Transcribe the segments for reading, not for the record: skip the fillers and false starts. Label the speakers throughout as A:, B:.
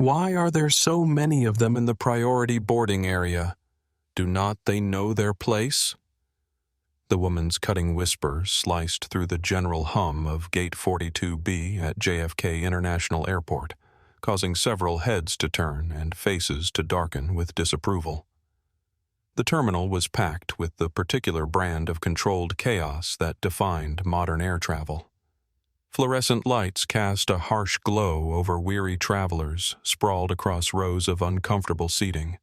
A: Why are there so many of them in the priority boarding area? Do not they know their place? The woman's cutting whisper sliced through the general hum of Gate 42B at JFK International Airport, causing several heads to turn and faces to darken with disapproval. The terminal was packed with the particular brand of controlled chaos that defined modern air travel. Fluorescent lights cast a harsh glow over weary travelers sprawled across rows of uncomfortable seating.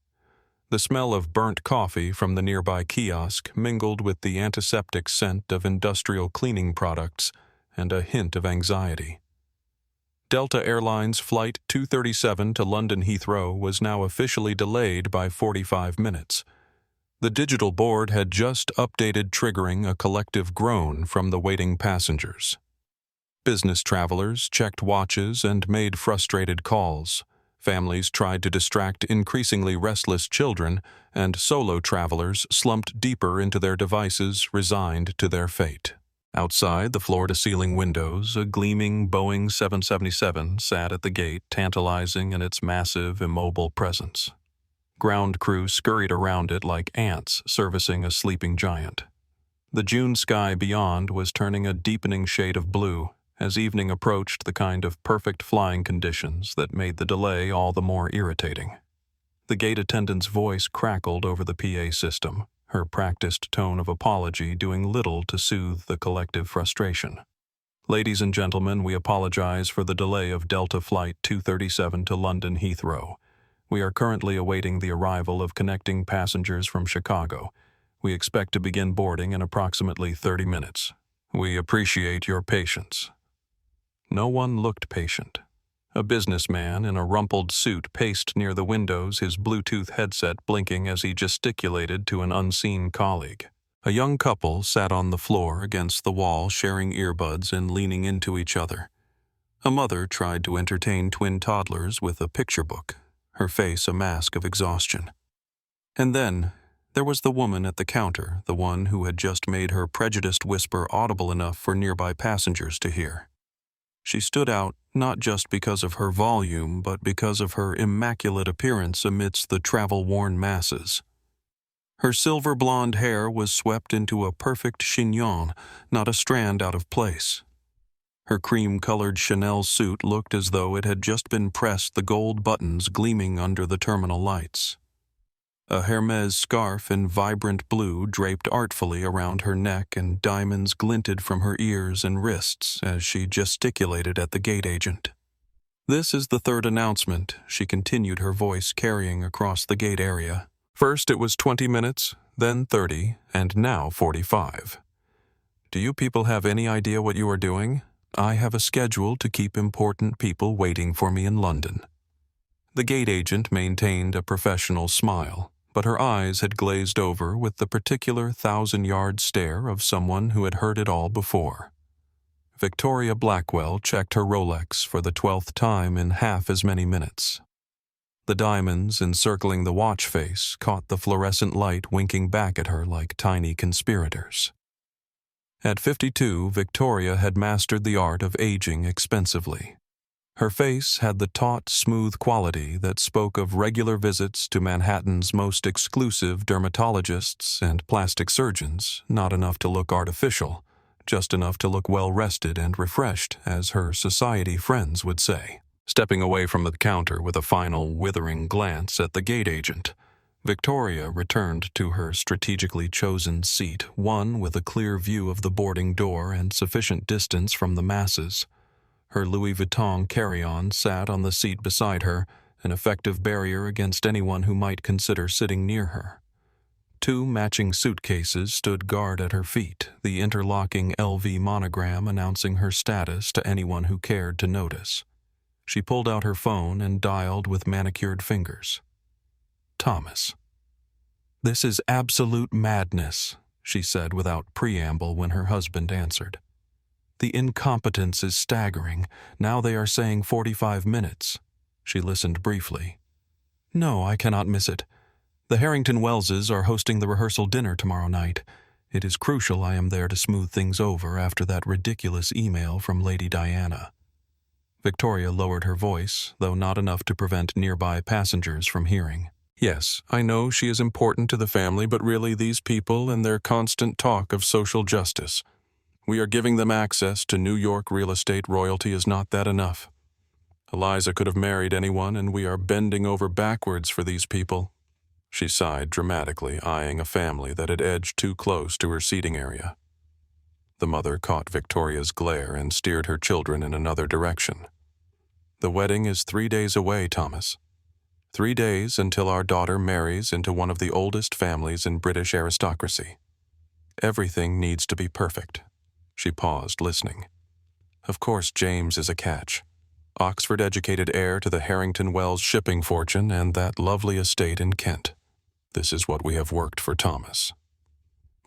A: The smell of burnt coffee from the nearby kiosk mingled with the antiseptic scent of industrial cleaning products and a hint of anxiety. Delta Airlines Flight 237 to London Heathrow was now officially delayed by 45 minutes. The digital board had just updated, triggering a collective groan from the waiting passengers. Business travelers checked watches and made frustrated calls. Families tried to distract increasingly restless children, and solo travelers slumped deeper into their devices, resigned to their fate. Outside the floor-to-ceiling windows, a gleaming Boeing 777 sat at the gate, tantalizing in its massive, immobile presence. Ground crew scurried around it like ants servicing a sleeping giant. The June sky beyond was turning a deepening shade of blue as evening approached, the kind of perfect flying conditions that made the delay all the more irritating. The gate attendant's voice crackled over the PA system, her practiced tone of apology doing little to soothe the collective frustration. "Ladies and gentlemen, we apologize for the delay of Delta Flight 237 to London Heathrow. We are currently awaiting the arrival of connecting passengers from Chicago. We expect to begin boarding in approximately 30 minutes. We appreciate your patience." No one looked patient. A businessman in a rumpled suit paced near the windows, his Bluetooth headset blinking as he gesticulated to an unseen colleague. A young couple sat on the floor against the wall, sharing earbuds and leaning into each other. A mother tried to entertain twin toddlers with a picture book, her face a mask of exhaustion. And then there was the woman at the counter, the one who had just made her prejudiced whisper audible enough for nearby passengers to hear. She stood out not just because of her volume, but because of her immaculate appearance amidst the travel-worn masses. Her silver blonde hair was swept into a perfect chignon, not a strand out of place. Her cream-colored Chanel suit looked as though it had just been pressed, the gold buttons gleaming under the terminal lights. A Hermes scarf in vibrant blue draped artfully around her neck, and diamonds glinted from her ears and wrists as she gesticulated at the gate agent. "This is the third announcement," she continued, her voice carrying across the gate area. "First it was 20 minutes, then 30, and now 45. Do you people have any idea what you are doing? I have a schedule to keep important people waiting for me in London." The gate agent maintained a professional smile, but her eyes had glazed over with the particular 1,000-yard stare of someone who had heard it all before. Victoria Blackwell checked her Rolex for the 12th time in half as many minutes. The diamonds encircling the watch face caught the fluorescent light winking back at her like tiny conspirators. At 52, Victoria had mastered the art of aging expensively. Her face had the taut, smooth quality that spoke of regular visits to Manhattan's most exclusive dermatologists and plastic surgeons, not enough to look artificial, just enough to look well-rested and refreshed, as her society friends would say. Stepping away from the counter with a final withering glance at the gate agent, Victoria returned to her strategically chosen seat, one with a clear view of the boarding door and sufficient distance from the masses. Her Louis Vuitton carry-on sat on the seat beside her, an effective barrier against anyone who might consider sitting near her. Two matching suitcases stood guard at her feet, the interlocking LV monogram announcing her status to anyone who cared to notice. She pulled out her phone and dialed with manicured fingers. Thomas. "This is absolute madness," she said without preamble when her husband answered. "The incompetence is staggering. Now they are saying 45 minutes. She listened briefly. "No, I cannot miss it. The Harrington Welleses are hosting the rehearsal dinner tomorrow night. It is crucial I am there to smooth things over after that ridiculous email from Lady Diana." Victoria lowered her voice, though not enough to prevent nearby passengers from hearing. Yes, I know she is important to the family, but really these people and their constant talk of social justice. We are giving them access to New York real estate royalty. Is not that enough? Eliza could have married anyone, and we are bending over backwards for these people. She sighed dramatically, eyeing a family that had edged too close to her seating area. The mother caught Victoria's glare and steered her children in another direction. The wedding is 3 days away, Thomas. 3 days until our daughter marries into one of the oldest families in British aristocracy. Everything needs to be perfect. She paused, listening. Of course, James is a catch. Oxford-educated heir to the Harrington Wells shipping fortune and that lovely estate in Kent. This is what we have worked for Thomas.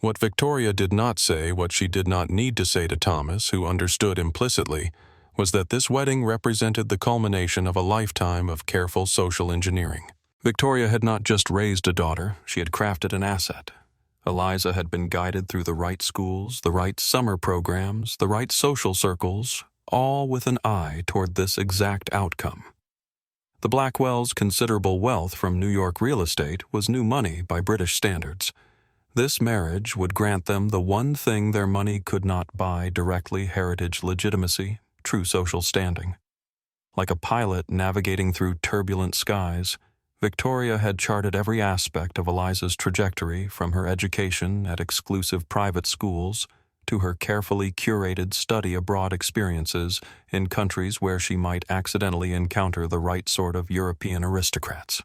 A: What Victoria did not say, what she did not need to say to Thomas, who understood implicitly, was that this wedding represented the culmination of a lifetime of careful social engineering. Victoria had not just raised a daughter, she had crafted an asset. Eliza had been guided through the right schools, the right summer programs, the right social circles, all with an eye toward this exact outcome. The Blackwells' considerable wealth from New York real estate was new money by British standards. This marriage would grant them the one thing their money could not buy directly: heritage legitimacy, true social standing. Like a pilot navigating through turbulent skies, Victoria had charted every aspect of Eliza's trajectory, from her education at exclusive private schools to her carefully curated study abroad experiences in countries where she might accidentally encounter the right sort of European aristocrats.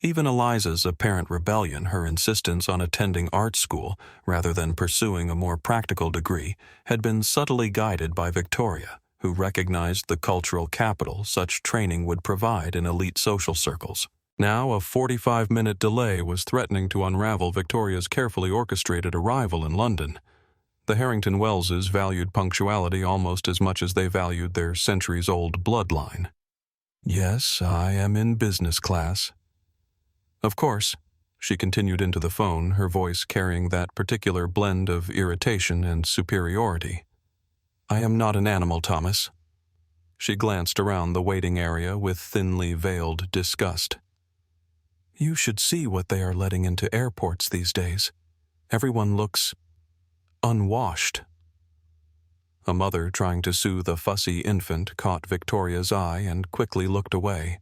A: Even Eliza's apparent rebellion, her insistence on attending art school rather than pursuing a more practical degree, had been subtly guided by Victoria, who recognized the cultural capital such training would provide in elite social circles. Now a 45-minute delay was threatening to unravel Victoria's carefully orchestrated arrival in London. The Harrington Wellses valued punctuality almost as much as they valued their centuries-old bloodline. Yes, I am in business class. Of course, she continued into the phone, her voice carrying that particular blend of irritation and superiority. I am not an animal, Thomas. She glanced around the waiting area with thinly veiled disgust. You should see what they are letting into airports these days. Everyone looks unwashed. A mother trying to soothe a fussy infant caught Victoria's eye and quickly looked away,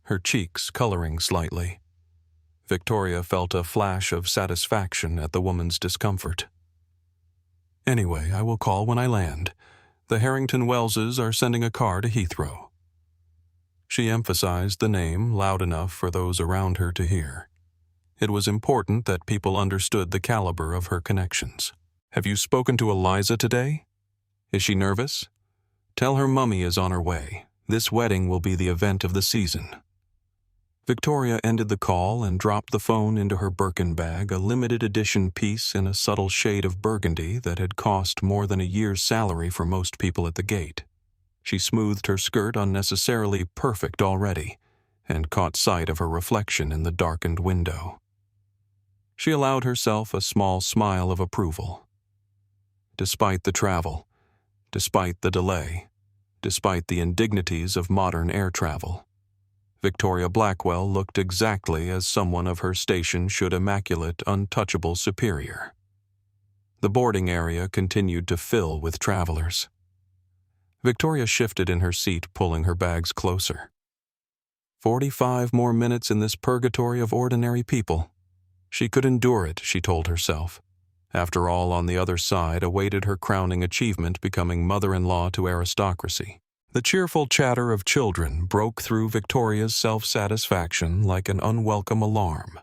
A: her cheeks coloring slightly. Victoria felt a flash of satisfaction at the woman's discomfort. Anyway, I will call when I land. The Harrington Wellses are sending a car to Heathrow. She emphasized the name loud enough for those around her to hear. It was important that people understood the caliber of her connections. Have you spoken to Eliza today? Is she nervous? Tell her Mummy is on her way. This wedding will be the event of the season. Victoria ended the call and dropped the phone into her Birkin bag, a limited edition piece in a subtle shade of burgundy that had cost more than a year's salary for most people at the gate. She smoothed her skirt, unnecessarily perfect already, and caught sight of her reflection in the darkened window. She allowed herself a small smile of approval. Despite the travel, despite the delay, despite the indignities of modern air travel, Victoria Blackwell looked exactly as someone of her station should: immaculate, untouchable superior. The boarding area continued to fill with travelers. Victoria shifted in her seat, pulling her bags closer. 45 more minutes in this purgatory of ordinary people. She could endure it, she told herself. After all, on the other side awaited her crowning achievement, becoming mother-in-law to aristocracy. The cheerful chatter of children broke through Victoria's self-satisfaction like an unwelcome alarm.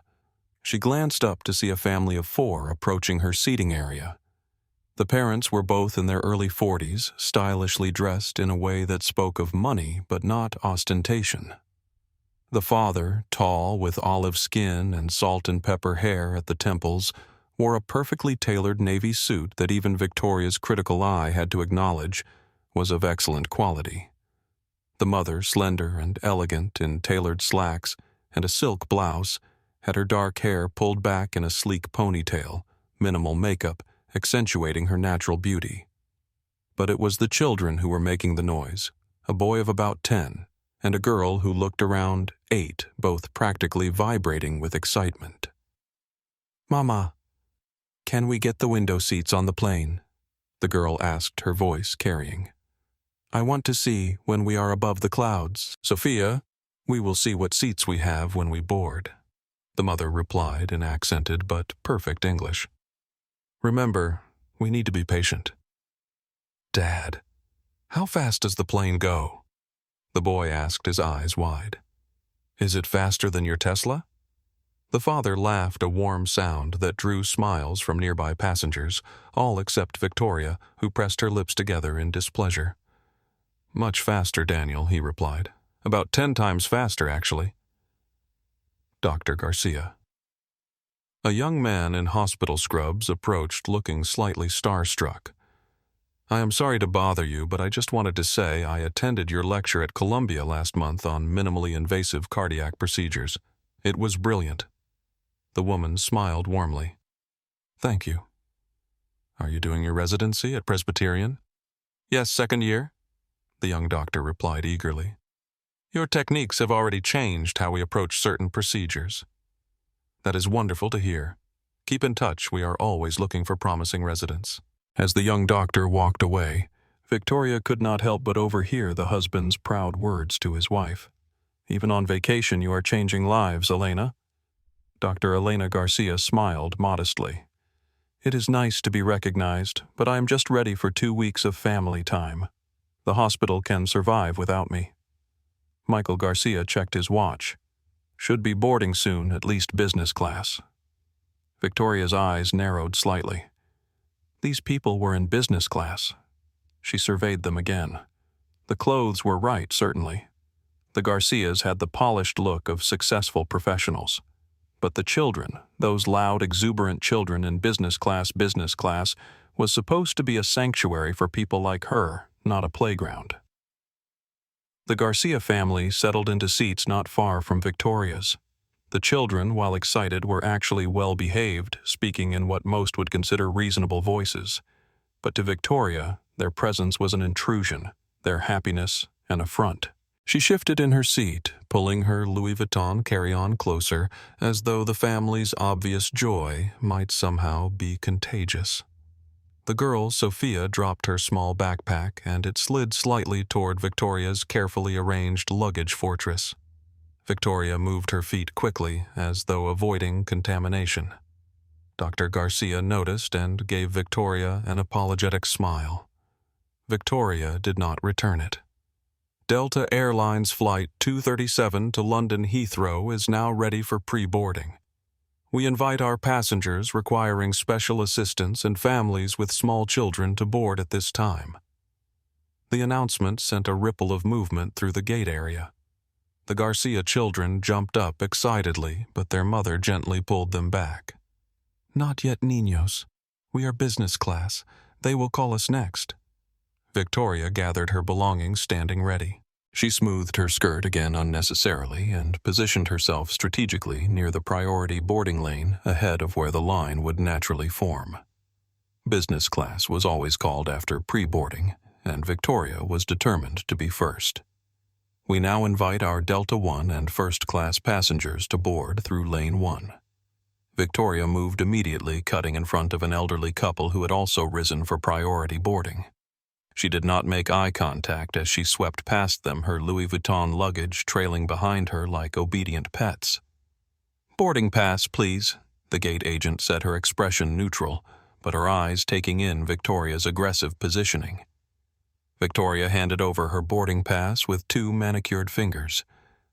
A: She glanced up to see a family of 4 approaching her seating area. The parents were both in their early 40s, stylishly dressed in a way that spoke of money but not ostentation. The father, tall, with olive skin and salt and pepper hair at the temples, wore a perfectly tailored navy suit that even Victoria's critical eye had to acknowledge was of excellent quality. The mother, slender and elegant in tailored slacks and a silk blouse, had her dark hair pulled back in a sleek ponytail, minimal makeup accentuating her natural beauty. But it was the children who were making the noise, a boy of about 10, and a girl who looked around 8, both practically vibrating with excitement. "Mama, can we get the window seats on the plane?" the girl asked, her voice carrying. "I want to see when we are above the clouds." "Sophia, we will see what seats we have when we board," the mother replied in accented but perfect English. "Remember, we need to be patient." "Dad, how fast does the plane go?" the boy asked, his eyes wide. "Is it faster than your Tesla?" The father laughed, a warm sound that drew smiles from nearby passengers, all except Victoria, who pressed her lips together in displeasure. "Much faster, Daniel," he replied. "About 10 times faster, actually." Dr. Garcia. A young man in hospital scrubs approached, looking slightly starstruck. "I am sorry to bother you, but I just wanted to say I attended your lecture at Columbia last month on minimally invasive cardiac procedures. It was brilliant." The woman smiled warmly. "Thank you. Are you doing your residency at Presbyterian?" "Yes, 2nd year," the young doctor replied eagerly. "Your techniques have already changed how we approach certain procedures." "That is wonderful to hear. Keep in touch. We are always looking for promising residents." As the young doctor walked away, Victoria could not help but overhear the husband's proud words to his wife. "Even on vacation you are changing lives, Elena." Dr. Elena Garcia smiled modestly. "It is nice to be recognized, but I am just ready for 2 weeks of family time. The hospital can survive without me." Michael Garcia checked his watch. "Should be boarding soon, at least business class." Victoria's eyes narrowed slightly. These people were in business class. She surveyed them again. The clothes were right, certainly. The Garcias had the polished look of successful professionals. But the children, those loud, exuberant children in business class, was supposed to be a sanctuary for people like her, not a playground. The Garcia family settled into seats not far from Victoria's. The children, while excited, were actually well-behaved, speaking in what most would consider reasonable voices. But to Victoria, their presence was an intrusion, their happiness an affront. She shifted in her seat, pulling her Louis Vuitton carry-on closer, as though the family's obvious joy might somehow be contagious. The girl, Sophia, dropped her small backpack, and it slid slightly toward Victoria's carefully arranged luggage fortress. Victoria moved her feet quickly, as though avoiding contamination. Dr. Garcia noticed and gave Victoria an apologetic smile. Victoria did not return it. Delta Airlines Flight 237 to London Heathrow is now ready for pre-boarding. We invite our passengers requiring special assistance and families with small children to board at this time. The announcement sent a ripple of movement through the gate area. The Garcia children jumped up excitedly, but their mother gently pulled them back. "Not yet, niños. We are business class. They will call us next." Victoria gathered her belongings, standing ready. She smoothed her skirt again unnecessarily and positioned herself strategically near the priority boarding lane ahead of where the line would naturally form. Business class was always called after pre-boarding, and Victoria was determined to be first. "We now invite our Delta One and first-class passengers to board through Lane 1. Victoria moved immediately, cutting in front of an elderly couple who had also risen for priority boarding. She did not make eye contact as she swept past them, her Louis Vuitton luggage trailing behind her like obedient pets. "Boarding pass, please," the gate agent said, her expression neutral, but her eyes taking in Victoria's aggressive positioning. Victoria handed over her boarding pass with 2 manicured fingers.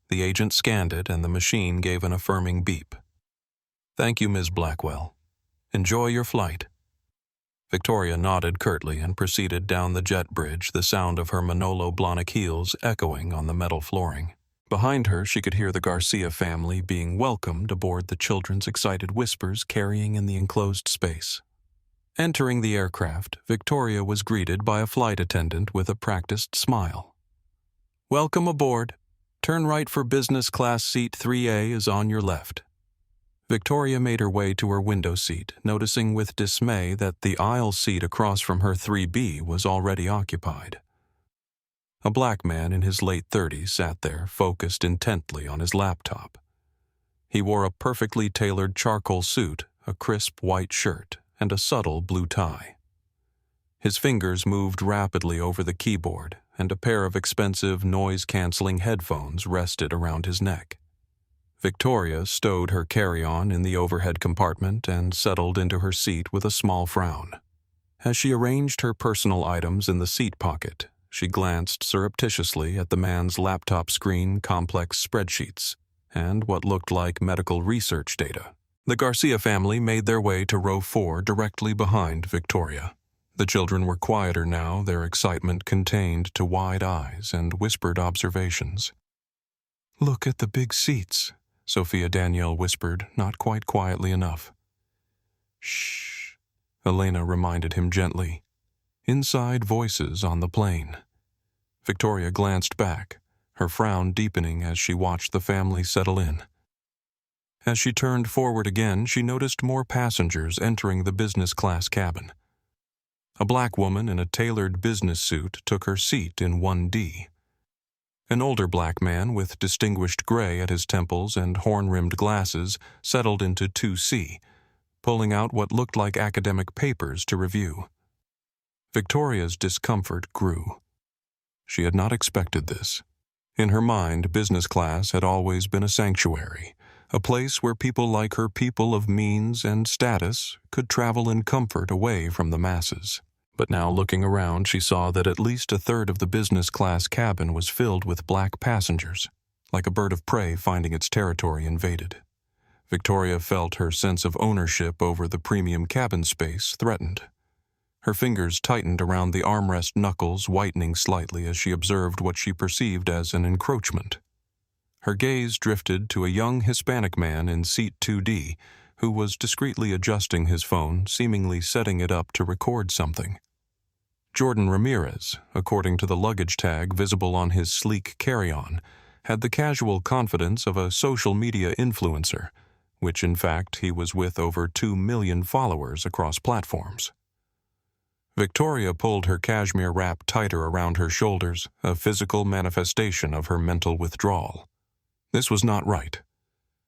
A: The agent scanned it, and the machine gave an affirming beep. "Thank you, Ms. Blackwell. Enjoy your flight." Victoria nodded curtly and proceeded down the jet bridge, the sound of her Manolo Blahnik heels echoing on the metal flooring. Behind her, she could hear the Garcia family being welcomed aboard the children's excited whispers carrying in the enclosed space. Entering the aircraft, Victoria was greeted by a flight attendant with a practiced smile. "Welcome aboard. Turn right for business class seat 3A is on your left." Victoria made her way to her window seat, noticing with dismay that the aisle seat across from her 3B was already occupied. A black man in his late 30s sat there, focused intently on his laptop. He wore a perfectly tailored charcoal suit, a crisp white shirt, and a subtle blue tie. His fingers moved rapidly over the keyboard, and a pair of expensive noise-canceling headphones rested around his neck. Victoria stowed her carry-on in the overhead compartment and settled into her seat with a small frown. As she arranged her personal items in the seat pocket, she glanced surreptitiously at the man's laptop screen complex spreadsheets and what looked like medical research data. The Garcia family made their way to row 4 directly behind Victoria. The children were quieter now, their excitement contained to wide eyes and whispered observations. "Look at the big seats," Sophia Danielle whispered, not quite quietly enough. "Shh," Elena reminded him gently. Inside voices on the plane. Victoria glanced back, her frown deepening as she watched the family settle in. As she turned forward again, she noticed more passengers entering the business class cabin. A black woman in a tailored business suit took her seat in 1D. An older black man with distinguished gray at his temples and horn-rimmed glasses settled into 2C, pulling out what looked like academic papers to review. Victoria's discomfort grew. She had not expected this. In her mind, business class had always been a sanctuary, a place where people like her people of means and status could travel in comfort away from the masses. But now looking around, she saw that at least a third of the business class cabin was filled with black passengers, like a bird of prey finding its territory invaded. Victoria felt her sense of ownership over the premium cabin space threatened. Her fingers tightened around the armrest knuckles, whitening slightly as she observed what she perceived as an encroachment. Her gaze drifted to a young Hispanic man in seat 2D who was discreetly adjusting his phone, seemingly setting it up to record something. Jordan Ramirez, according to the luggage tag visible on his sleek carry-on, had the casual confidence of a social media influencer, which in fact he was with over 2 million followers across platforms. Victoria pulled her cashmere wrap tighter around her shoulders, a physical manifestation of her mental withdrawal. This was not right.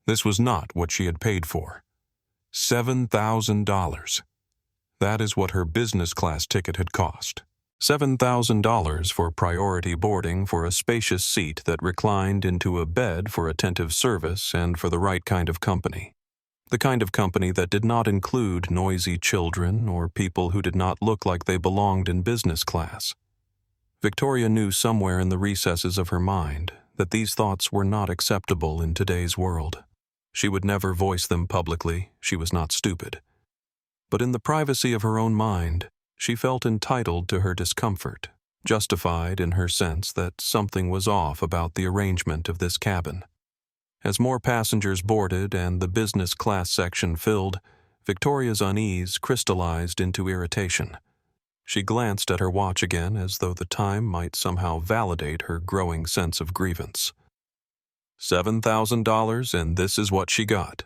A: This was not what she had paid for. $7,000. That is what her business class ticket had cost. $7,000 for priority boarding for a spacious seat that reclined into a bed for attentive service and for the right kind of company. The kind of company that did not include noisy children or people who did not look like they belonged in business class. Victoria knew somewhere in the recesses of her mind that these thoughts were not acceptable in today's world. She would never voice them publicly, she was not stupid. But in the privacy of her own mind, she felt entitled to her discomfort, justified in her sense that something was off about the arrangement of this cabin. As more passengers boarded and the business class section filled, Victoria's unease crystallized into irritation. She glanced at her watch again as though the time might somehow validate her growing sense of grievance. $7,000, and this is what she got.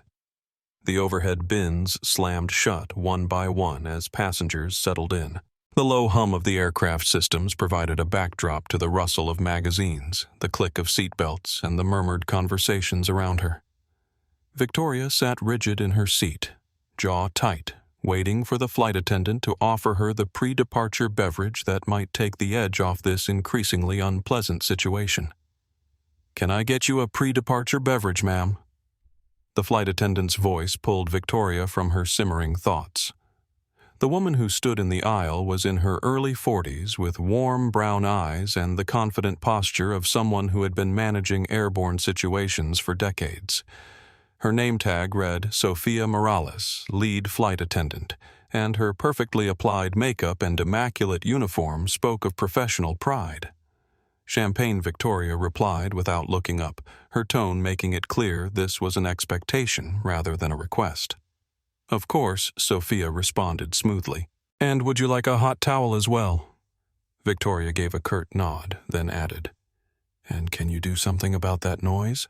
A: The overhead bins slammed shut one by one as passengers settled in. The low hum of the aircraft systems provided a backdrop to the rustle of magazines, the click of seatbelts, and the murmured conversations around her. Victoria sat rigid in her seat, jaw tight, waiting for the flight attendant to offer her the pre-departure beverage that might take the edge off this increasingly unpleasant situation. "Can I get you a pre-departure beverage, ma'am?" The flight attendant's voice pulled Victoria from her simmering thoughts. The woman who stood in the aisle was in her early 40s with warm brown eyes and the confident posture of someone who had been managing airborne situations for decades. Her name tag read Sophia Morales, lead flight attendant, and her perfectly applied makeup and immaculate uniform spoke of professional pride. Champagne Victoria replied without looking up, her tone making it clear this was an expectation rather than a request. "Of course," Sophia responded smoothly. "And would you like a hot towel as well?" Victoria gave a curt nod, then added, "And can you do something about that noise?"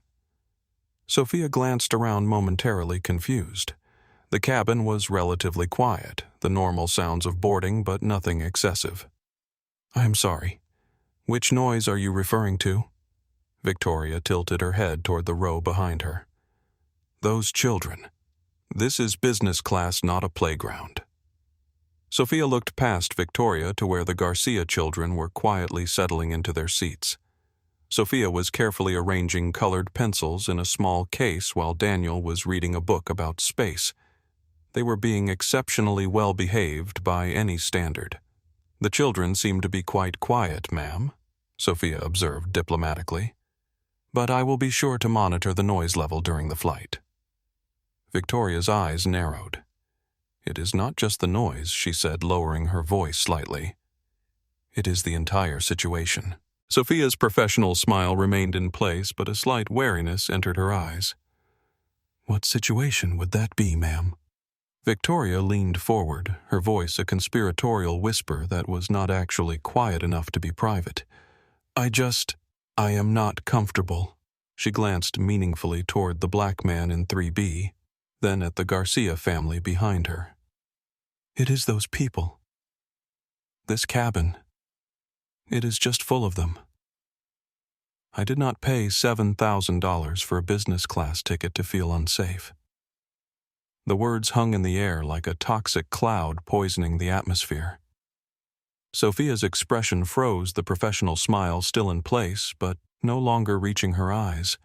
A: Sophia glanced around momentarily confused. The cabin was relatively quiet, the normal sounds of boarding but nothing excessive. "I am sorry. Which noise are you referring to? Victoria tilted her head toward the row behind her. Those children. This is business class, not a playground. Sophia looked past Victoria to where the Garcia children were quietly settling into their seats. Sophia was carefully arranging colored pencils in a small case while Daniel was reading a book about space. They were being exceptionally well behaved by any standard. The children seem to be quite quiet, ma'am, Sophia observed diplomatically. But I will be sure to monitor the noise level during the flight. Victoria's eyes narrowed. It is not just the noise, she said, lowering her voice slightly. It is the entire situation. Sophia's professional smile remained in place, but a slight wariness entered her eyes. What situation would that be, ma'am? Victoria leaned forward, her voice a conspiratorial whisper that was not actually quiet enough to be private. I am not comfortable. She glanced meaningfully toward the black man in 3B, then at the Garcia family behind her. It is those people. This cabin. It is just full of them. I did not pay $7,000 for a business class ticket to feel unsafe. The words hung in the air like a toxic cloud poisoning the atmosphere. Sophia's expression froze, the professional smile still in place, but no longer reaching her eyes.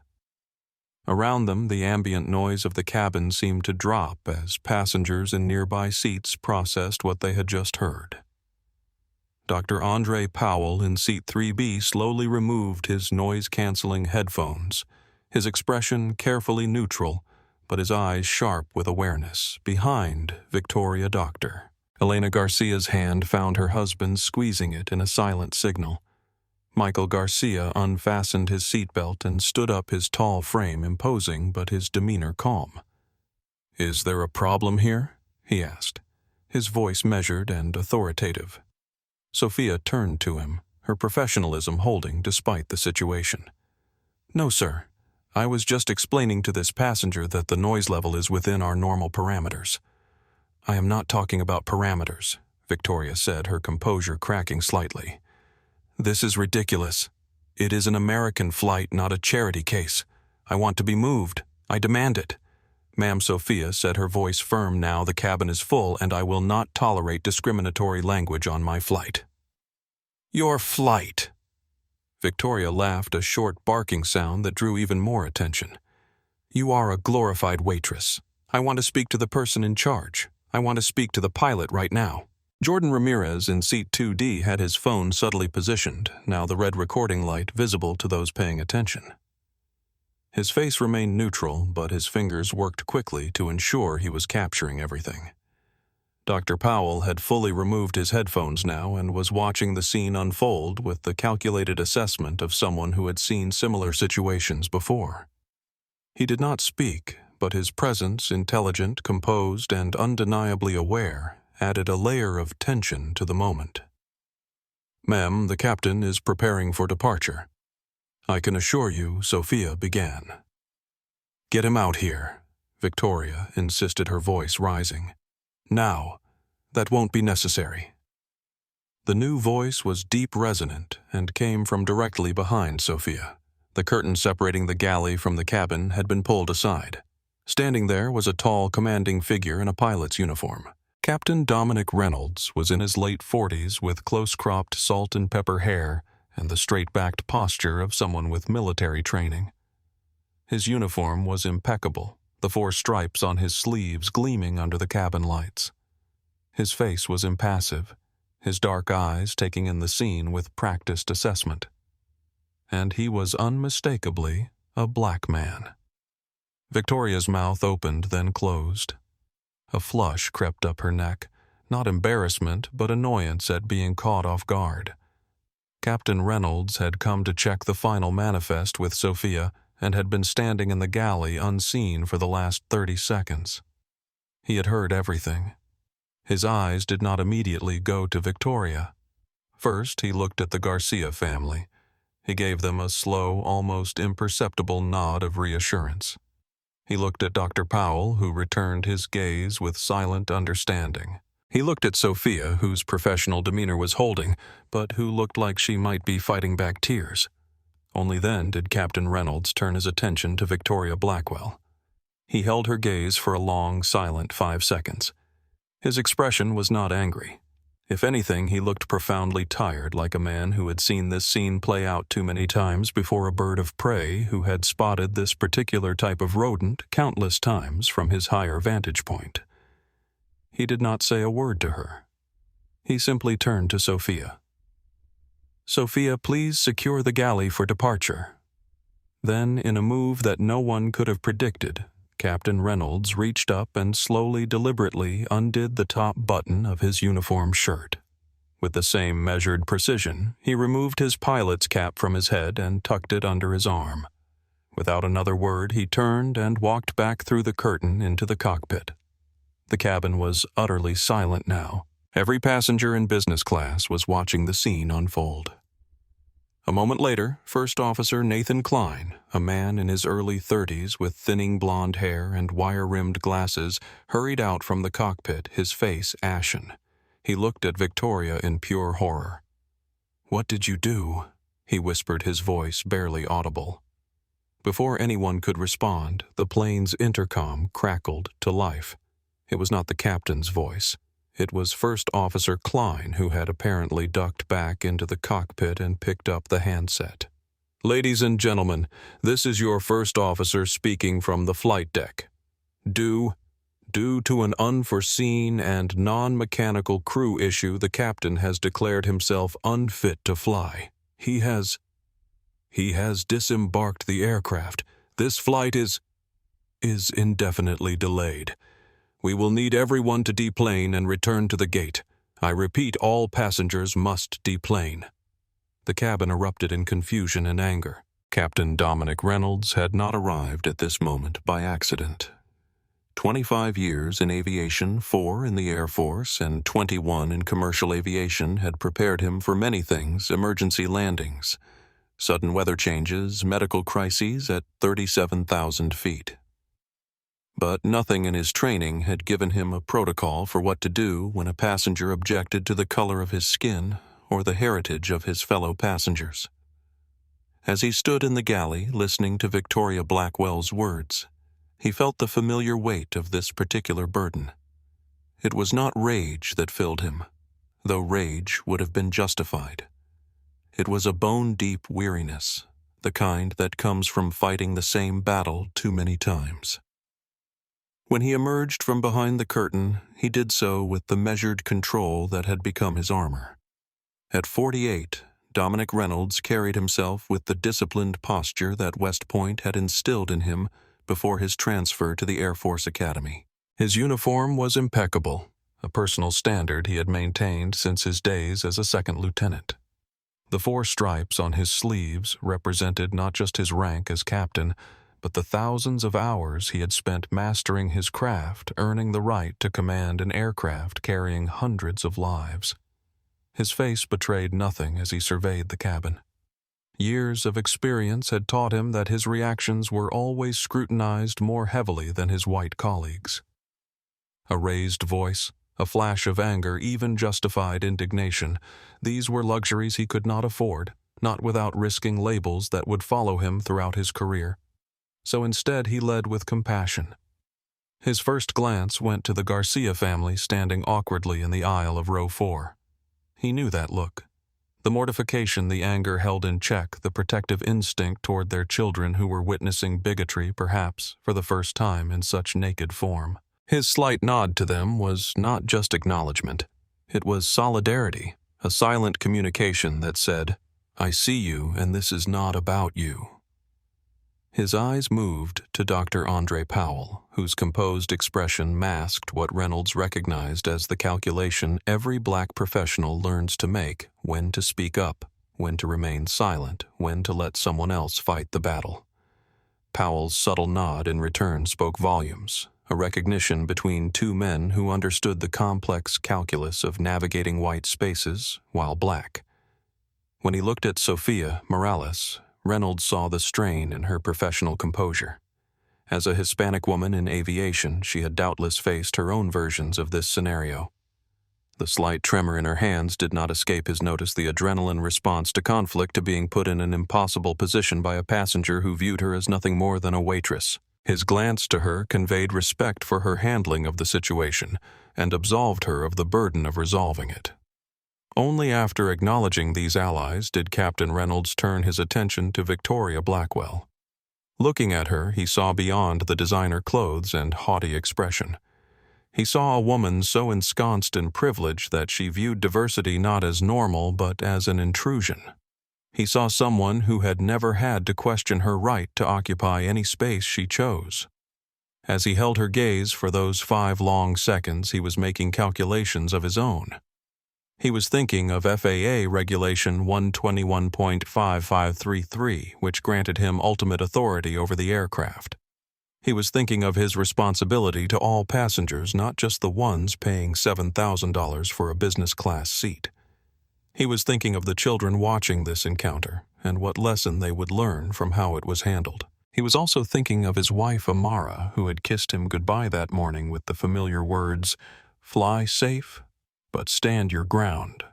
A: Around them, the ambient noise of the cabin seemed to drop as passengers in nearby seats processed what they had just heard. Dr. Andre Powell in seat 3B slowly removed his noise-canceling headphones, his expression carefully neutral, but his eyes sharp with awareness, behind Victoria Doctor. Elena Garcia's hand found her husband squeezing it in a silent signal. Michael Garcia unfastened his seatbelt and stood up, his tall frame imposing but his demeanor calm. Is there a problem here? He asked, his voice measured and authoritative. Sophia turned to him, her professionalism holding despite the situation. No, sir. I was just explaining to this passenger that the noise level is within our normal parameters. I am not talking about parameters, Victoria said, her composure cracking slightly. This is ridiculous. It is an American flight, not a charity case. I want to be moved. I demand it. Ma'am, Sophia said, her voice firm now. The cabin is full, and I will not tolerate discriminatory language on my flight. Your flight. Victoria laughed, a short barking sound that drew even more attention. You are a glorified waitress. I want to speak to the person in charge. I want to speak to the pilot right now. Jordan Ramirez in seat 2D had his phone subtly positioned, now the red recording light visible to those paying attention. His face remained neutral, but his fingers worked quickly to ensure he was capturing everything. Dr. Powell had fully removed his headphones now and was watching the scene unfold with the calculated assessment of someone who had seen similar situations before. He did not speak, but his presence, intelligent, composed, and undeniably aware, added a layer of tension to the moment. Ma'am, the captain is preparing for departure. I can assure you, Sophia began. Get him out here, Victoria insisted, her voice rising. Now, that won't be necessary. The new voice was deep resonant and came from directly behind Sophia. The curtain separating the galley from the cabin had been pulled aside. Standing there was a tall, commanding figure in a pilot's uniform. Captain Dominic Reynolds was in his late 40s with close-cropped salt and pepper hair and the straight-backed posture of someone with military training. His uniform was impeccable, the 4 stripes on his sleeves gleaming under the cabin lights. His face was impassive, his dark eyes taking in the scene with practiced assessment. And he was unmistakably a black man. Victoria's mouth opened, then closed. A flush crept up her neck, not embarrassment, but annoyance at being caught off guard. Captain Reynolds had come to check the final manifest with Sophia and had been standing in the galley unseen for the last 30 seconds. He had heard everything. His eyes did not immediately go to Victoria. First, he looked at the Garcia family. He gave them a slow, almost imperceptible nod of reassurance. He looked at Dr. Powell, who returned his gaze with silent understanding. He looked at Sophia, whose professional demeanor was holding, but who looked like she might be fighting back tears. Only then did Captain Reynolds turn his attention to Victoria Blackwell. He held her gaze for a long, silent 5 seconds. His expression was not angry. If anything, he looked profoundly tired, like a man who had seen this scene play out too many times before a bird of prey who had spotted this particular type of rodent countless times from his higher vantage point. He did not say a word to her. He simply turned to Sophia. "Sophia, please secure the galley for departure." Then, in a move that no one could have predicted, Captain Reynolds reached up and slowly, deliberately undid the top button of his uniform shirt. With the same measured precision, he removed his pilot's cap from his head and tucked it under his arm. Without another word, he turned and walked back through the curtain into the cockpit. The cabin was utterly silent now. Every passenger in business class was watching the scene unfold. A moment later, First Officer Nathan Klein, a man in his early 30s with thinning blonde hair and wire-rimmed glasses, hurried out from the cockpit, his face ashen. He looked at Victoria in pure horror. "What did you do?" he whispered, his voice barely audible. Before anyone could respond, the plane's intercom crackled to life. It was not the captain's voice. It was First Officer Klein, who had apparently ducked back into the cockpit and picked up the handset. "Ladies and gentlemen, this is your first officer speaking from the flight deck. Due to an unforeseen and non-mechanical crew issue, the captain has declared himself unfit to fly. He has disembarked the aircraft. This flight is indefinitely delayed. We will need everyone to deplane and return to the gate. I repeat, all passengers must deplane." The cabin erupted in confusion and anger. Captain Dominic Reynolds had not arrived at this moment by accident. 25 years in aviation, 4 in the Air Force, and 21 in commercial aviation had prepared him for many things: emergency landings, sudden weather changes, medical crises at 37,000 feet. But nothing in his training had given him a protocol for what to do when a passenger objected to the color of his skin or the heritage of his fellow passengers. As he stood in the galley listening to Victoria Blackwell's words, he felt the familiar weight of this particular burden. It was not rage that filled him, though rage would have been justified. It was a bone-deep weariness, the kind that comes from fighting the same battle too many times. When he emerged from behind the curtain, he did so with the measured control that had become his armor. At 48, Dominic Reynolds carried himself with the disciplined posture that West Point had instilled in him before his transfer to the Air Force Academy. His uniform was impeccable, a personal standard he had maintained since his days as a second lieutenant. The 4 stripes on his sleeves represented not just his rank as captain, but the thousands of hours he had spent mastering his craft, earning the right to command an aircraft carrying hundreds of lives. His face betrayed nothing as he surveyed the cabin. Years of experience had taught him that his reactions were always scrutinized more heavily than his white colleagues. A raised voice, a flash of anger, even justified indignation, these were luxuries he could not afford, not without risking labels that would follow him throughout his career. So instead he led with compassion. His first glance went to the Garcia family standing awkwardly in the aisle of row 4. He knew that look. The mortification, the anger held in check, the protective instinct toward their children who were witnessing bigotry, perhaps, for the first time in such naked form. His slight nod to them was not just acknowledgement. It was solidarity, a silent communication that said, "I see you, and this is not about you." His eyes moved to Dr. Andre Powell, whose composed expression masked what Reynolds recognized as the calculation every black professional learns to make: when to speak up, when to remain silent, when to let someone else fight the battle. Powell's subtle nod in return spoke volumes, a recognition between 2 men who understood the complex calculus of navigating white spaces while black. When he looked at Sophia Morales, Reynolds saw the strain in her professional composure. As a Hispanic woman in aviation, she had doubtless faced her own versions of this scenario. The slight tremor in her hands did not escape his notice, the adrenaline response to conflict, to being put in an impossible position by a passenger who viewed her as nothing more than a waitress. His glance to her conveyed respect for her handling of the situation and absolved her of the burden of resolving it. Only after acknowledging these allies did Captain Reynolds turn his attention to Victoria Blackwell. Looking at her, he saw beyond the designer clothes and haughty expression. He saw a woman so ensconced in privilege that she viewed diversity not as normal but as an intrusion. He saw someone who had never had to question her right to occupy any space she chose. As he held her gaze for those 5 long seconds, he was making calculations of his own. He was thinking of FAA Regulation 121.5533, which granted him ultimate authority over the aircraft. He was thinking of his responsibility to all passengers, not just the ones paying $7,000 for a business-class seat. He was thinking of the children watching this encounter and what lesson they would learn from how it was handled. He was also thinking of his wife Amara, who had kissed him goodbye that morning with the familiar words, "Fly safe, but stand your ground."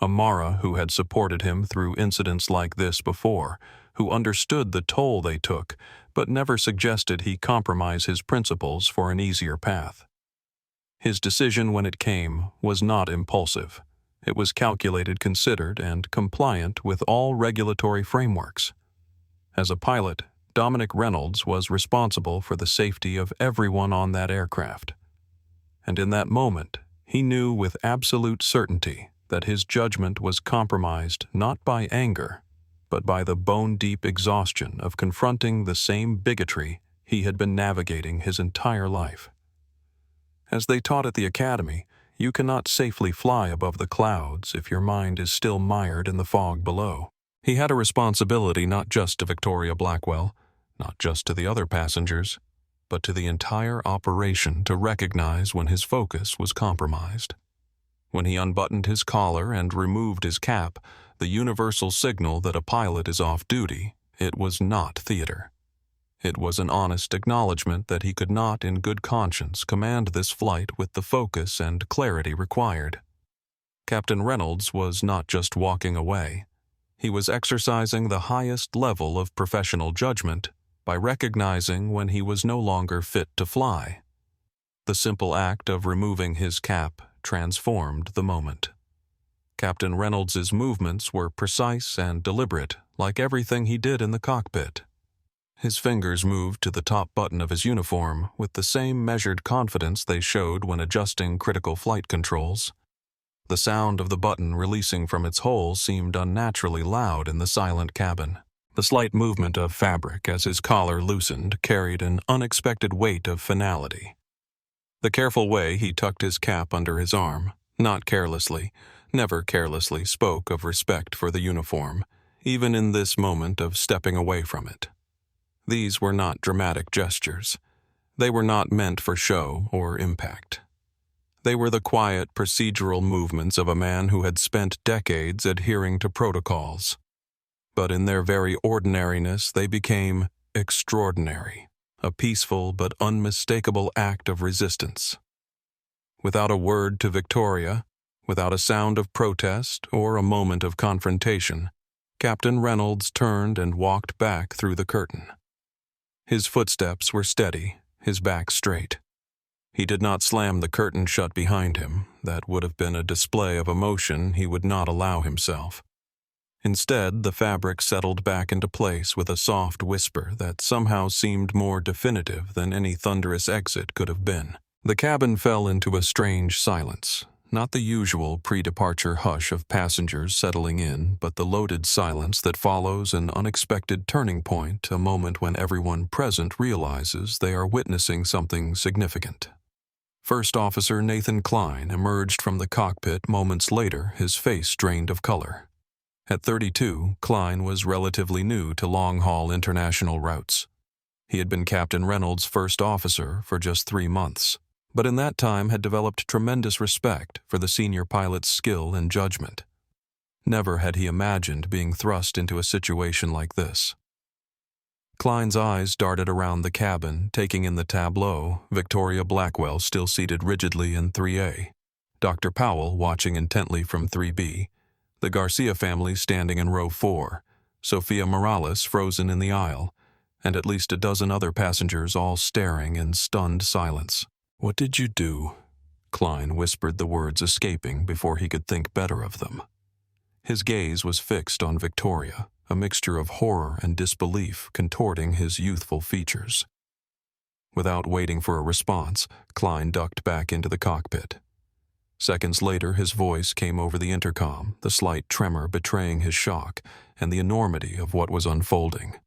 A: Amara, who had supported him through incidents like this before, who understood the toll they took, but never suggested he compromise his principles for an easier path. His decision, when it came, was not impulsive. It was calculated, considered, and compliant with all regulatory frameworks. As a pilot, Dominic Reynolds was responsible for the safety of everyone on that aircraft. And in that moment, he knew with absolute certainty that his judgment was compromised not by anger, but by the bone-deep exhaustion of confronting the same bigotry he had been navigating his entire life. As they taught at the academy, you cannot safely fly above the clouds if your mind is still mired in the fog below. He had a responsibility not just to Victoria Blackwell, not just to the other passengers, but to the entire operation to recognize when his focus was compromised. When he unbuttoned his collar and removed his cap, the universal signal that a pilot is off duty, it was not theater. It was an honest acknowledgement that he could not in good conscience command this flight with the focus and clarity required. Captain Reynolds was not just walking away. He was exercising the highest level of professional judgment by recognizing when he was no longer fit to fly. The simple act of removing his cap transformed the moment. Captain Reynolds's movements were precise and deliberate, like everything he did in the cockpit. His fingers moved to the top button of his uniform with the same measured confidence they showed when adjusting critical flight controls. The sound of the button releasing from its hole seemed unnaturally loud in the silent cabin. The slight movement of fabric as his collar loosened carried an unexpected weight of finality. The careful way he tucked his cap under his arm, not carelessly, never carelessly, spoke of respect for the uniform, even in this moment of stepping away from it. These were not dramatic gestures. They were not meant for show or impact. They were the quiet, procedural movements of a man who had spent decades adhering to protocols. But in their very ordinariness, they became extraordinary, a peaceful but unmistakable act of resistance. Without a word to Victoria, without a sound of protest or a moment of confrontation, Captain Reynolds turned and walked back through the curtain. His footsteps were steady, his back straight. He did not slam the curtain shut behind him. That would have been a display of emotion he would not allow himself. Instead, the fabric settled back into place with a soft whisper that somehow seemed more definitive than any thunderous exit could have been. The cabin fell into a strange silence, not the usual pre-departure hush of passengers settling in, but the loaded silence that follows an unexpected turning point, a moment when everyone present realizes they are witnessing something significant. First Officer Nathan Klein emerged from the cockpit moments later, his face drained of color. At 32, Klein was relatively new to long-haul international routes. He had been Captain Reynolds' first officer for just 3 months, but in that time had developed tremendous respect for the senior pilot's skill and judgment. Never had he imagined being thrust into a situation like this. Klein's eyes darted around the cabin, taking in the tableau, Victoria Blackwell still seated rigidly in 3A. Dr. Powell watching intently from 3B, the Garcia family standing in row 4, Sophia Morales frozen in the aisle, and at least a dozen other passengers all staring in stunned silence. "What did you do?" Klein whispered, the words escaping before he could think better of them. His gaze was fixed on Victoria, a mixture of horror and disbelief contorting his youthful features. Without waiting for a response, Klein ducked back into the cockpit. Seconds later, his voice came over the intercom, the slight tremor betraying his shock and the enormity of what was unfolding.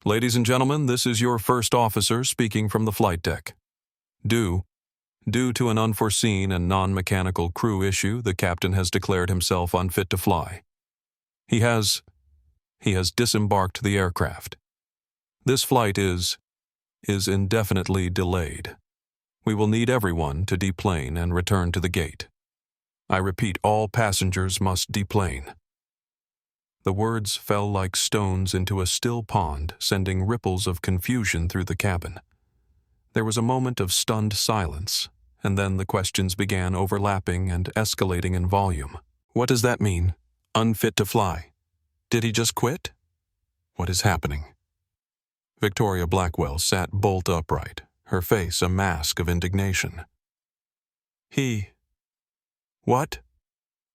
A: "Ladies and gentlemen, this is your first officer speaking from the flight deck. Due to an unforeseen and non-mechanical crew issue, the captain has declared himself unfit to fly. He has disembarked the aircraft. This flight is indefinitely delayed. We will need everyone to deplane and return to the gate. I repeat, all passengers must deplane." The words fell like stones into a still pond, sending ripples of confusion through the cabin. There was a moment of stunned silence, and then the questions began overlapping and escalating in volume. "What does that mean? Unfit to fly? Did he just quit? What is happening?" Victoria Blackwell sat bolt upright, her face a mask of indignation. What?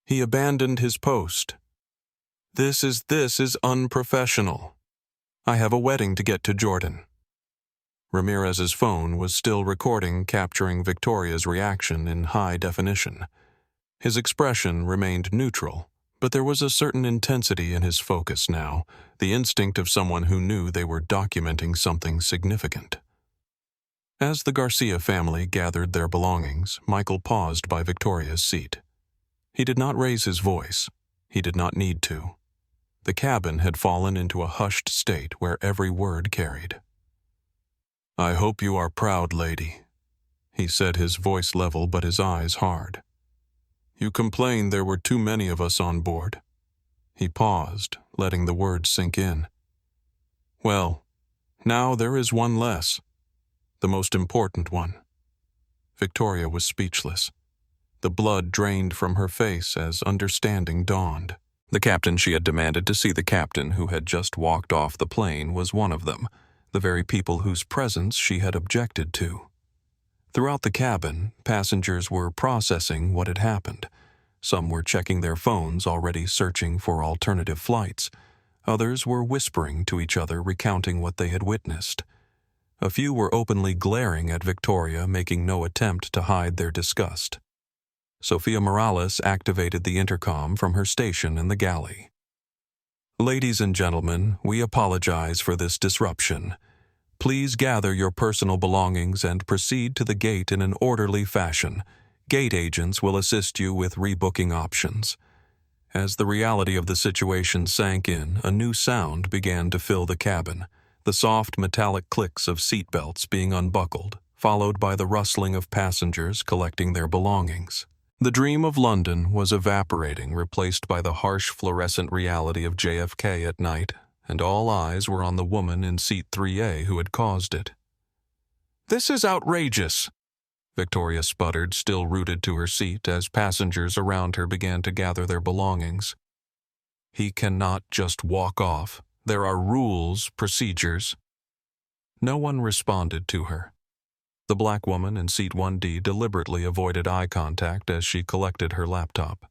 A: He abandoned his post. This is unprofessional. I have a wedding to get to Jordan." Ramirez's phone was still recording, capturing Victoria's reaction in high definition. His expression remained neutral, but there was a certain intensity in his focus now, the instinct of someone who knew they were documenting something significant. As the Garcia family gathered their belongings, Michael paused by Victoria's seat. He did not raise his voice. He did not need to. The cabin had fallen into a hushed state where every word carried. "I hope you are proud, lady," he said, his voice level but his eyes hard. "You complained there were too many of us on board." He paused, letting the words sink in. "Well, now there is one less. The most important one." Victoria was speechless. The blood drained from her face as understanding dawned. The captain she had demanded to see, the captain who had just walked off the plane, was one of them, the very people whose presence she had objected to. Throughout the cabin, passengers were processing what had happened. Some were checking their phones, already searching for alternative flights. Others were whispering to each other, recounting what they had witnessed. A few were openly glaring at Victoria, making no attempt to hide their disgust. Sophia Morales activated the intercom from her station in the galley. "Ladies and gentlemen, we apologize for this disruption. Please gather your personal belongings and proceed to the gate in an orderly fashion. Gate agents will assist you with rebooking options." As the reality of the situation sank in, a new sound began to fill the cabin, the soft metallic clicks of seatbelts being unbuckled, followed by the rustling of passengers collecting their belongings. The dream of London was evaporating, replaced by the harsh fluorescent reality of JFK at night, and all eyes were on the woman in seat 3A who had caused it. "This is outrageous," Victoria sputtered, still rooted to her seat, as passengers around her began to gather their belongings. "He cannot just walk off. There are rules, procedures." No one responded to her. The black woman in seat 1D deliberately avoided eye contact as she collected her laptop.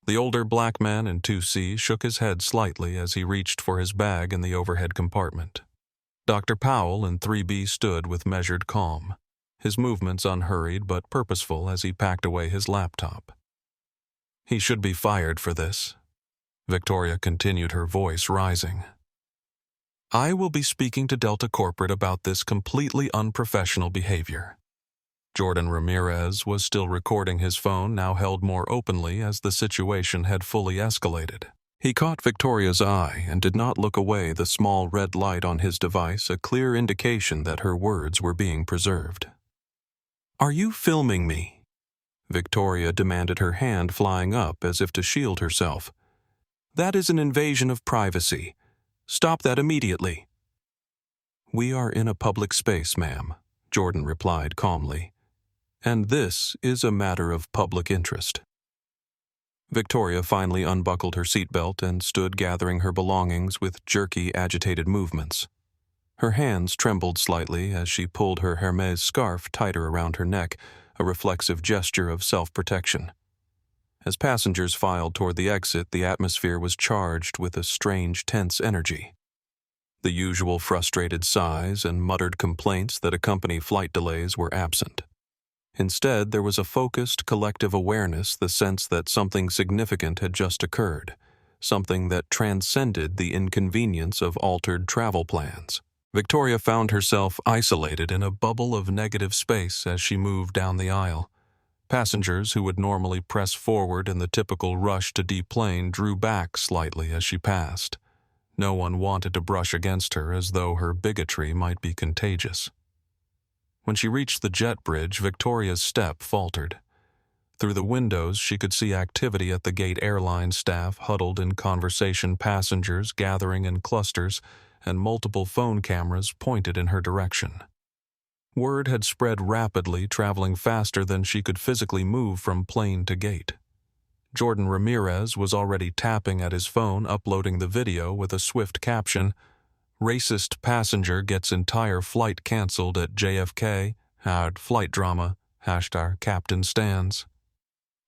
A: The older black man in 2C shook his head slightly as he reached for his bag in the overhead compartment. Dr. Powell in 3B stood with measured calm, his movements unhurried but purposeful as he packed away his laptop. "He should be fired for this." Victoria continued, her voice rising. "I will be speaking to Delta Corporate about this completely unprofessional behavior." Jordan Ramirez was still recording his phone, now held more openly as the situation had fully escalated. He caught Victoria's eye and did not look away, the small red light on his device a clear indication that her words were being preserved. "Are you filming me?" Victoria demanded, her hand flying up as if to shield herself. "That is an invasion of privacy. Stop that immediately." "We are in a public space, ma'am," Jordan replied calmly. And this is a matter of public interest. Victoria finally unbuckled her seatbelt and stood gathering her belongings with jerky, agitated movements. Her hands trembled slightly as she pulled her Hermes scarf tighter around her neck, a reflexive gesture of self-protection. As passengers filed toward the exit, the atmosphere was charged with a strange, tense energy. The usual frustrated sighs and muttered complaints that accompany flight delays were absent. Instead, there was a focused, collective awareness, the sense that something significant had just occurred, something that transcended the inconvenience of altered travel plans. Victoria found herself isolated in a bubble of negative space as she moved down the aisle. Passengers who would normally press forward in the typical rush to deplane drew back slightly as she passed. No one wanted to brush against her as though her bigotry might be contagious. When she reached the jet bridge, Victoria's step faltered. Through the windows, she could see activity at the gate airline staff huddled in conversation, passengers gathering in clusters, and multiple phone cameras pointed in her direction. Word had spread rapidly, traveling faster than she could physically move from plane to gate. Jordan Ramirez was already tapping at his phone, uploading the video with a swift caption, "Racist passenger gets entire flight cancelled at JFK, had flight drama, #Captain stands."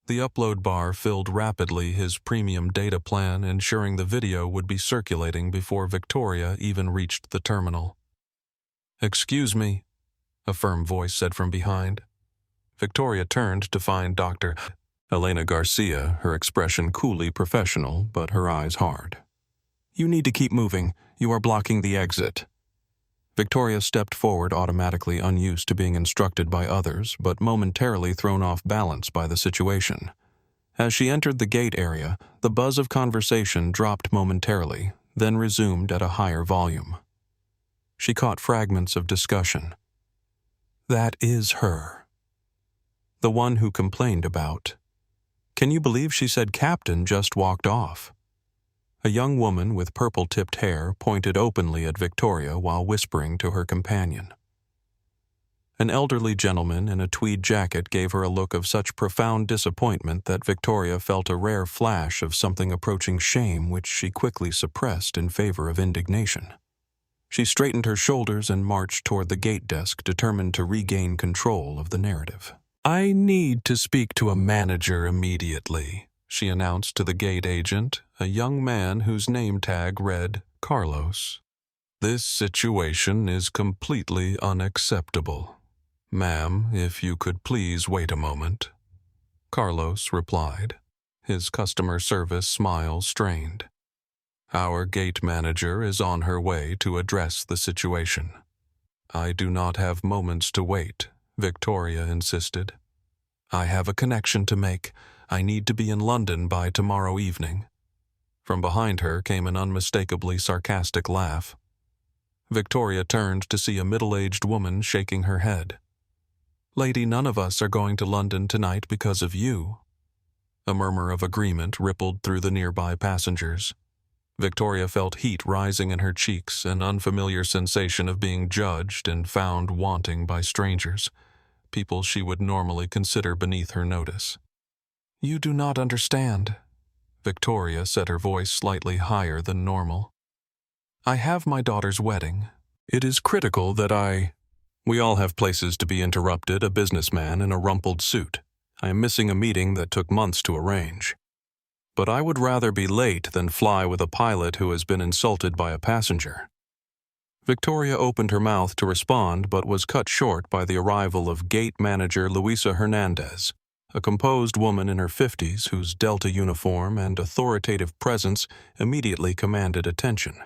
A: The upload bar filled rapidly, his premium data plan ensuring the video would be circulating before Victoria even reached the terminal. "Excuse me," a firm voice said from behind. Victoria turned to find Dr. Elena Garcia, her expression coolly professional, but her eyes hard. "You need to keep moving. You are blocking the exit." Victoria stepped forward, automatically unused to being instructed by others, but momentarily thrown off balance by the situation. As she entered the gate area, the buzz of conversation dropped momentarily, then resumed at a higher volume. She caught fragments of discussion. "That is her. The one who complained about. Can you believe she said Captain just walked off?" A young woman with purple-tipped hair pointed openly at Victoria while whispering to her companion. An elderly gentleman in a tweed jacket gave her a look of such profound disappointment that Victoria felt a rare flash of something approaching shame, which she quickly suppressed in favor of indignation. She straightened her shoulders and marched toward the gate desk, determined to regain control of the narrative. "I need to speak to a manager immediately," she announced to the gate agent, a young man whose name tag read Carlos. "This situation is completely unacceptable. Ma'am, if you could please wait a moment." Carlos replied, his customer service smile strained. "Our gate manager is on her way to address the situation." "I do not have moments to wait," Victoria insisted. "I have a connection to make. I need to be in London by tomorrow evening." From behind her came an unmistakably sarcastic laugh. Victoria turned to see a middle-aged woman shaking her head. "Lady, none of us are going to London tonight because of you." A murmur of agreement rippled through the nearby passengers. Victoria felt heat rising in her cheeks, an unfamiliar sensation of being judged and found wanting by strangers, people she would normally consider beneath her notice. "You do not understand," Victoria said, her voice slightly higher than normal. "I have my daughter's wedding. It is critical that We all have places to be interrupted, a businessman in a rumpled suit. I am missing a meeting that took months to arrange. But I would rather be late than fly with a pilot who has been insulted by a passenger." Victoria opened her mouth to respond, but was cut short by the arrival of gate manager Luisa Hernandez, a composed woman in her 50s whose Delta uniform and authoritative presence immediately commanded attention.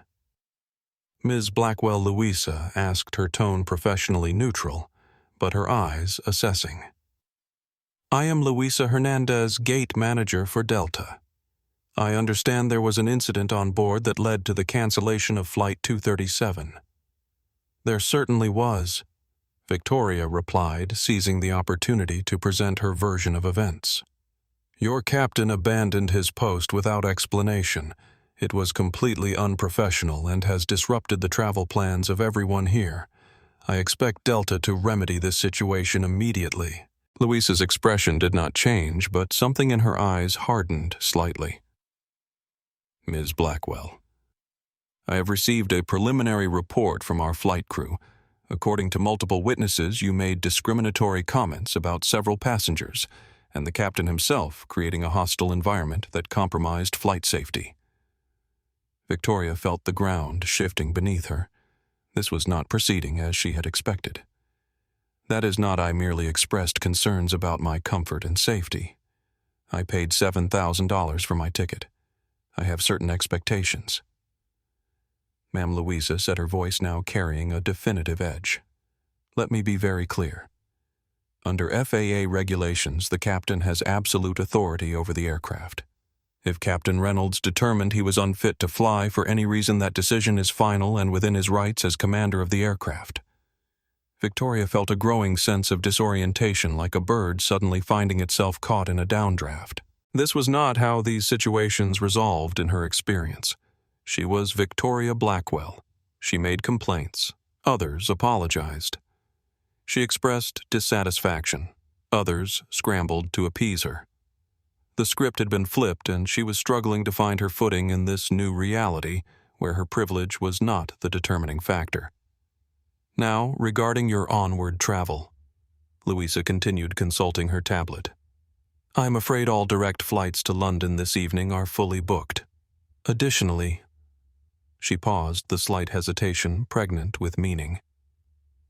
A: Ms. Blackwell Luisa asked, her tone professionally neutral, but her eyes assessing. "I am Luisa Hernandez, gate manager for Delta. I understand there was an incident on board that led to the cancellation of Flight 237. "There certainly was," Victoria replied, seizing the opportunity to present her version of events. "Your captain abandoned his post without explanation. It was completely unprofessional and has disrupted the travel plans of everyone here. I expect Delta to remedy this situation immediately." Louisa's expression did not change, but something in her eyes hardened slightly. Ms. Blackwell, I have received a preliminary report from our flight crew. According to multiple witnesses, you made discriminatory comments about several passengers, and the captain himself, creating a hostile environment that compromised flight safety. Victoria felt the ground shifting beneath her. This was not proceeding as she had expected. That is not I merely expressed concerns about my comfort and safety. I paid $7,000 for my ticket. I have certain expectations. Ma'am Louisa said, her voice now carrying a definitive edge. Let me be very clear. Under FAA regulations, the captain has absolute authority over the aircraft. If Captain Reynolds determined he was unfit to fly for any reason, that decision is final and within his rights as commander of the aircraft. Victoria felt a growing sense of disorientation, like a bird suddenly finding itself caught in a downdraft. This was not how these situations resolved in her experience. She was Victoria Blackwell. She made complaints. Others apologized. She expressed dissatisfaction. Others scrambled to appease her. The script had been flipped, and she was struggling to find her footing in this new reality where her privilege was not the determining factor. Now, regarding your onward travel, Louisa continued, consulting her tablet. I'm afraid all direct flights to London this evening are fully booked. Additionally, she paused, the slight hesitation pregnant with meaning.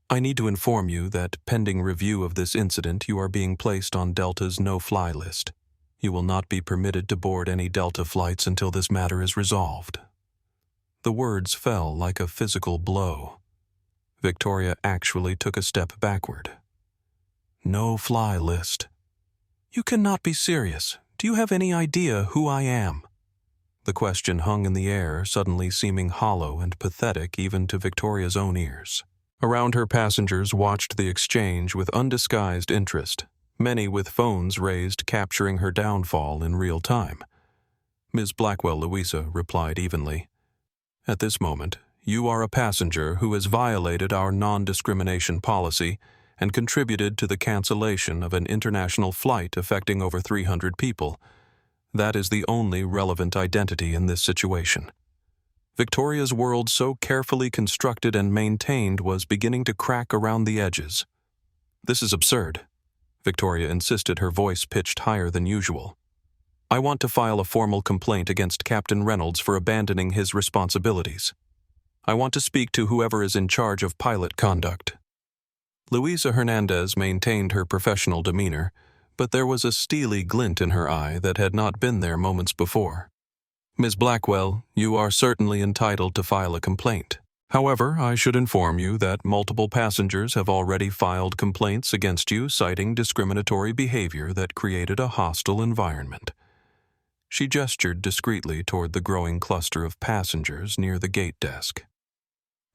A: I need to inform you that, pending review of this incident, you are being placed on Delta's no-fly list. You will not be permitted to board any Delta flights until this matter is resolved. The words fell like a physical blow. Victoria actually took a step backward. No-fly list. You cannot be serious. Do you have any idea who I am? The question hung in the air, suddenly seeming hollow and pathetic even to Victoria's own ears. Around her, passengers watched the exchange with undisguised interest, many with phones raised, capturing her downfall in real time. Ms. Blackwell, Louisa replied evenly. At this moment, you are a passenger who has violated our non-discrimination policy and contributed to the cancellation of an international flight affecting over 300 people. That is the only relevant identity in this situation. Victoria's world, so carefully constructed and maintained, was beginning to crack around the edges. This is absurd, Victoria insisted, her voice pitched higher than usual. I want to file a formal complaint against Captain Reynolds for abandoning his responsibilities. I want to speak to whoever is in charge of pilot conduct. Luisa Hernandez maintained her professional demeanor, but there was a steely glint in her eye that had not been there moments before. Ms. Blackwell, you are certainly entitled to file a complaint. However, I should inform you that multiple passengers have already filed complaints against you, citing discriminatory behavior that created a hostile environment. She gestured discreetly toward the growing cluster of passengers near the gate desk.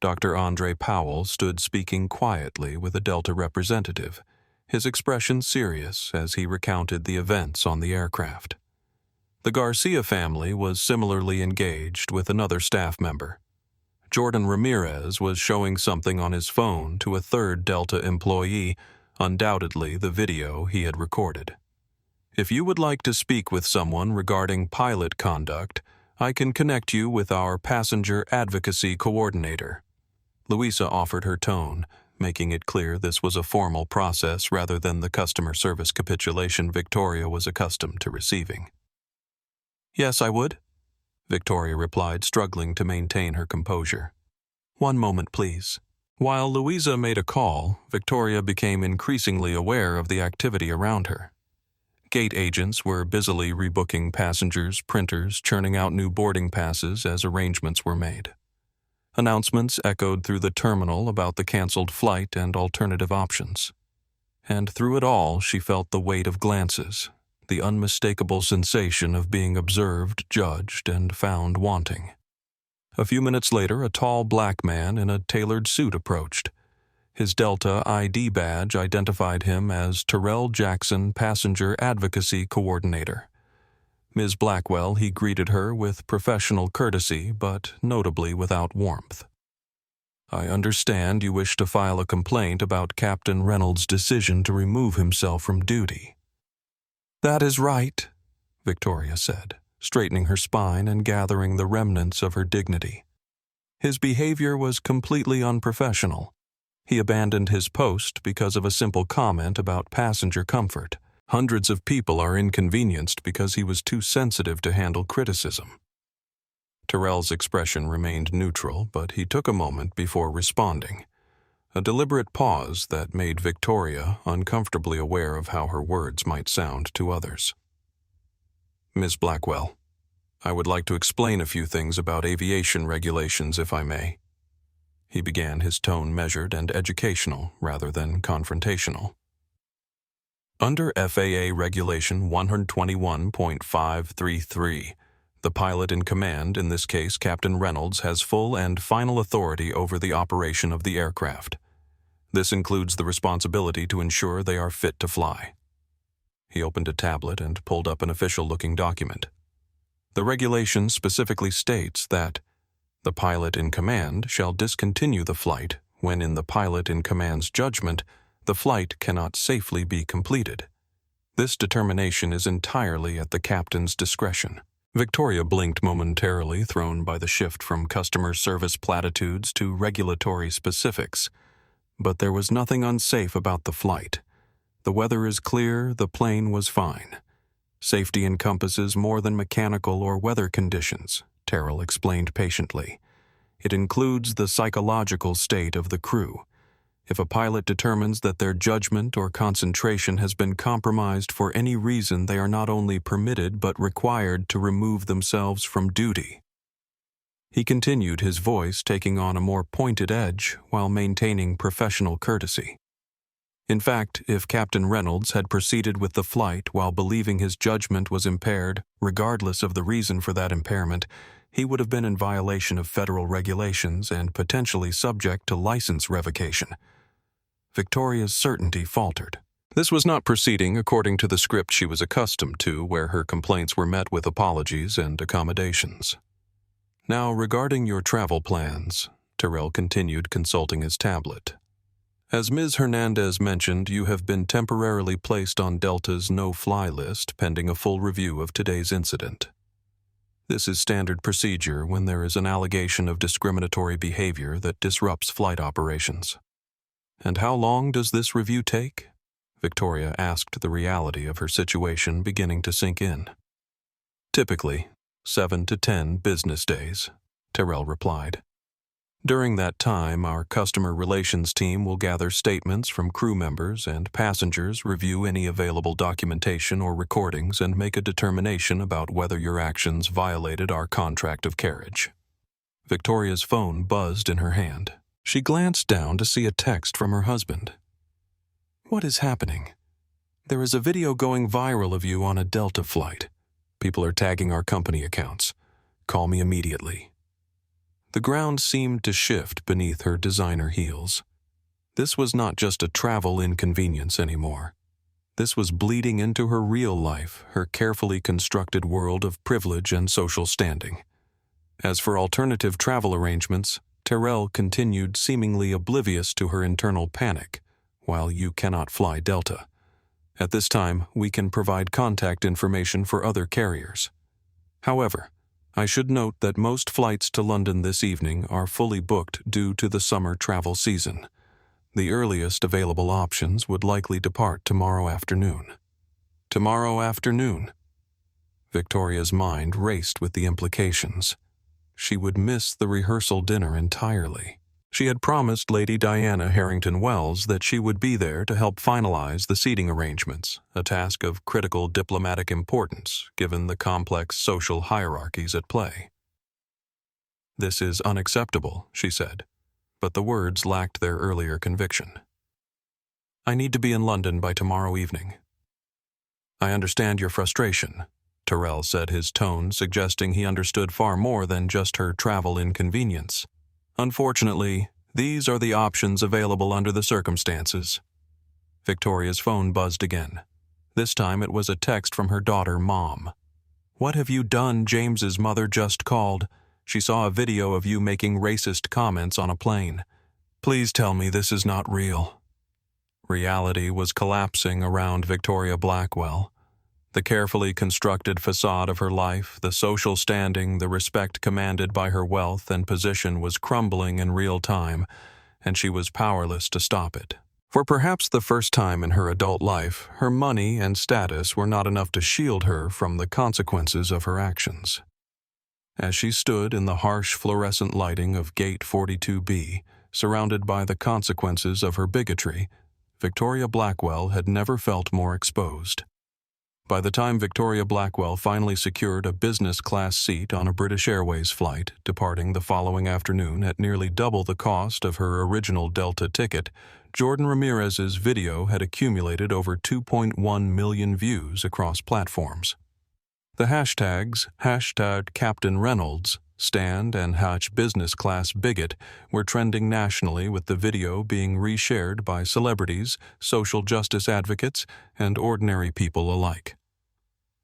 A: Dr. Andre Powell stood speaking quietly with a Delta representative, his expression serious as he recounted the events on the aircraft. The Garcia family was similarly engaged with another staff member. Jordan Ramirez was showing something on his phone to a third Delta employee, undoubtedly the video he had recorded. If you would like to speak with someone regarding pilot conduct, I can connect you with our passenger advocacy coordinator. Louisa offered her tone, making it clear this was a formal process rather than the customer service capitulation Victoria was accustomed to receiving. Yes, I would, Victoria replied, struggling to maintain her composure. One moment, please. While Louisa made a call, Victoria became increasingly aware of the activity around her. Gate agents were busily rebooking passengers, printers churning out new boarding passes as arrangements were made. Announcements echoed through the terminal about the canceled flight and alternative options. And through it all, she felt the weight of glances, the unmistakable sensation of being observed, judged, and found wanting. A few minutes later, a tall black man in a tailored suit approached. His Delta ID badge identified him as Terrell Jackson, Passenger Advocacy Coordinator. Ms. Blackwell, he greeted her with professional courtesy, but notably without warmth. I understand you wish to file a complaint about Captain Reynolds' decision to remove himself from duty." "That is right," Victoria said, straightening her spine and gathering the remnants of her dignity. His behavior was completely unprofessional. He abandoned his post because of a simple comment about passenger comfort. Hundreds of people are inconvenienced because he was too sensitive to handle criticism. Terrell's expression remained neutral, but he took a moment before responding, a deliberate pause that made Victoria uncomfortably aware of how her words might sound to others. "Ms. Blackwell, I would like to explain a few things about aviation regulations, if I may." He began, his tone measured and educational rather than confrontational. Under FAA Regulation 121.533, the pilot in command, in this case Captain Reynolds, has full and final authority over the operation of the aircraft. This includes the responsibility to ensure they are fit to fly. He opened a tablet and pulled up an official-looking document. The regulation specifically states that the pilot in command shall discontinue the flight when, in the pilot in command's judgment, the flight cannot safely be completed. This determination is entirely at the captain's discretion. Victoria blinked momentarily, thrown by the shift from customer service platitudes to regulatory specifics. But there was nothing unsafe about the flight. The weather is clear, the plane was fine. Safety encompasses more than mechanical or weather conditions, Terrell explained patiently. It includes the psychological state of the crew. If a pilot determines that their judgment or concentration has been compromised for any reason, they are not only permitted but required to remove themselves from duty. He continued, his voice taking on a more pointed edge while maintaining professional courtesy. In fact, if Captain Reynolds had proceeded with the flight while believing his judgment was impaired, regardless of the reason for that impairment, he would have been in violation of federal regulations and potentially subject to license revocation. Victoria's certainty faltered. This was not proceeding according to the script she was accustomed to, where her complaints were met with apologies and accommodations. "Now, regarding your travel plans," Terrell continued, consulting his tablet. "As Ms. Hernandez mentioned, you have been temporarily placed on Delta's no-fly list pending a full review of today's incident. This is standard procedure when there is an allegation of discriminatory behavior that disrupts flight operations." "And how long does this review take?" Victoria asked, the reality of her situation beginning to sink in. "Typically, 7 to 10 business days," Terrell replied. "During that time, our customer relations team will gather statements from crew members and passengers, review any available documentation or recordings, and make a determination about whether your actions violated our contract of carriage." Victoria's phone buzzed in her hand. She glanced down to see a text from her husband. "What is happening? There is a video going viral of you on a Delta flight. People are tagging our company accounts. Call me immediately." The ground seemed to shift beneath her designer heels. This was not just a travel inconvenience anymore. This was bleeding into her real life, her carefully constructed world of privilege and social standing. As for alternative travel arrangements, Terrell continued, seemingly oblivious to her internal panic. "While you cannot fly Delta, at this time we can provide contact information for other carriers. However, I should note that most flights to London this evening are fully booked due to the summer travel season. The earliest available options would likely depart tomorrow afternoon." Tomorrow afternoon? Victoria's mind raced with the implications. She would miss the rehearsal dinner entirely. She had promised Lady Diana Harrington Wells that she would be there to help finalize the seating arrangements, a task of critical diplomatic importance given the complex social hierarchies at play. "This is unacceptable," she said, but the words lacked their earlier conviction. "I need to be in London by tomorrow evening." "I understand your frustration," Terrell said, his tone suggesting he understood far more than just her travel inconvenience. "Unfortunately, these are the options available under the circumstances." Victoria's phone buzzed again. This time it was a text from her daughter, Mom. "What have you done?" James's mother just called. "She saw a video of you making racist comments on a plane. Please tell me this is not real. Reality was collapsing around Victoria Blackwell. The carefully constructed facade of her life, the social standing, the respect commanded by her wealth and position was crumbling in real time, and she was powerless to stop it. For perhaps the first time in her adult life, her money and status were not enough to shield her from the consequences of her actions. As she stood in the harsh fluorescent lighting of Gate 42B, surrounded by the consequences of her bigotry, Victoria Blackwell had never felt more exposed. By the time Victoria Blackwell finally secured a business-class seat on a British Airways flight, departing the following afternoon at nearly double the cost of her original Delta ticket, Jordan Ramirez's video had accumulated over 2.1 million views across platforms. The hashtags #Captain Reynolds, Stand, and #BusinessClassBigot were trending nationally, with the video being reshared by celebrities, social justice advocates, and ordinary people alike.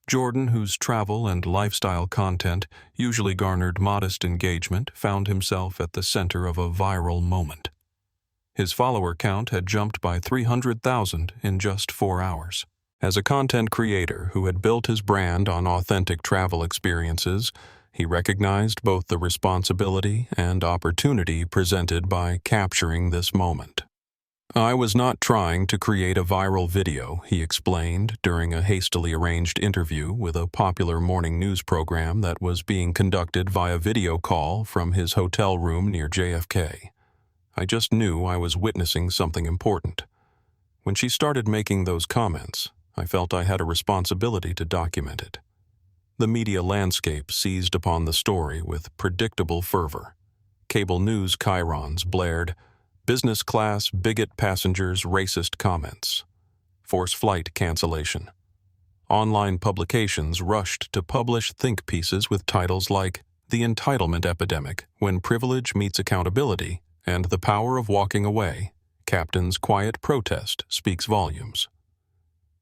A: Jordan, whose travel and lifestyle content usually garnered modest engagement, found himself at the center of a viral moment. His follower count had jumped by 300,000 in just 4 hours. As a content creator who had built his brand on authentic travel experiences, he recognized both the responsibility and opportunity presented by capturing this moment. "I was not trying to create a viral video," he explained during a hastily arranged interview with a popular morning news program that was being conducted via video call from his hotel room near JFK. "I just knew I was witnessing something important." When she started making those comments, I felt I had a responsibility to document it. The media landscape seized upon the story with predictable fervor. Cable news chyrons blared, "Business class bigot passengers racist comments," "Force flight cancellation." Online publications rushed to publish think pieces with titles like "The Entitlement Epidemic, When Privilege Meets Accountability," and "The Power of Walking Away, Captain's Quiet Protest Speaks Volumes."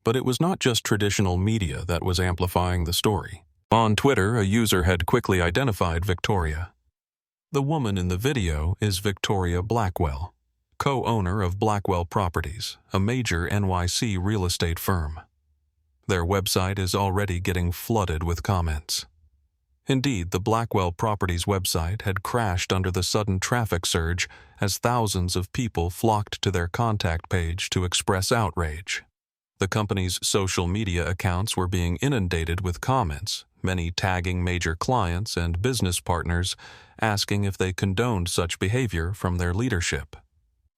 A: But it was not just traditional media that was amplifying the story. On Twitter, a user had quickly identified Victoria. The woman in the video is Victoria Blackwell, co-owner of Blackwell Properties, a major NYC real estate firm. Their website is already getting flooded with comments. Indeed, the Blackwell Properties website had crashed under the sudden traffic surge as thousands of people flocked to their contact page to express outrage. The company's social media accounts were being inundated with comments, many tagging major clients and business partners, asking if they condoned such behavior from their leadership.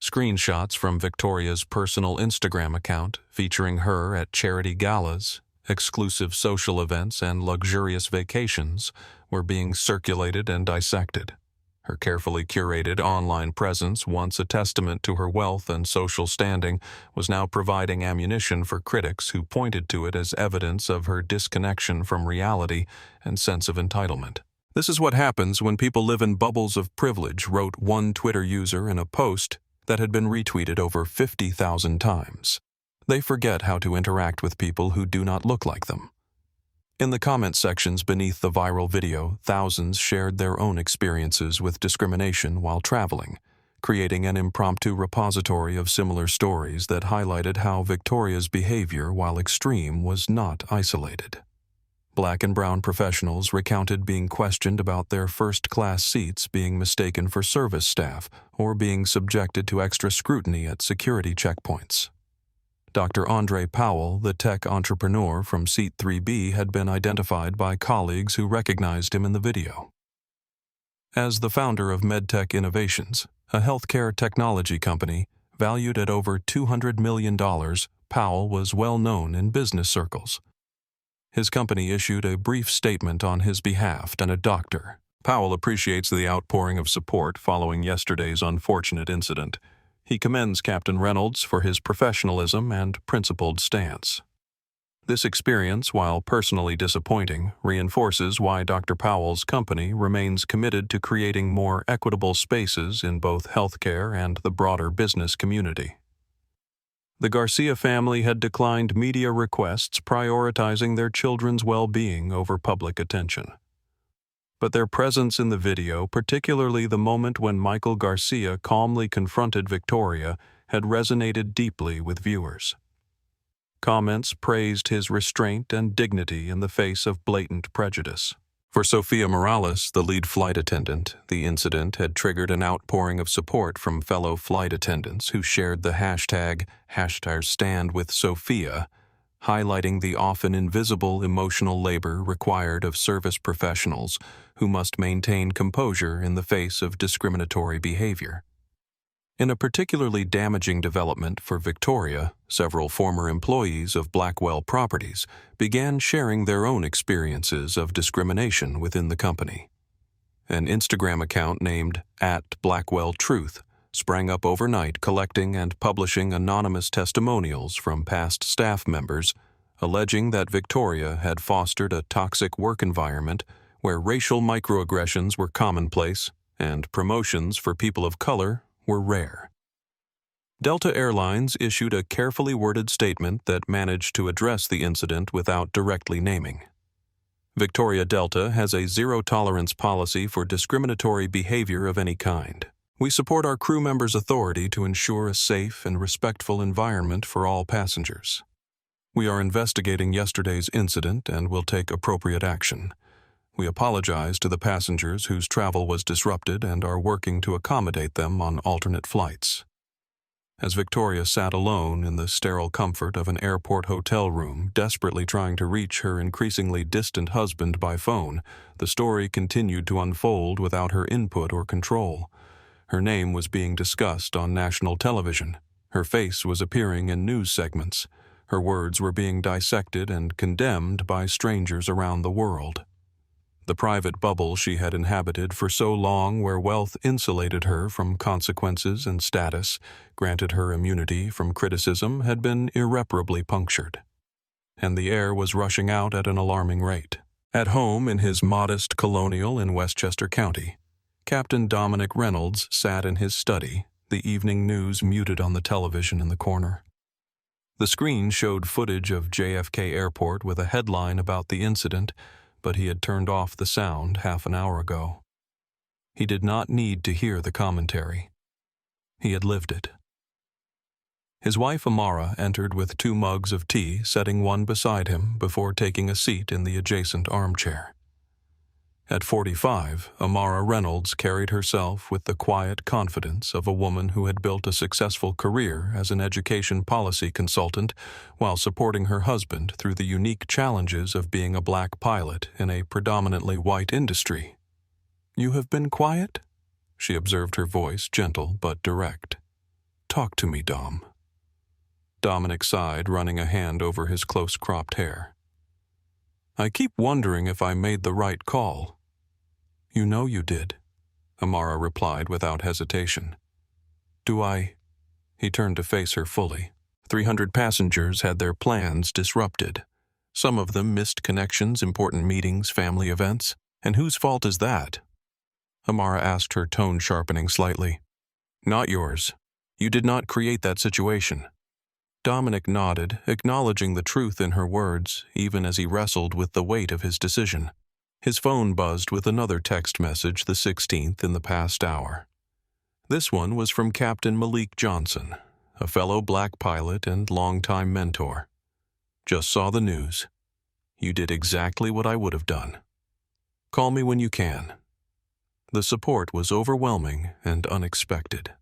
A: Screenshots from Victoria's personal Instagram account, featuring her at charity galas, exclusive social events, and luxurious vacations, were being circulated and dissected. Her carefully curated online presence, once a testament to her wealth and social standing, was now providing ammunition for critics who pointed to it as evidence of her disconnection from reality and sense of entitlement. "This is what happens when people live in bubbles of privilege," wrote one Twitter user in a post that had been retweeted over 50,000 times. "They forget how to interact with people who do not look like them." In the comment sections beneath the viral video, thousands shared their own experiences with discrimination while traveling, creating an impromptu repository of similar stories that highlighted how Victoria's behavior, while extreme, was not isolated. Black and brown professionals recounted being questioned about their first-class seats being mistaken for service staff or being subjected to extra scrutiny at security checkpoints. Dr. Andre Powell, the tech entrepreneur from Seat 3B, had been identified by colleagues who recognized him in the video. As the founder of MedTech Innovations, a healthcare technology company valued at over $200 million, Powell was well known in business circles. His company issued a brief statement on his behalf and a doctor. Powell appreciates the outpouring of support following yesterday's unfortunate incident. He commends Captain Reynolds for his professionalism and principled stance. This experience, while personally disappointing, reinforces why Dr. Powell's company remains committed to creating more equitable spaces in both healthcare and the broader business community. The Garcia family had declined media requests, prioritizing their children's well-being over public attention. But their presence in the video, particularly the moment when Michael Garcia calmly confronted Victoria, had resonated deeply with viewers. Comments praised his restraint and dignity in the face of blatant prejudice. For Sofia Morales, the lead flight attendant, the incident had triggered an outpouring of support from fellow flight attendants who shared the hashtag #StandWithSofia, highlighting the often invisible emotional labor required of service professionals who must maintain composure in the face of discriminatory behavior. In a particularly damaging development for Victoria, several former employees of Blackwell Properties began sharing their own experiences of discrimination within the company. An Instagram account named @BlackwellTruth sprang up overnight, collecting and publishing anonymous testimonials from past staff members, alleging that Victoria had fostered a toxic work environment where racial microaggressions were commonplace and promotions for people of color were rare. Delta Airlines issued a carefully worded statement that managed to address the incident without directly naming. Victoria Delta has a zero-tolerance policy for discriminatory behavior of any kind. We support our crew members' authority to ensure a safe and respectful environment for all passengers. We are investigating yesterday's incident and will take appropriate action. We apologize to the passengers whose travel was disrupted and are working to accommodate them on alternate flights. As Victoria sat alone in the sterile comfort of an airport hotel room, desperately trying to reach her increasingly distant husband by phone, the story continued to unfold without her input or control. Her name was being discussed on national television. Her face was appearing in news segments. Her words were being dissected and condemned by strangers around the world. The private bubble she had inhabited for so long, where wealth insulated her from consequences and status, granted her immunity from criticism, had been irreparably punctured. And the air was rushing out at an alarming rate. At home in his modest colonial in Westchester County, Captain Dominic Reynolds sat in his study, the evening news muted on the television in the corner. The screen showed footage of JFK Airport with a headline about the incident, but he had turned off the sound half an hour ago. He did not need to hear the commentary. He had lived it. His wife Amara entered with 2 mugs of tea, setting one beside him before taking a seat in the adjacent armchair. At 45, Amara Reynolds carried herself with the quiet confidence of a woman who had built a successful career as an education policy consultant while supporting her husband through the unique challenges of being a black pilot in a predominantly white industry. "You have been quiet?" she observed, her voice gentle but direct. "Talk to me, Dom." Dominic sighed, running a hand over his close-cropped hair. "I keep wondering if I made the right call." "You know you did," Amara replied without hesitation. "Do I?" He turned to face her fully. 300 passengers had their plans disrupted. Some of them missed connections, important meetings, family events. And whose fault is that? Amara asked, her tone sharpening slightly. "Not yours. You did not create that situation." Dominic nodded, acknowledging the truth in her words, even as he wrestled with the weight of his decision. His phone buzzed with another text message, the 16th in the past hour. This one was from Captain Malik Johnson, a fellow black pilot and longtime mentor. "Just saw the news. You did exactly what I would have done. Call me when you can." The support was overwhelming and unexpected.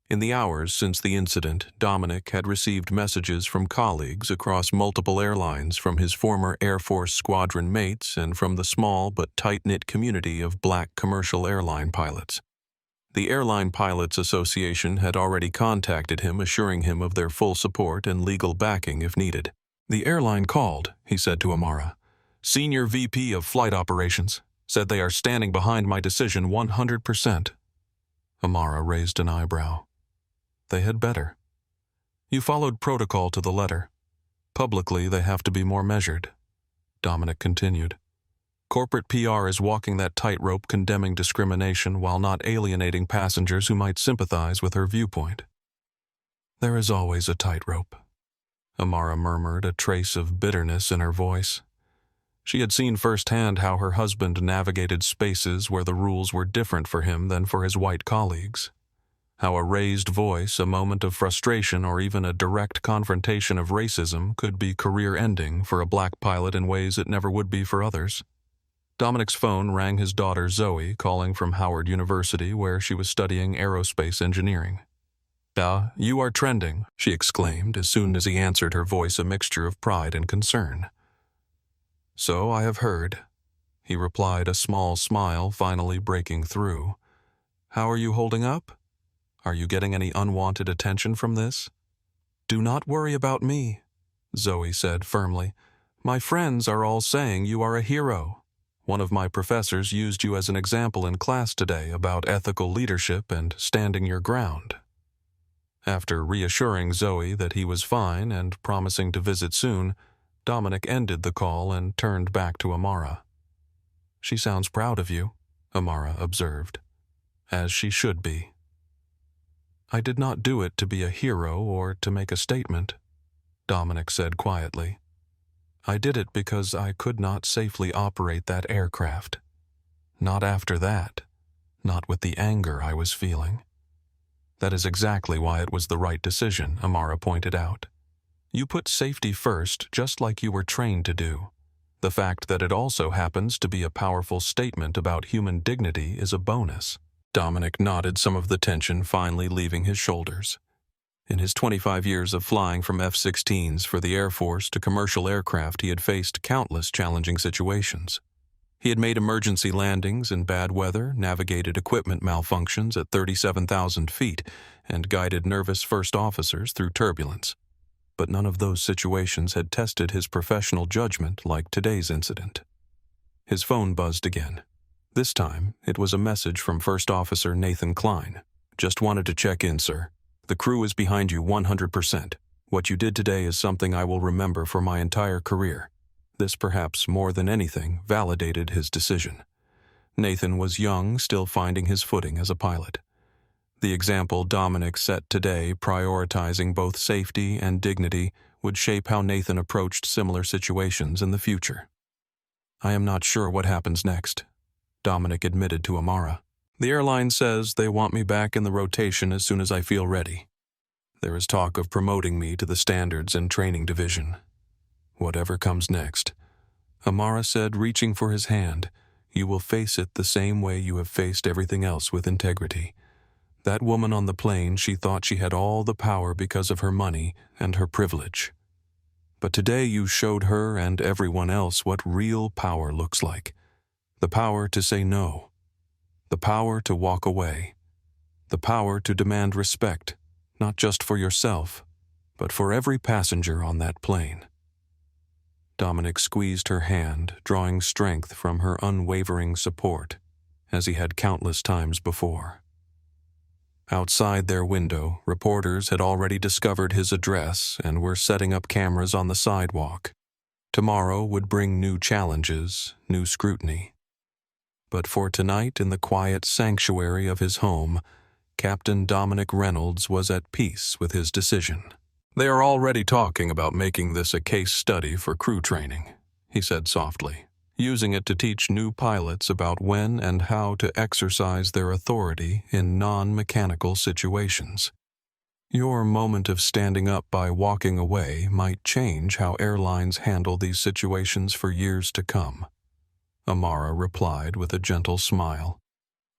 A: In the hours since the incident, Dominic had received messages from colleagues across multiple airlines, from his former Air Force squadron mates, and from the small but tight-knit community of black commercial airline pilots. The Airline Pilots Association had already contacted him, assuring him of their full support and legal backing if needed. "The airline called," he said to Amara. "Senior VP of Flight Operations said they are standing behind my decision 100%. Amara raised an eyebrow. "They had better. You followed protocol to the letter. Publicly, they have to be more measured," Dominic continued. "Corporate PR is walking that tightrope, condemning discrimination while not alienating passengers who might sympathize with her viewpoint." "There is always a tightrope," Amara murmured, a trace of bitterness in her voice. She had seen firsthand how her husband navigated spaces where the rules were different for him than for his white colleagues. How a raised voice, a moment of frustration, or even a direct confrontation of racism could be career-ending for a black pilot in ways it never would be for others. Dominic's phone rang his daughter Zoe, calling from Howard University, where she was studying aerospace engineering. You are trending," she exclaimed as soon as he answered, her voice a mixture of pride and concern. "So I have heard," he replied, a small smile finally breaking through. "How are you holding up? Are you getting any unwanted attention from this?" "Do not worry about me," Zoe said firmly. "My friends are all saying you are a hero. One of my professors used you as an example in class today about ethical leadership and standing your ground." After reassuring Zoe that he was fine and promising to visit soon, Dominic ended the call and turned back to Amara. "She sounds proud of you," Amara observed. "As she should be." "I did not do it to be a hero or to make a statement," Dominic said quietly. "I did it because I could not safely operate that aircraft. Not after that. Not with the anger I was feeling." "That is exactly why it was the right decision," Amara pointed out. "You put safety first, just like you were trained to do. The fact that it also happens to be a powerful statement about human dignity is a bonus." Dominic nodded, some of the tension finally leaving his shoulders. In his 25 years of flying from F-16s for the Air Force to commercial aircraft, he had faced countless challenging situations. He had made emergency landings in bad weather, navigated equipment malfunctions at 37,000 feet, and guided nervous first officers through turbulence. But none of those situations had tested his professional judgment like today's incident. His phone buzzed again. This time, it was a message from First Officer Nathan Klein. "Just wanted to check in, sir. The crew is behind you 100%. What you did today is something I will remember for my entire career." This, perhaps more than anything, validated his decision. Nathan was young, still finding his footing as a pilot. The example Dominic set today, prioritizing both safety and dignity, would shape how Nathan approached similar situations in the future. "I am not sure what happens next," Dominic admitted to Amara. "The airline says they want me back in the rotation as soon as I feel ready. There is talk of promoting me to the standards and training division. Whatever comes next," Amara said, reaching for his hand, "you will face it the same way you have faced everything else, with integrity. That woman on the plane, she thought she had all the power because of her money and her privilege. But today you showed her and everyone else what real power looks like. The power to say no. The power to walk away. The power to demand respect, not just for yourself, but for every passenger on that plane." Dominic squeezed her hand, drawing strength from her unwavering support, as he had countless times before. Outside their window, reporters had already discovered his address and were setting up cameras on the sidewalk. Tomorrow would bring new challenges, new scrutiny. But for tonight, in the quiet sanctuary of his home, Captain Dominic Reynolds was at peace with his decision. "They are already talking about making this a case study for crew training," he said softly, "using it to teach new pilots about when and how to exercise their authority in non-mechanical situations. Your moment of standing up by walking away might change how airlines handle these situations for years to come." Amara replied with a gentle smile.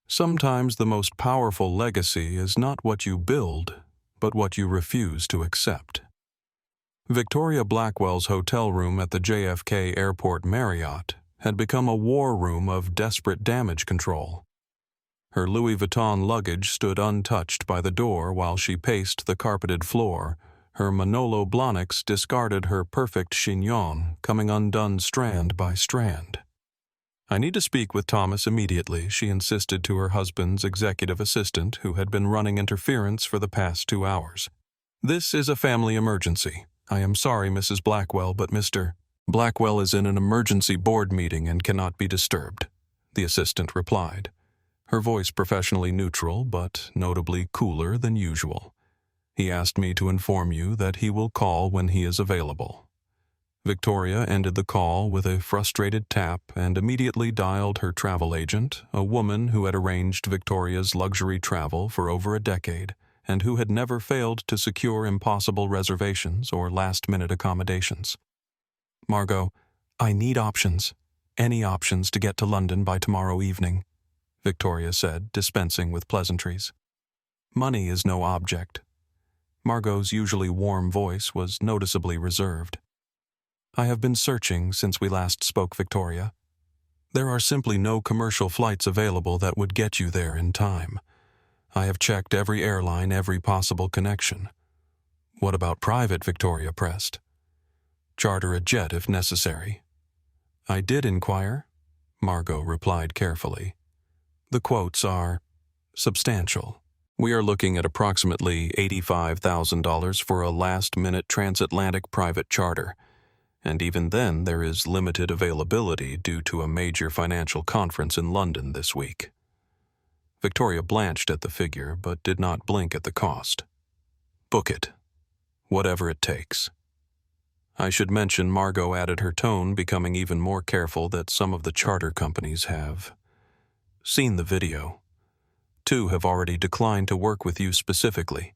A: "Sometimes the most powerful legacy is not what you build, but what you refuse to accept." Victoria Blackwell's hotel room at the JFK Airport Marriott had become a war room of desperate damage control. Her Louis Vuitton luggage stood untouched by the door while she paced the carpeted floor. Her Manolo Blahniks discarded her perfect chignon, coming undone strand by strand. "I need to speak with Thomas immediately," she insisted to her husband's executive assistant, who had been running interference for the past 2 hours. "This is a family emergency. I am sorry, Mrs. Blackwell, but Mr. Blackwell is in an emergency board meeting and cannot be disturbed," the assistant replied, her voice professionally neutral but notably cooler than usual. "He asked me to inform you that he will call when he is available." Victoria ended the call with a frustrated tap and immediately dialed her travel agent, a woman who had arranged Victoria's luxury travel for over a decade and who had never failed to secure impossible reservations or last-minute accommodations. "Margot, I need options. Any options to get to London by tomorrow evening," Victoria said, dispensing with pleasantries. "Money is no object." Margot's usually warm voice was noticeably reserved. "I have been searching since we last spoke, Victoria. There are simply no commercial flights available that would get you there in time. I have checked every airline, every possible connection." "What about private?" Victoria pressed. "Charter a jet if necessary." "I did inquire," Margot replied carefully. "The quotes are substantial. We are looking at approximately $85,000 for a last-minute transatlantic private charter, and even then there is limited availability due to a major financial conference in London this week." Victoria blanched at the figure but did not blink at the cost. "Book it. Whatever it takes." I should mention Margot added her tone, becoming even more careful, that some of the charter companies have seen the video. 2 have already declined to work with you specifically.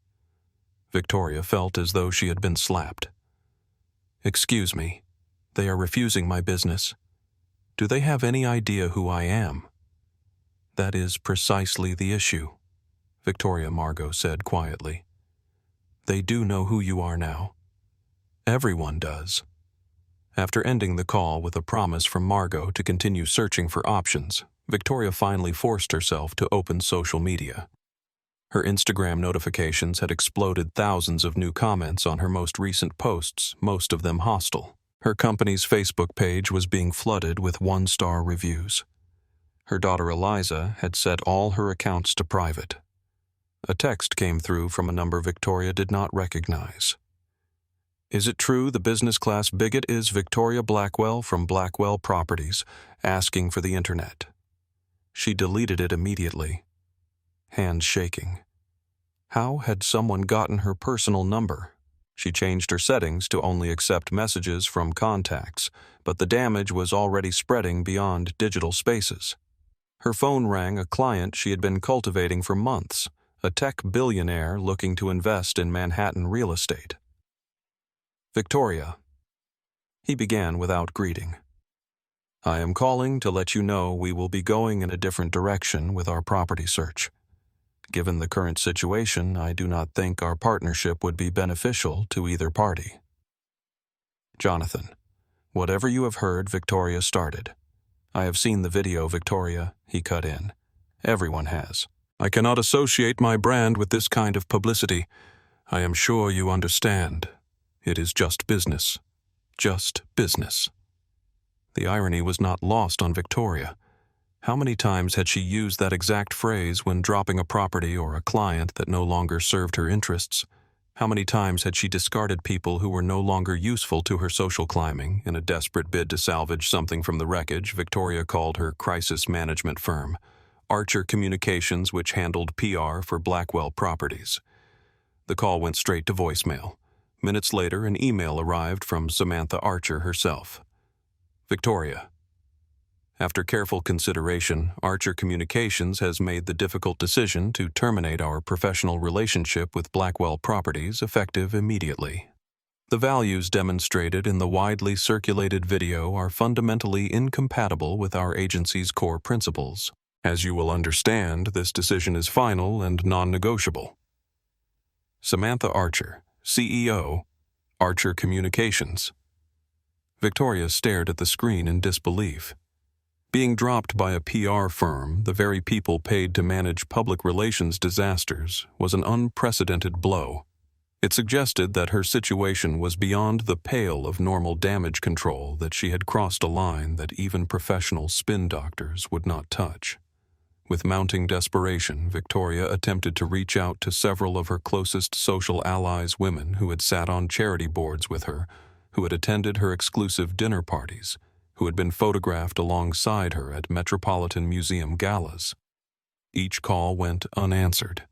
A: Victoria felt as though she had been slapped. "Excuse me, they are refusing my business. Do they have any idea who I am?" "That is precisely the issue," Victoria Margot said quietly. "They do know who you are now. Everyone does." After ending the call with a promise from Margot to continue searching for options, Victoria finally forced herself to open social media. Her Instagram notifications had exploded, thousands of new comments on her most recent posts, most of them hostile. Her company's Facebook page was being flooded with 1-star reviews. Her daughter Eliza had set all her accounts to private. A text came through from a number Victoria did not recognize. "Is it true the business-class bigot is Victoria Blackwell from Blackwell Properties, asking for the internet?" She deleted it immediately, hands shaking. How had someone gotten her personal number? She changed her settings to only accept messages from contacts, but the damage was already spreading beyond digital spaces. Her phone rang a client she had been cultivating for months, a tech billionaire looking to invest in Manhattan real estate. "Victoria," he began without greeting, "I am calling to let you know we will be going in a different direction with our property search. Given the current situation, I do not think our partnership would be beneficial to either party." "Jonathan, whatever you have heard," Victoria started. "I have seen the video, Victoria," he cut in. "Everyone has. I cannot associate my brand with this kind of publicity. I am sure you understand. It is just business. Just business." The irony was not lost on Victoria. How many times had she used that exact phrase when dropping a property or a client that no longer served her interests? How many times had she discarded people who were no longer useful to her social climbing in a desperate bid to salvage something from the wreckage Victoria called her crisis management firm, Archer Communications, which handled PR for Blackwell Properties? The call went straight to voicemail. Minutes later, an email arrived from Samantha Archer herself. "Victoria, after careful consideration, Archer Communications has made the difficult decision to terminate our professional relationship with Blackwell Properties effective immediately. The values demonstrated in the widely circulated video are fundamentally incompatible with our agency's core principles. As you will understand, this decision is final and non-negotiable. Samantha Archer, CEO, Archer Communications." Victoria stared at the screen in disbelief. Being dropped by a PR firm, the very people paid to manage public relations disasters, was an unprecedented blow. It suggested that her situation was beyond the pale of normal damage control, that she had crossed a line that even professional spin doctors would not touch. With mounting desperation, Victoria attempted to reach out to several of her closest social allies, women who had sat on charity boards with her, who had attended her exclusive dinner parties, who had been photographed alongside her at Metropolitan Museum galas. Each call went unanswered.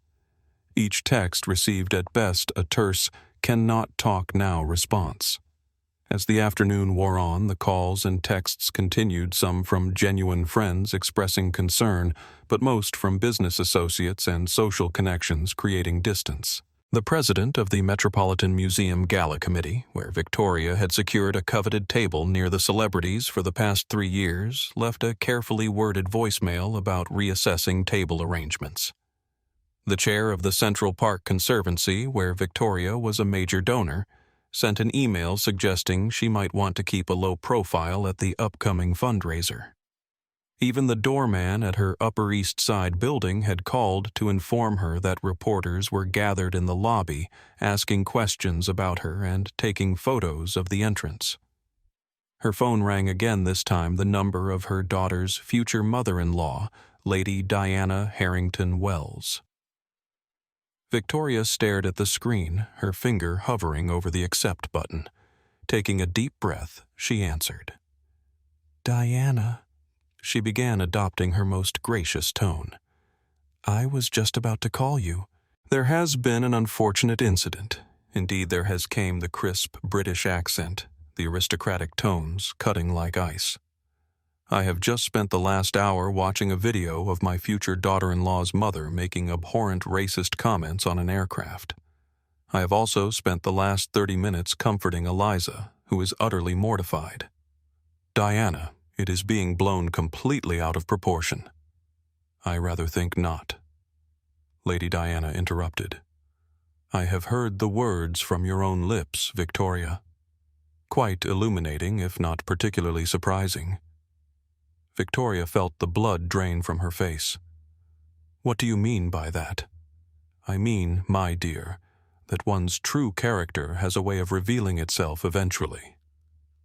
A: Each text received at best a terse, "cannot talk now" response. As the afternoon wore on, the calls and texts continued, some from genuine friends expressing concern, but most from business associates and social connections creating distance. The president of the Metropolitan Museum Gala Committee, where Victoria had secured a coveted table near the celebrities for the past 3 years, left a carefully worded voicemail about reassessing table arrangements. The chair of the Central Park Conservancy, where Victoria was a major donor, sent an email suggesting she might want to keep a low profile at the upcoming fundraiser. Even the doorman at her Upper East Side building had called to inform her that reporters were gathered in the lobby asking questions about her and taking photos of the entrance. Her phone rang again, this time the number of her daughter's future mother-in-law, Lady Diana Harrington Wells. Victoria stared at the screen, her finger hovering over the accept button. Taking a deep breath, she answered. "Diana." She began adopting her most gracious tone. "I was just about to call you. There has been an unfortunate incident. Indeed, there has came the crisp British accent, the aristocratic tones cutting like ice. I have just spent the last hour watching a video of my future daughter-in-law's mother making abhorrent racist comments on an aircraft. I have also spent the last 30 minutes comforting Eliza, who is utterly mortified. Diana, it is being blown completely out of proportion." "I rather think not." Lady Diana interrupted. "I have heard the words from your own lips, Victoria. Quite illuminating, if not particularly surprising." Victoria felt the blood drain from her face. "What do you mean by that?" "I mean, my dear, that one's true character has a way of revealing itself eventually.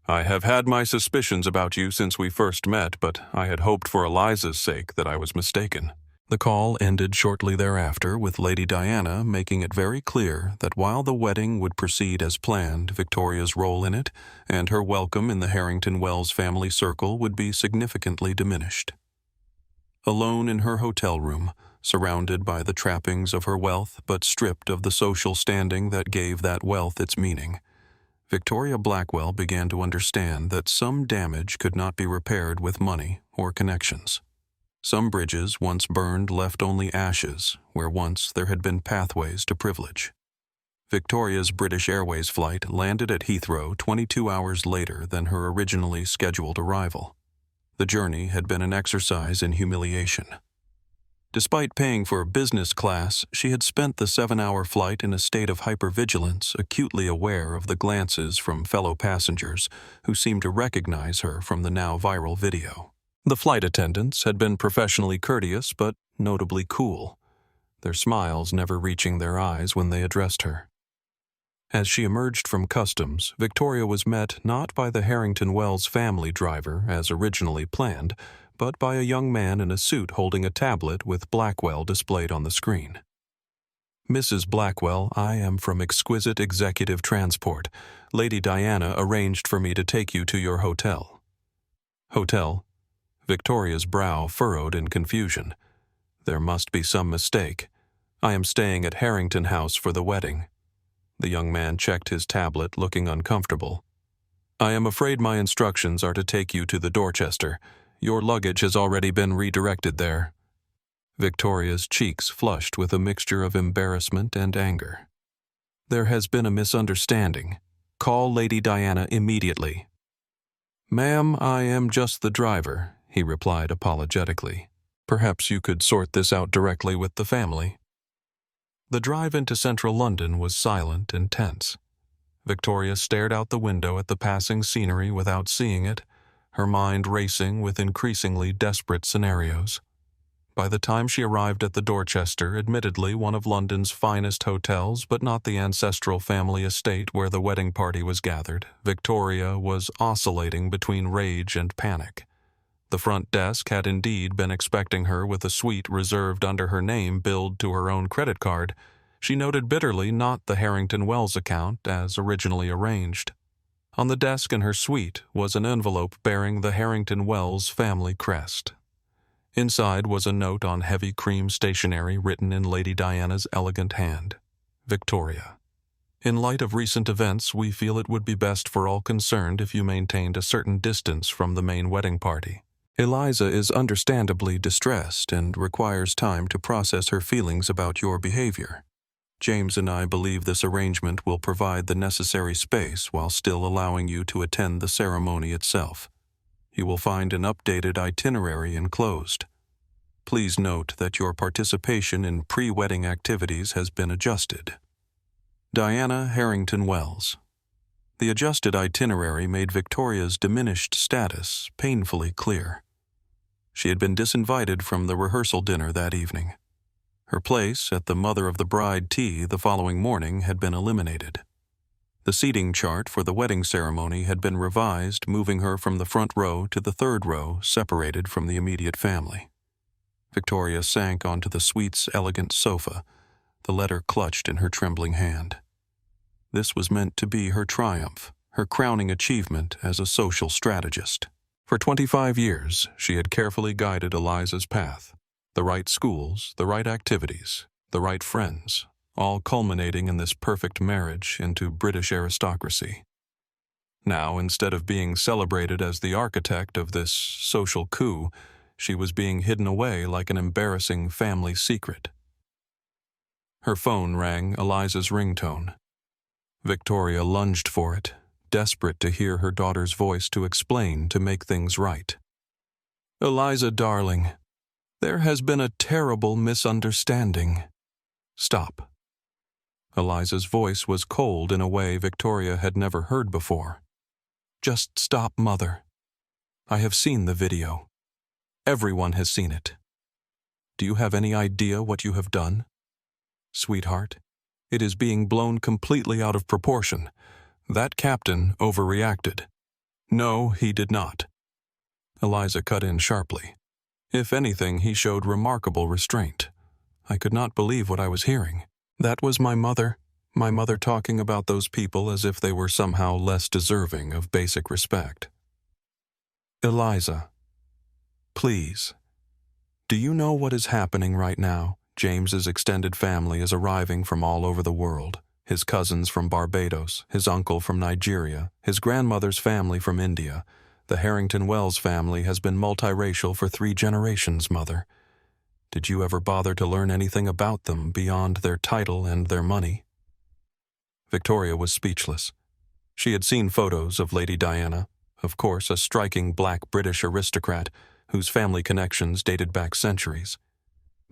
A: I have had my suspicions about you since we first met, but I had hoped for Eliza's sake that I was mistaken." The call ended shortly thereafter, with Lady Diana making it very clear that while the wedding would proceed as planned, Victoria's role in it and her welcome in the Harrington Wells family circle would be significantly diminished. Alone in her hotel room, surrounded by the trappings of her wealth but stripped of the social standing that gave that wealth its meaning, Victoria Blackwell began to understand that some damage could not be repaired with money or connections. Some bridges once burned left only ashes, where once there had been pathways to privilege. Victoria's British Airways flight landed at Heathrow 22 hours later than her originally scheduled arrival. The journey had been an exercise in humiliation. Despite paying for business class, she had spent the 7-hour flight in a state of hypervigilance, acutely aware of the glances from fellow passengers who seemed to recognize her from the now viral video. The flight attendants had been professionally courteous but notably cool, their smiles never reaching their eyes when they addressed her. As she emerged from customs, Victoria was met not by the Harrington Wells family driver as originally planned, but by a young man in a suit holding a tablet with Blackwell displayed on the screen. "Mrs. Blackwell, I am from Exquisite Executive Transport. Lady Diana arranged for me to take you to your hotel." "Hotel?" Victoria's brow furrowed in confusion. "There must be some mistake. I am staying at Harrington House for the wedding." The young man checked his tablet, looking uncomfortable. "I am afraid my instructions are to take you to the Dorchester. Your luggage has already been redirected there." Victoria's cheeks flushed with a mixture of embarrassment and anger. "There has been a misunderstanding. Call Lady Diana immediately." "Ma'am, I am just the driver," he replied apologetically. "Perhaps you could sort this out directly with the family." The drive into central London was silent and tense. Victoria stared out the window at the passing scenery without seeing it, her mind racing with increasingly desperate scenarios. By the time she arrived at the Dorchester, admittedly one of London's finest hotels, but not the ancestral family estate where the wedding party was gathered, Victoria was oscillating between rage and panic. The front desk had indeed been expecting her with a suite reserved under her name billed to her own credit card. She noted bitterly not the Harrington Wells account as originally arranged. On the desk in her suite was an envelope bearing the Harrington Wells family crest. Inside was a note on heavy cream stationery written in Lady Diana's elegant hand. "Victoria." In light of recent events, we feel it would be best for all concerned if you maintained a certain distance from the main wedding party. Eliza is understandably distressed and requires time to process her feelings about your behavior. James and I believe this arrangement will provide the necessary space while still allowing you to attend the ceremony itself. You will find an updated itinerary enclosed. Please note that your participation in pre-wedding activities has been adjusted. Diana Harrington Wells. The adjusted itinerary made Victoria's diminished status painfully clear. She had been disinvited from the rehearsal dinner that evening. Her place at the mother of the bride tea the following morning had been eliminated. The seating chart for the wedding ceremony had been revised, moving her from the front row to the third row, separated from the immediate family. Victoria sank onto the suite's elegant sofa, the letter clutched in her trembling hand. This was meant to be her triumph, her crowning achievement as a social strategist. For 25 years, she had carefully guided Eliza's path. The right schools, the right activities, the right friends, all culminating in this perfect marriage into British aristocracy. Now, instead of being celebrated as the architect of this social coup, she was being hidden away like an embarrassing family secret. Her phone rang Eliza's ringtone. Victoria lunged for it, desperate to hear her daughter's voice to explain to make things right. "Eliza, darling, there has been a terrible misunderstanding. Stop." Eliza's voice was cold in a way Victoria had never heard before. "Just stop, Mother. I have seen the video. Everyone has seen it. Do you have any idea what you have done? Sweetheart, it is being blown completely out of proportion. That captain overreacted." "No, he did not." Eliza cut in sharply. "If anything, he showed remarkable restraint. I could not believe what I was hearing. That was my mother talking about those people as if they were somehow less deserving of basic respect." "Eliza, please. Do you know what is happening right now? James's extended family is arriving from all over the world. His cousins from Barbados, his uncle from Nigeria, his grandmother's family from India. The Harrington Wells family has been multiracial for 3 generations, Mother. Did you ever bother to learn anything about them beyond their title and their money?" Victoria was speechless. She had seen photos of Lady Diana, of course a striking black British aristocrat whose family connections dated back centuries.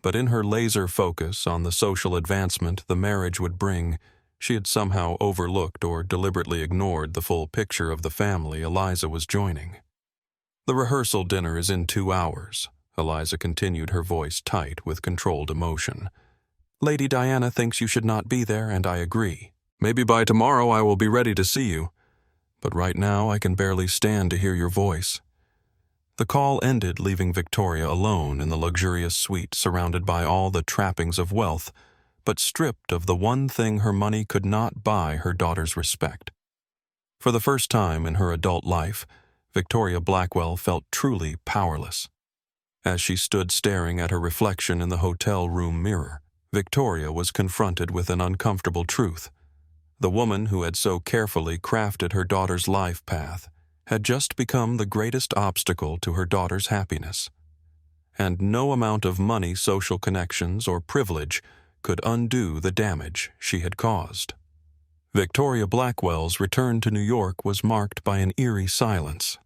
A: But in her laser focus on the social advancement the marriage would bring, she had somehow overlooked or deliberately ignored the full picture of the family Eliza was joining. "The rehearsal dinner is in 2 hours," Eliza continued, her voice tight with controlled emotion. "Lady Diana thinks you should not be there, and I agree. Maybe by tomorrow I will be ready to see you. But right now I can barely stand to hear your voice." The call ended, leaving Victoria alone in the luxurious suite surrounded by all the trappings of wealth, but stripped of the one thing her money could not buy: her daughter's respect. For the first time in her adult life, Victoria Blackwell felt truly powerless. As she stood staring at her reflection in the hotel room mirror, Victoria was confronted with an uncomfortable truth. The woman who had so carefully crafted her daughter's life path had just become the greatest obstacle to her daughter's happiness. And no amount of money, social connections, or privilege could undo the damage she had caused. Victoria Blackwell's return to New York was marked by an eerie silence.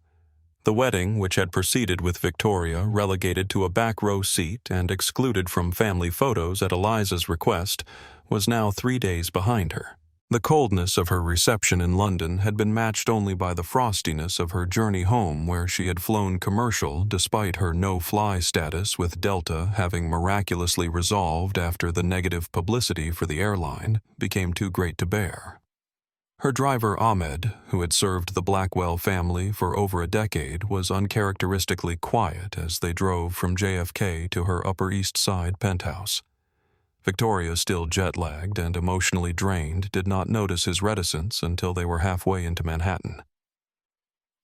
A: The wedding, which had proceeded with Victoria relegated to a back row seat and excluded from family photos at Eliza's request, was now 3 days behind her. The coldness of her reception in London had been matched only by the frostiness of her journey home, where she had flown commercial despite her no-fly status, with Delta having miraculously resolved after the negative publicity for the airline became too great to bear. Her driver Ahmed, who had served the Blackwell family for over a decade, was uncharacteristically quiet as they drove from JFK to her Upper East Side penthouse. Victoria, still jet-lagged and emotionally drained, did not notice his reticence until they were halfway into Manhattan.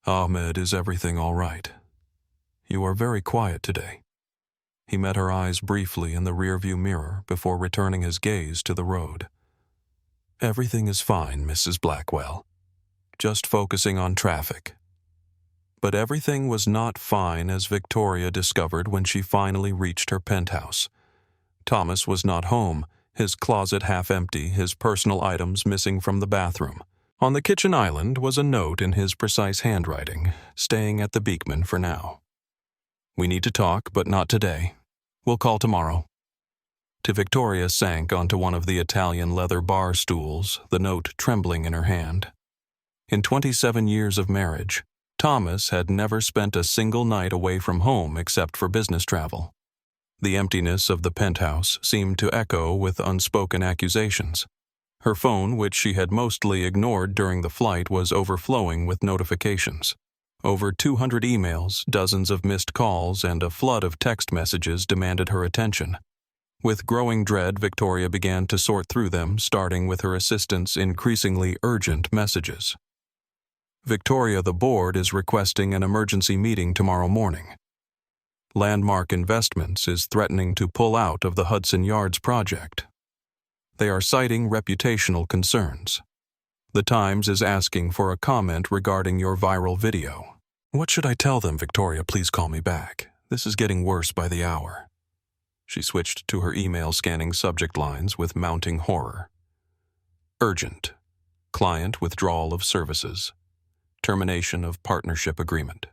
A: "Ahmed, is everything all right? You are very quiet today." He met her eyes briefly in the rearview mirror before returning his gaze to the road. Everything is fine, Mrs. Blackwell. Just focusing on traffic. But everything was not fine, as Victoria discovered when she finally reached her penthouse. Thomas was not home, his closet half empty, his personal items missing from the bathroom. On the kitchen island was a note in his precise handwriting, staying at the Beekman for now. We need to talk, but not today. We'll call tomorrow. Victoria sank onto one of the Italian leather bar stools, the note trembling in her hand. In 27 years of marriage, Thomas had never spent a single night away from home except for business travel. The emptiness of the penthouse seemed to echo with unspoken accusations. Her phone, which she had mostly ignored during the flight, was overflowing with notifications. Over 200 emails, dozens of missed calls, and a flood of text messages demanded her attention. With growing dread, Victoria began to sort through them, starting with her assistant's increasingly urgent messages. Victoria, the board is requesting an emergency meeting tomorrow morning. Landmark Investments is threatening to pull out of the Hudson Yards project. They are citing reputational concerns. The Times is asking for a comment regarding your viral video. What should I tell them, Victoria? Please call me back. This is getting worse by the hour. She switched to her email, scanning subject lines with mounting horror. Urgent. Client withdrawal of services. Termination of partnership agreement.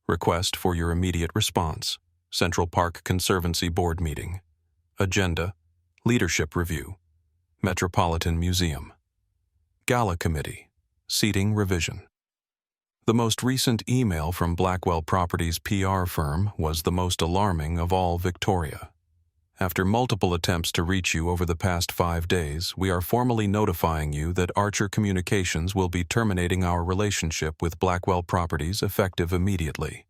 A: Request for your immediate response. Central Park Conservancy Board meeting. Agenda. Leadership review. Metropolitan Museum. Gala Committee. Seating revision. The most recent email from Blackwell Properties PR firm was the most alarming of all, Victoria. After multiple attempts to reach you over the past 5 days, we are formally notifying you that Archer Communications will be terminating our relationship with Blackwell Properties effective immediately.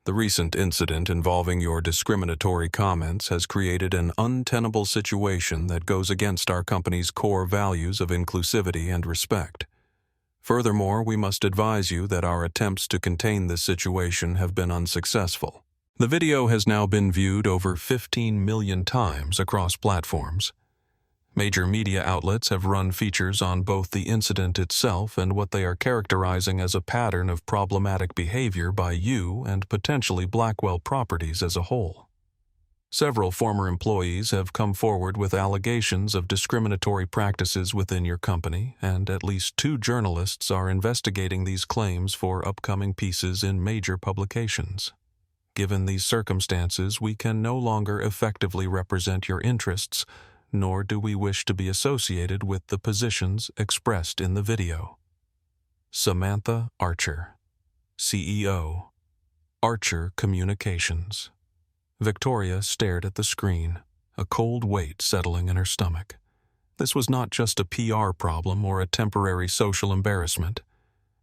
A: The recent incident involving your discriminatory comments has created an untenable situation that goes against our company's core values of inclusivity and respect. Furthermore, we must advise you that our attempts to contain this situation have been unsuccessful. The video has now been viewed over 15 million times across platforms. Major media outlets have run features on both the incident itself and what they are characterizing as a pattern of problematic behavior by you and potentially Blackwell Properties as a whole. Several former employees have come forward with allegations of discriminatory practices within your company, and at least 2 journalists are investigating these claims for upcoming pieces in major publications. Given these circumstances, we can no longer effectively represent your interests, nor do we wish to be associated with the positions expressed in the video. Samantha Archer, CEO, Archer Communications. Victoria stared at the screen, a cold weight settling in her stomach. This was not just a PR problem or a temporary social embarrassment.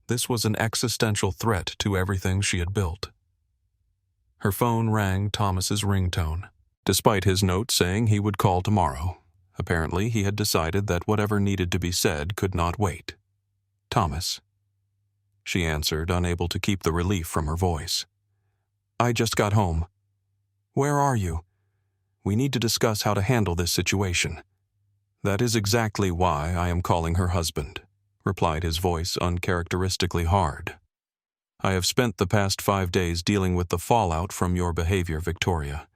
A: This was an existential threat to everything she had built. Her phone rang Thomas's ringtone, despite his note saying he would call tomorrow. Apparently, he had decided that whatever needed to be said could not wait. Thomas. She answered, unable to keep the relief from her voice. I just got home. Where are you? We need to discuss how to handle this situation. That is exactly why I am calling her husband, replied his voice uncharacteristically hard. I have spent the past 5 days dealing with the fallout from your behavior, Victoria.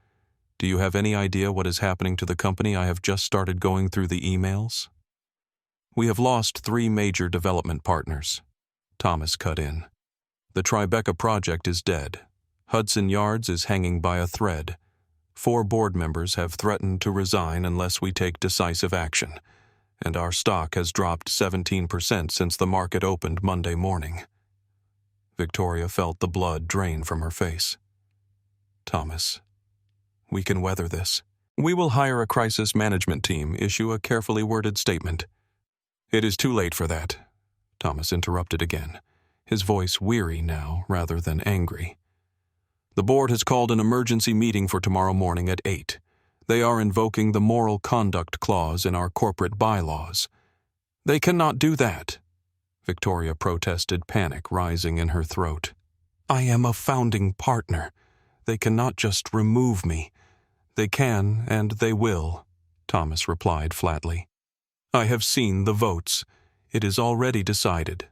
A: Do you have any idea what is happening to the company? I have just started going through the emails. We have lost 3 major development partners. Thomas cut in. The Tribeca project is dead. Hudson Yards is hanging by a thread. 4 board members have threatened to resign unless we take decisive action, and our stock has dropped 17% since the market opened Monday morning. Victoria felt the blood drain from her face. Thomas, we can weather this. We will hire a crisis management team, issue a carefully worded statement. It is too late for that, Thomas interrupted again, his voice weary now rather than angry. The board has called an emergency meeting for tomorrow morning at 8. They are invoking the moral conduct clause in our corporate bylaws. They cannot do that, Victoria protested, panic rising in her throat. I am a founding partner. They cannot just remove me. They can, and they will, Thomas replied flatly. I have seen the votes. It is already decided.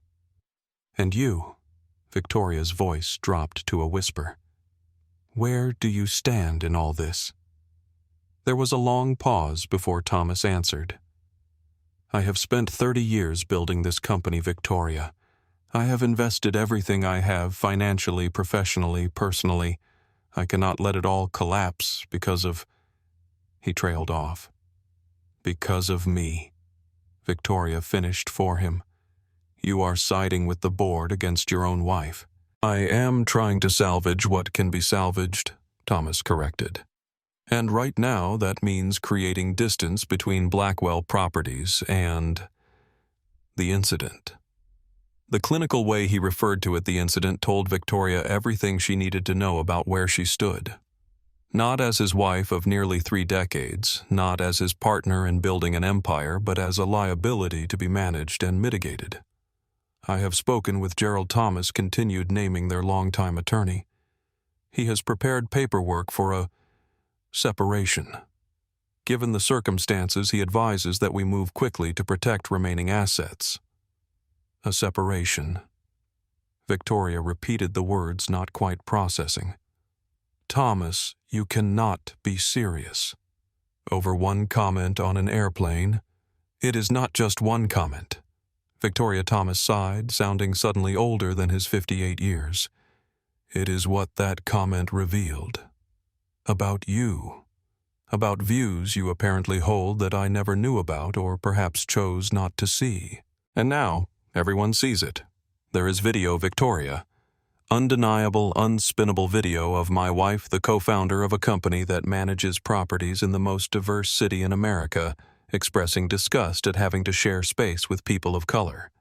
A: And you, Victoria's voice dropped to a whisper. Where do you stand in all this? There was a long pause before Thomas answered. I have spent 30 years building this company, Victoria. I have invested everything I have financially, professionally, personally. I cannot let it all collapse because of... He trailed off. Because of me. Victoria finished for him. You are siding with the board against your own wife. I am trying to salvage what can be salvaged, Thomas corrected. And right now that means creating distance between Blackwell Properties and the incident. The clinical way he referred to it, the incident, told Victoria everything she needed to know about where she stood. Not as his wife of nearly 3 decades, not as his partner in building an empire, but as a liability to be managed and mitigated. I have spoken with Gerald Thomas, continued naming their longtime attorney. He has prepared paperwork for a separation. Given the circumstances, he advises that we move quickly to protect remaining assets. A separation. Victoria repeated the words, not quite processing. Thomas, you cannot be serious. Over one comment on an airplane. It is not just one comment. Victoria Thomas sighed, sounding suddenly older than his 58 years. It is what that comment revealed. About you. About views you apparently hold that I never knew about or perhaps chose not to see. And now, everyone sees it. There is video, Victoria. Undeniable, unspinnable video of my wife, the co-founder of a company that manages properties in the most diverse city in America, expressing disgust at having to share space with people of color.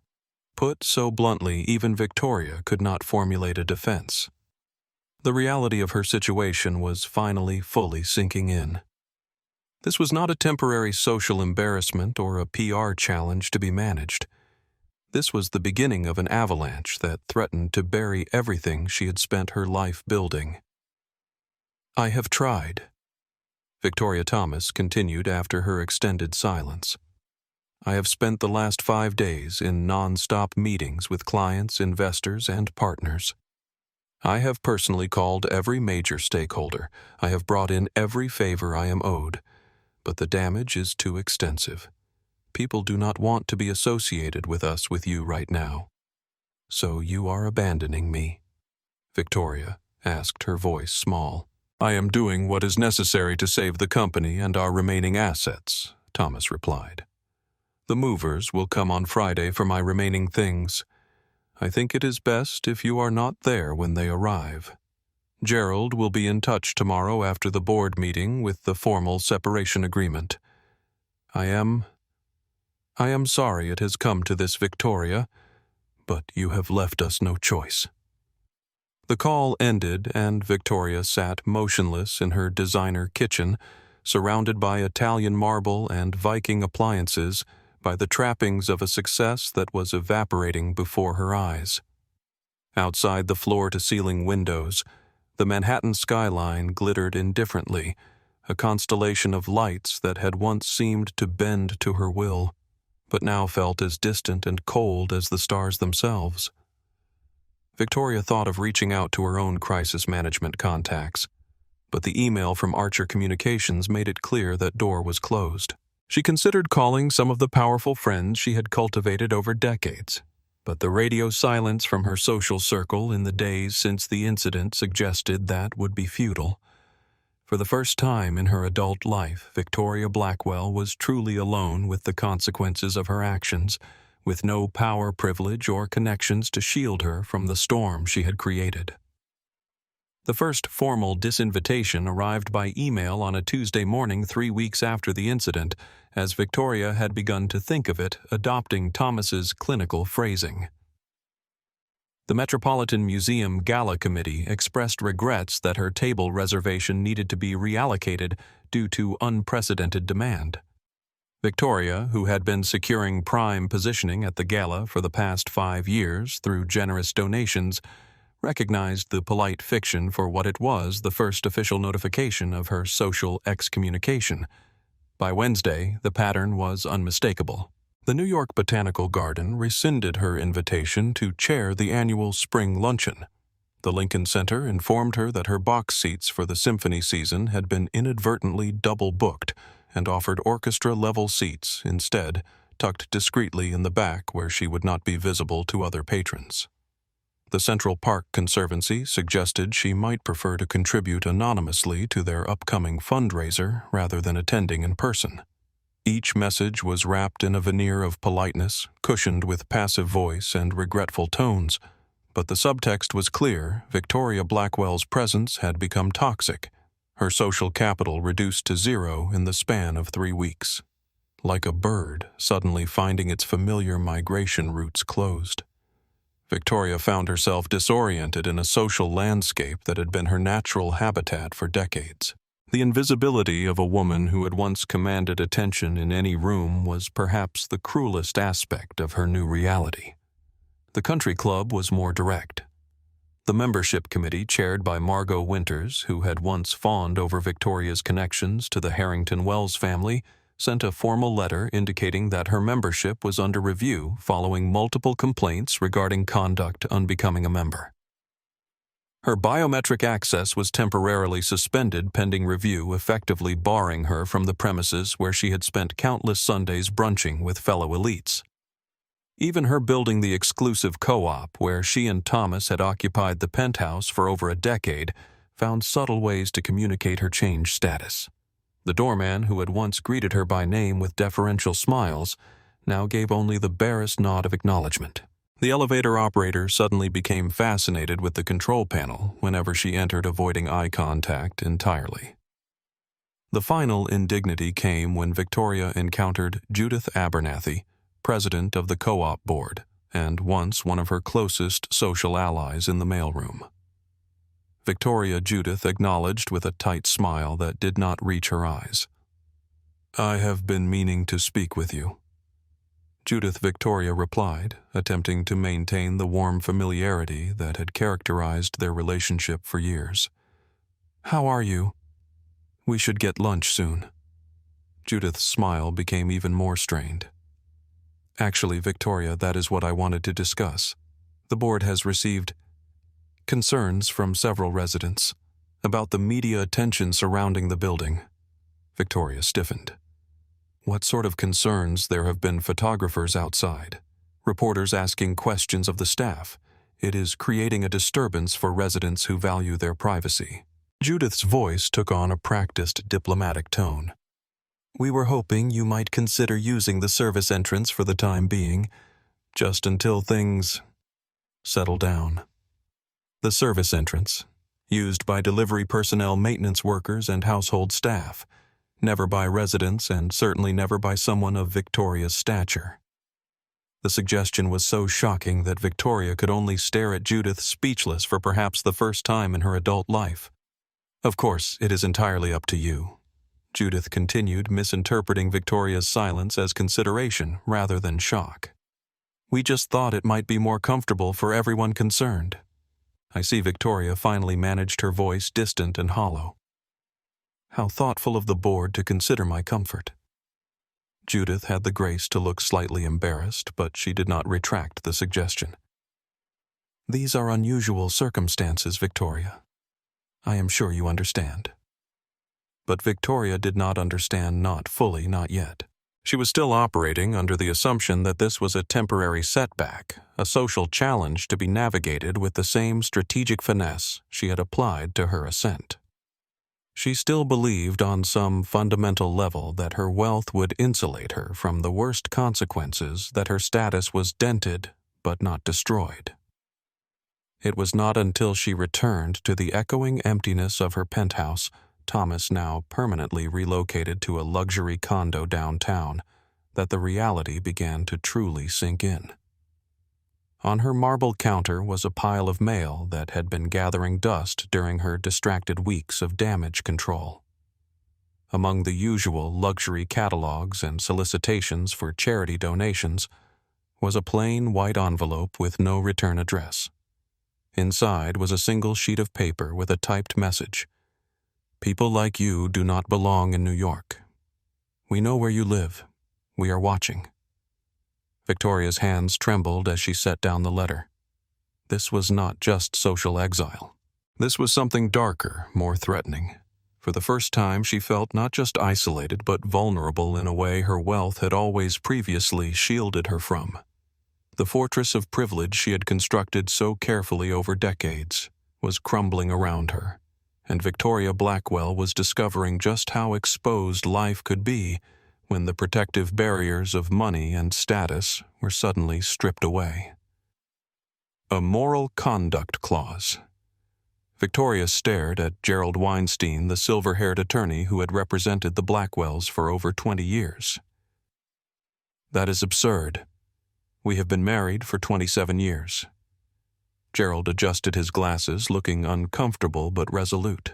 A: Put so bluntly, even Victoria could not formulate a defense. The reality of her situation was finally fully sinking in. This was not a temporary social embarrassment or a PR challenge to be managed. This was the beginning of an avalanche that threatened to bury everything she had spent her life building. I have tried. Victoria Thomas continued after her extended silence. I have spent the last 5 days in non-stop meetings with clients, investors, and partners. I have personally called every major stakeholder. I have brought in every favor I am owed, but the damage is too extensive. People do not want to be associated with us with you right now. So you are abandoning me? Victoria asked, her voice small. I am doing what is necessary to save the company and our remaining assets, Thomas replied. The movers will come on Friday for my remaining things. I think it is best if you are not there when they arrive. Gerald will be in touch tomorrow after the board meeting with the formal separation agreement. I am sorry it has come to this, Victoria, but you have left us no choice. The call ended, and Victoria sat motionless in her designer kitchen, surrounded by Italian marble and Viking appliances, by the trappings of a success that was evaporating before her eyes. Outside the floor-to-ceiling windows, the Manhattan skyline glittered indifferently, a constellation of lights that had once seemed to bend to her will, but now felt as distant and cold as the stars themselves. Victoria thought of reaching out to her own crisis management contacts, but the email from Archer Communications made it clear that door was closed. She considered calling some of the powerful friends she had cultivated over decades, but the radio silence from her social circle in the days since the incident suggested that would be futile. For the first time in her adult life, Victoria Blackwell was truly alone with the consequences of her actions, with no power, privilege, or connections to shield her from the storm she had created. The first formal disinvitation arrived by email on a Tuesday morning 3 weeks after the incident, as Victoria had begun to think of it, adopting Thomas's clinical phrasing. The Metropolitan Museum Gala Committee expressed regrets that her table reservation needed to be reallocated due to unprecedented demand. Victoria, who had been securing prime positioning at the gala for the past 5 years through generous donations, recognized the polite fiction for what it was, the first official notification of her social excommunication. By Wednesday, the pattern was unmistakable. The New York Botanical Garden rescinded her invitation to chair the annual spring luncheon. The Lincoln Center informed her that her box seats for the symphony season had been inadvertently double-booked and offered orchestra-level seats instead, tucked discreetly in the back where she would not be visible to other patrons. The Central Park Conservancy suggested she might prefer to contribute anonymously to their upcoming fundraiser rather than attending in person. Each message was wrapped in a veneer of politeness, cushioned with passive voice and regretful tones, but the subtext was clear. Victoria Blackwell's presence had become toxic, her social capital reduced to zero in the span of 3 weeks. Like a bird suddenly finding its familiar migration routes closed, Victoria found herself disoriented in a social landscape that had been her natural habitat for decades. The invisibility of a woman who had once commanded attention in any room was perhaps the cruelest aspect of her new reality. The country club was more direct. The membership committee, chaired by Margot Winters, who had once fawned over Victoria's connections to the Harrington Wells family, sent a formal letter indicating that her membership was under review following multiple complaints regarding conduct unbecoming a member. Her biometric access was temporarily suspended pending review, effectively barring her from the premises where she had spent countless Sundays brunching with fellow elites. Even her building the exclusive co-op where she and Thomas had occupied the penthouse for over a decade found subtle ways to communicate her changed status. The doorman, who had once greeted her by name with deferential smiles, now gave only the barest nod of acknowledgement. The elevator operator suddenly became fascinated with the control panel whenever she entered, avoiding eye contact entirely. The final indignity came when Victoria encountered Judith Abernathy, president of the co-op board, and once one of her closest social allies, in the mailroom. Victoria Judith acknowledged with a tight smile that did not reach her eyes. "I have been meaning to speak with you." Judith Victoria replied, attempting to maintain the warm familiarity that had characterized their relationship for years. "How are you? We should get lunch soon." Judith's smile became even more strained. "Actually, Victoria, that is what I wanted to discuss. The board has received concerns from several residents about the media attention surrounding the building." Victoria stiffened. "What sort of concerns? There have been photographers outside, reporters asking questions of the staff. It is creating a disturbance for residents who value their privacy." Judith's voice took on a practiced diplomatic tone. "We were hoping you might consider using the service entrance for the time being, just until things settle down." The service entrance, used by delivery personnel, maintenance workers, and household staff, never by residents and certainly never by someone of Victoria's stature. The suggestion was so shocking that Victoria could only stare at Judith, speechless for perhaps the first time in her adult life. "Of course, it is entirely up to you," Judith continued, misinterpreting Victoria's silence as consideration rather than shock. "We just thought it might be more comfortable for everyone concerned." I see Victoria finally managed her voice distant and hollow. "How thoughtful of the board to consider my comfort." Judith had the grace to look slightly embarrassed, but she did not retract the suggestion. "These are unusual circumstances, Victoria. I am sure you understand." But Victoria did not understand, not fully, not yet. She was still operating under the assumption that this was a temporary setback, a social challenge to be navigated with the same strategic finesse she had applied to her ascent. She still believed on some fundamental level that her wealth would insulate her from the worst consequences, that her status was dented but not destroyed. It was not until she returned to the echoing emptiness of her penthouse, Thomas now permanently relocated to a luxury condo downtown, that the reality began to truly sink in. On her marble counter was a pile of mail that had been gathering dust during her distracted weeks of damage control. Among the usual luxury catalogs and solicitations for charity donations was a plain white envelope with no return address. Inside was a single sheet of paper with a typed message: "People like you do not belong in New York. We know where you live. We are watching." Victoria's hands trembled as she set down the letter. This was not just social exile. This was something darker, more threatening. For the first time, she felt not just isolated, but vulnerable in a way her wealth had always previously shielded her from. The fortress of privilege she had constructed so carefully over decades was crumbling around her, and Victoria Blackwell was discovering just how exposed life could be when the protective barriers of money and status were suddenly stripped away. A moral conduct clause. Victoria stared at Gerald Weinstein, the silver-haired attorney who had represented the Blackwells for over 20 years. "That is absurd. We have been married for 27 years. Gerald adjusted his glasses, looking uncomfortable but resolute.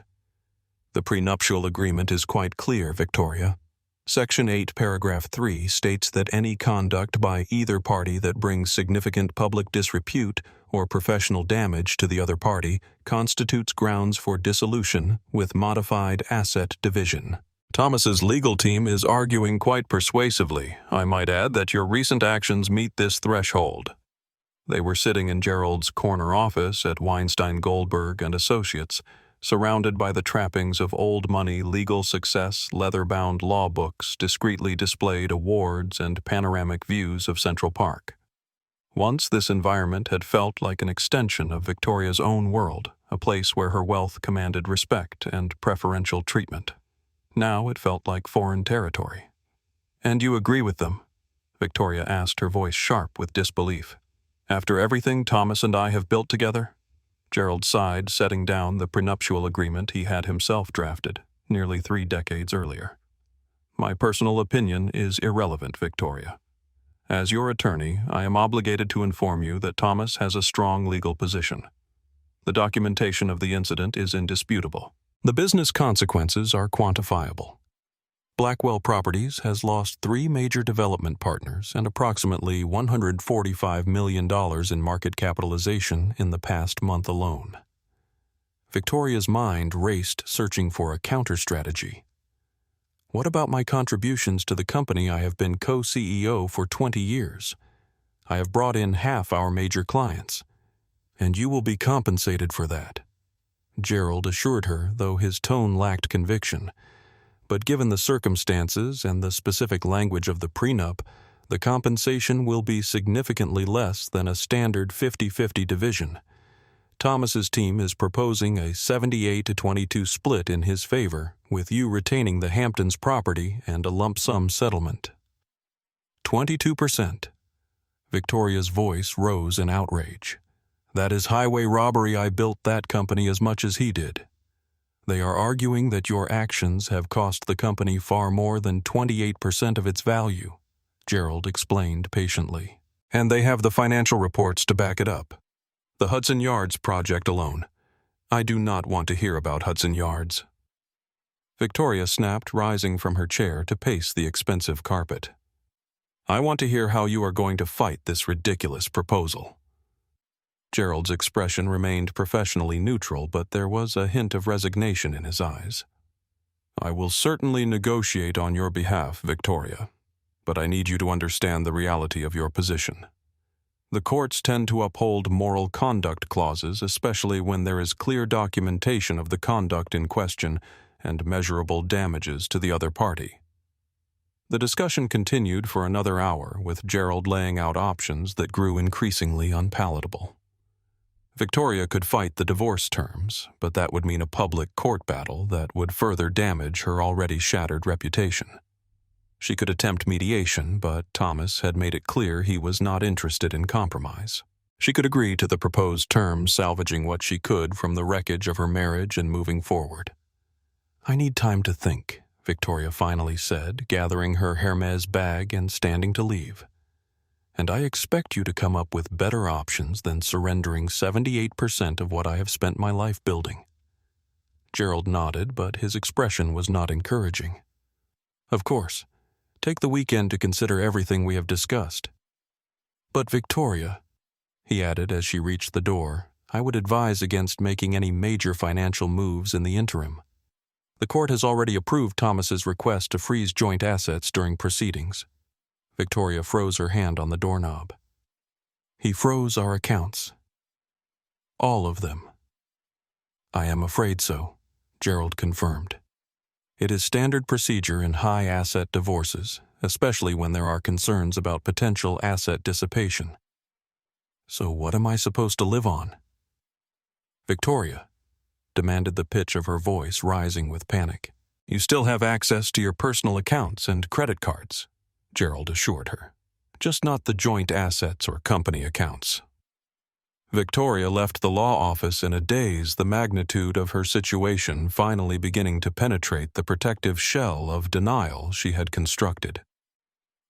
A: "The prenuptial agreement is quite clear, Victoria. Section 8, paragraph 3 states that any conduct by either party that brings significant public disrepute or professional damage to the other party constitutes grounds for dissolution with modified asset division." Thomas's legal team is arguing quite persuasively, I might add, that your recent actions meet this threshold. They were sitting in Gerald's corner office at Weinstein Goldberg and Associates, surrounded by the trappings of old money legal success, leather-bound law books, discreetly displayed awards, and panoramic views of Central Park. Once this environment had felt like an extension of Victoria's own world, a place where her wealth commanded respect and preferential treatment. Now it felt like foreign territory. "And you agree with them?" Victoria asked, her voice sharp with disbelief. "After everything Thomas and I have built together?" Gerald sighed, setting down the prenuptial agreement he had himself drafted, nearly 3 decades earlier. "My personal opinion is irrelevant, Victoria. As your attorney, I am obligated to inform you that Thomas has a strong legal position. The documentation of the incident is indisputable. The business consequences are quantifiable. Blackwell Properties has lost 3 major development partners and approximately $145 million in market capitalization in the past month alone." Victoria's mind raced, searching for a counter-strategy. "What about my contributions to the company I have been co-CEO for 20 years? I have brought in half our major clients, and you will be compensated for that," Gerald assured her, though his tone lacked conviction. "But given the circumstances and the specific language of the prenup, the compensation will be significantly less than a standard 50-50 division. Thomas's team is proposing a 78-22 split in his favor, with you retaining the Hamptons property and a lump sum settlement." 22%. Victoria's voice rose in outrage. "That is highway robbery. I built that company as much as he did." "They are arguing that your actions have cost the company far more than 28% of its value," Gerald explained patiently. "And they have the financial reports to back it up. The Hudson Yards project alone. I do not want to hear about Hudson Yards." Victoria snapped, rising from her chair to pace the expensive carpet. "I want to hear how you are going to fight this ridiculous proposal." Gerald's expression remained professionally neutral, but there was a hint of resignation in his eyes. "I will certainly negotiate on your behalf, Victoria, but I need you to understand the reality of your position. The courts tend to uphold moral conduct clauses, especially when there is clear documentation of the conduct in question and measurable damages to the other party." The discussion continued for another hour, with Gerald laying out options that grew increasingly unpalatable. Victoria could fight the divorce terms, but that would mean a public court battle that would further damage her already shattered reputation. She could attempt mediation, but Thomas had made it clear he was not interested in compromise. She could agree to the proposed terms, salvaging what she could from the wreckage of her marriage and moving forward. "I need time to think," Victoria finally said, gathering her Hermes bag and standing to leave. "And I expect you to come up with better options than surrendering 78% of what I have spent my life building." Gerald nodded, but his expression was not encouraging. "Of course. Take the weekend to consider everything we have discussed." "But Victoria," he added as she reached the door, "I would advise against making any major financial moves in the interim. The court has already approved Thomas's request to freeze joint assets during proceedings. Victoria froze her hand on the doorknob. He froze our accounts. All of them. I am afraid so, Gerald confirmed. It is standard procedure in high-asset divorces, especially when there are concerns about potential asset dissipation. So what am I supposed to live on? Victoria, demanded the pitch of her voice rising with panic. You still have access to your personal accounts and credit cards, Gerald assured her. Just not the joint assets or company accounts. Victoria left the law office in a daze, the magnitude of her situation finally beginning to penetrate the protective shell of denial she had constructed.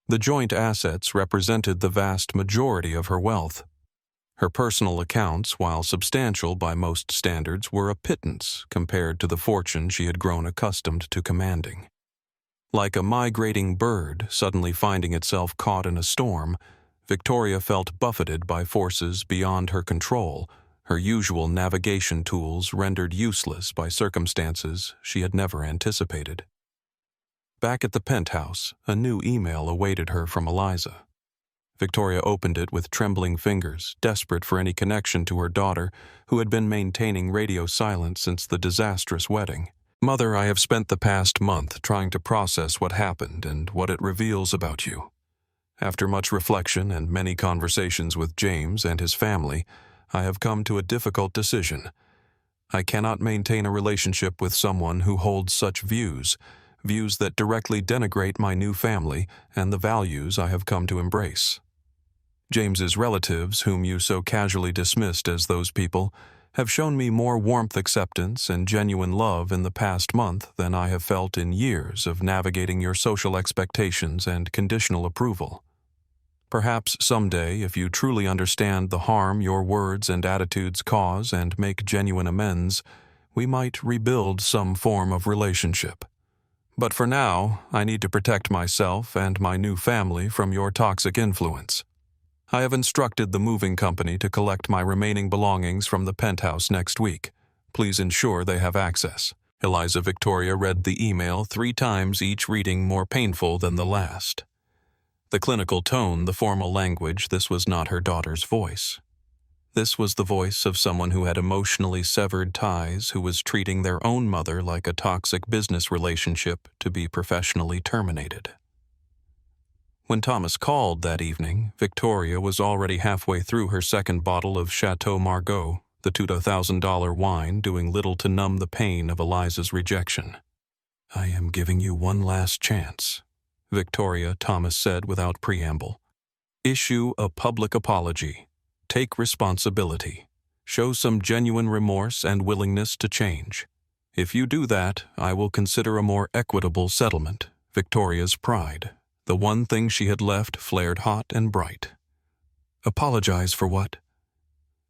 A: The joint assets represented the vast majority of her wealth. Her personal accounts, while substantial by most standards, were a pittance compared to the fortune she had grown accustomed to commanding. Like a migrating bird suddenly finding itself caught in a storm, Victoria felt buffeted by forces beyond her control, her usual navigation tools rendered useless by circumstances she had never anticipated. Back at the penthouse, a new email awaited her from Eliza. Victoria opened it with trembling fingers, desperate for any connection to her daughter, who had been maintaining radio silence since the disastrous wedding. Mother, I have spent the past month trying to process what happened and what it reveals about you. After much reflection and many conversations with James and his family, I have come to a difficult decision. I cannot maintain a relationship with someone who holds such views that directly denigrate my new family and the values I have come to embrace. James's relatives, whom you so casually dismissed as those people, have shown me more warmth, acceptance, and genuine love in the past month than I have felt in years of navigating your social expectations and conditional approval. Perhaps someday, if you truly understand the harm your words and attitudes cause and make genuine amends, we might rebuild some form of relationship. But for now, I need to protect myself and my new family from your toxic influence. I have instructed the moving company to collect my remaining belongings from the penthouse next week. Please ensure they have access. Eliza Victoria read the email 3 times, each reading more painful than the last. The clinical tone, the formal language, this was not her daughter's voice. This was the voice of someone who had emotionally severed ties, who was treating their own mother like a toxic business relationship to be professionally terminated. When Thomas called that evening, Victoria was already halfway through her second bottle of Chateau Margaux, the $2,000 wine, doing little to numb the pain of Eliza's rejection. I am giving you one last chance, Victoria, Thomas said without preamble. Issue a public apology. Take responsibility. Show some genuine remorse and willingness to change. If you do that, I will consider a more equitable settlement. Victoria's pride, the one thing she had left, flared hot and bright. Apologize for what?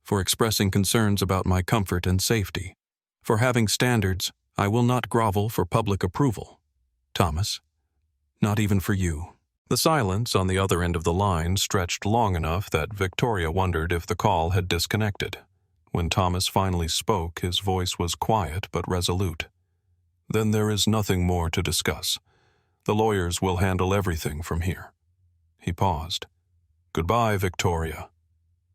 A: For expressing concerns about my comfort and safety. For having standards, I will not grovel for public approval. Thomas. Not even for you. The silence on the other end of the line stretched long enough that Victoria wondered if the call had disconnected. When Thomas finally spoke, his voice was quiet but resolute. Then there is nothing more to discuss. The lawyers will handle everything from here. He paused. Goodbye, Victoria.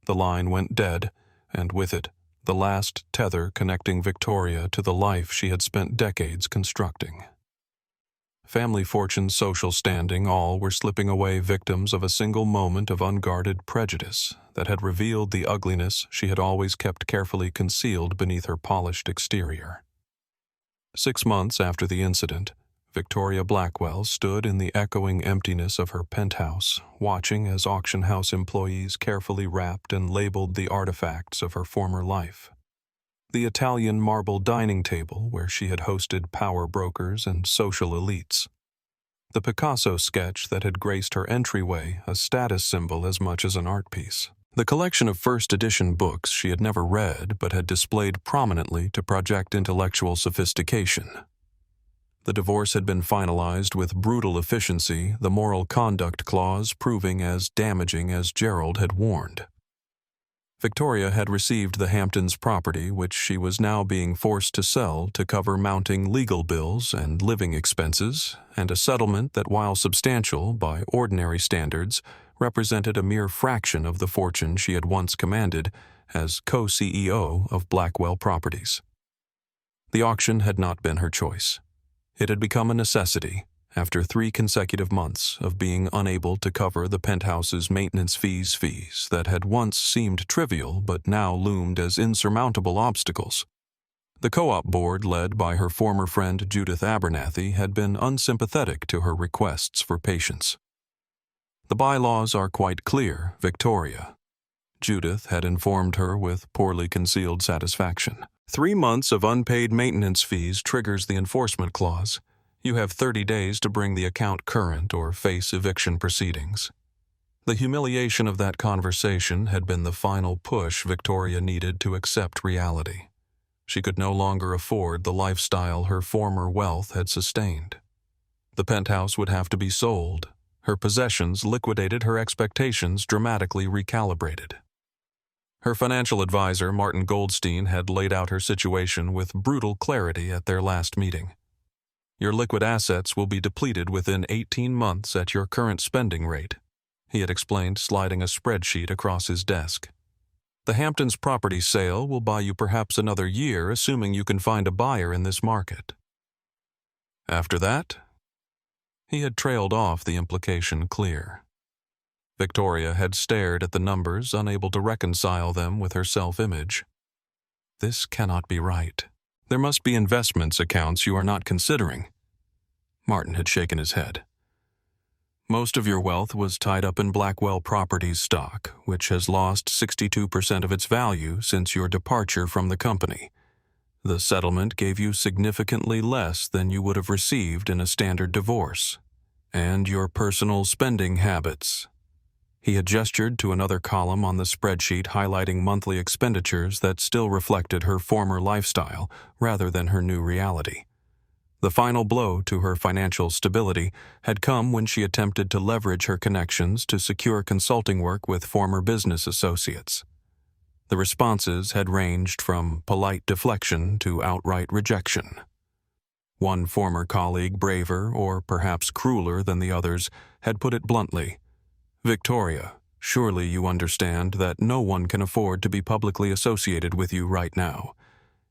A: The line went dead, and with it, the last tether connecting Victoria to the life she had spent decades constructing. Family fortune, social standing, all were slipping away, victims of a single moment of unguarded prejudice that had revealed the ugliness she had always kept carefully concealed beneath her polished exterior. 6 months after the incident, Victoria Blackwell stood in the echoing emptiness of her penthouse, watching as auction house employees carefully wrapped and labeled the artifacts of her former life. The Italian marble dining table where she had hosted power brokers and social elites. The Picasso sketch that had graced her entryway, a status symbol as much as an art piece. The collection of first edition books she had never read but had displayed prominently to project intellectual sophistication. The divorce had been finalized with brutal efficiency, the moral conduct clause proving as damaging as Gerald had warned. Victoria had received the Hamptons' property, which she was now being forced to sell to cover mounting legal bills and living expenses, and a settlement that, while substantial by ordinary standards, represented a mere fraction of the fortune she had once commanded as co-CEO of Blackwell Properties. The auction had not been her choice. It had become a necessity after 3 consecutive months of being unable to cover the penthouse's maintenance fees that had once seemed trivial but now loomed as insurmountable obstacles. The co-op board, led by her former friend Judith Abernathy, had been unsympathetic to her requests for patience. "The bylaws are quite clear, Victoria," Judith had informed her with poorly concealed satisfaction. 3 months of unpaid maintenance fees triggers the enforcement clause. You have 30 days to bring the account current or face eviction proceedings. The humiliation of that conversation had been the final push Victoria needed to accept reality. She could no longer afford the lifestyle her former wealth had sustained. The penthouse would have to be sold, her possessions liquidated, her expectations dramatically recalibrated. Her financial advisor, Martin Goldstein, had laid out her situation with brutal clarity at their last meeting. "Your liquid assets will be depleted within 18 months at your current spending rate," he had explained, sliding a spreadsheet across his desk. "The Hamptons property sale will buy you perhaps another year, assuming you can find a buyer in this market. After that," he had trailed off, the implication clear. Victoria had stared at the numbers, unable to reconcile them with her self-image. "This cannot be right. There must be investments accounts you are not considering." Martin had shaken his head. "Most of your wealth was tied up in Blackwell Properties stock, which has lost 62% of its value since your departure from the company. The settlement gave you significantly less than you would have received in a standard divorce. And your personal spending habits." He had gestured to another column on the spreadsheet highlighting monthly expenditures that still reflected her former lifestyle rather than her new reality. The final blow to her financial stability had come when she attempted to leverage her connections to secure consulting work with former business associates. The responses had ranged from polite deflection to outright rejection. One former colleague, braver or perhaps crueler than the others, had put it bluntly, "Victoria, surely you understand that no one can afford to be publicly associated with you right now.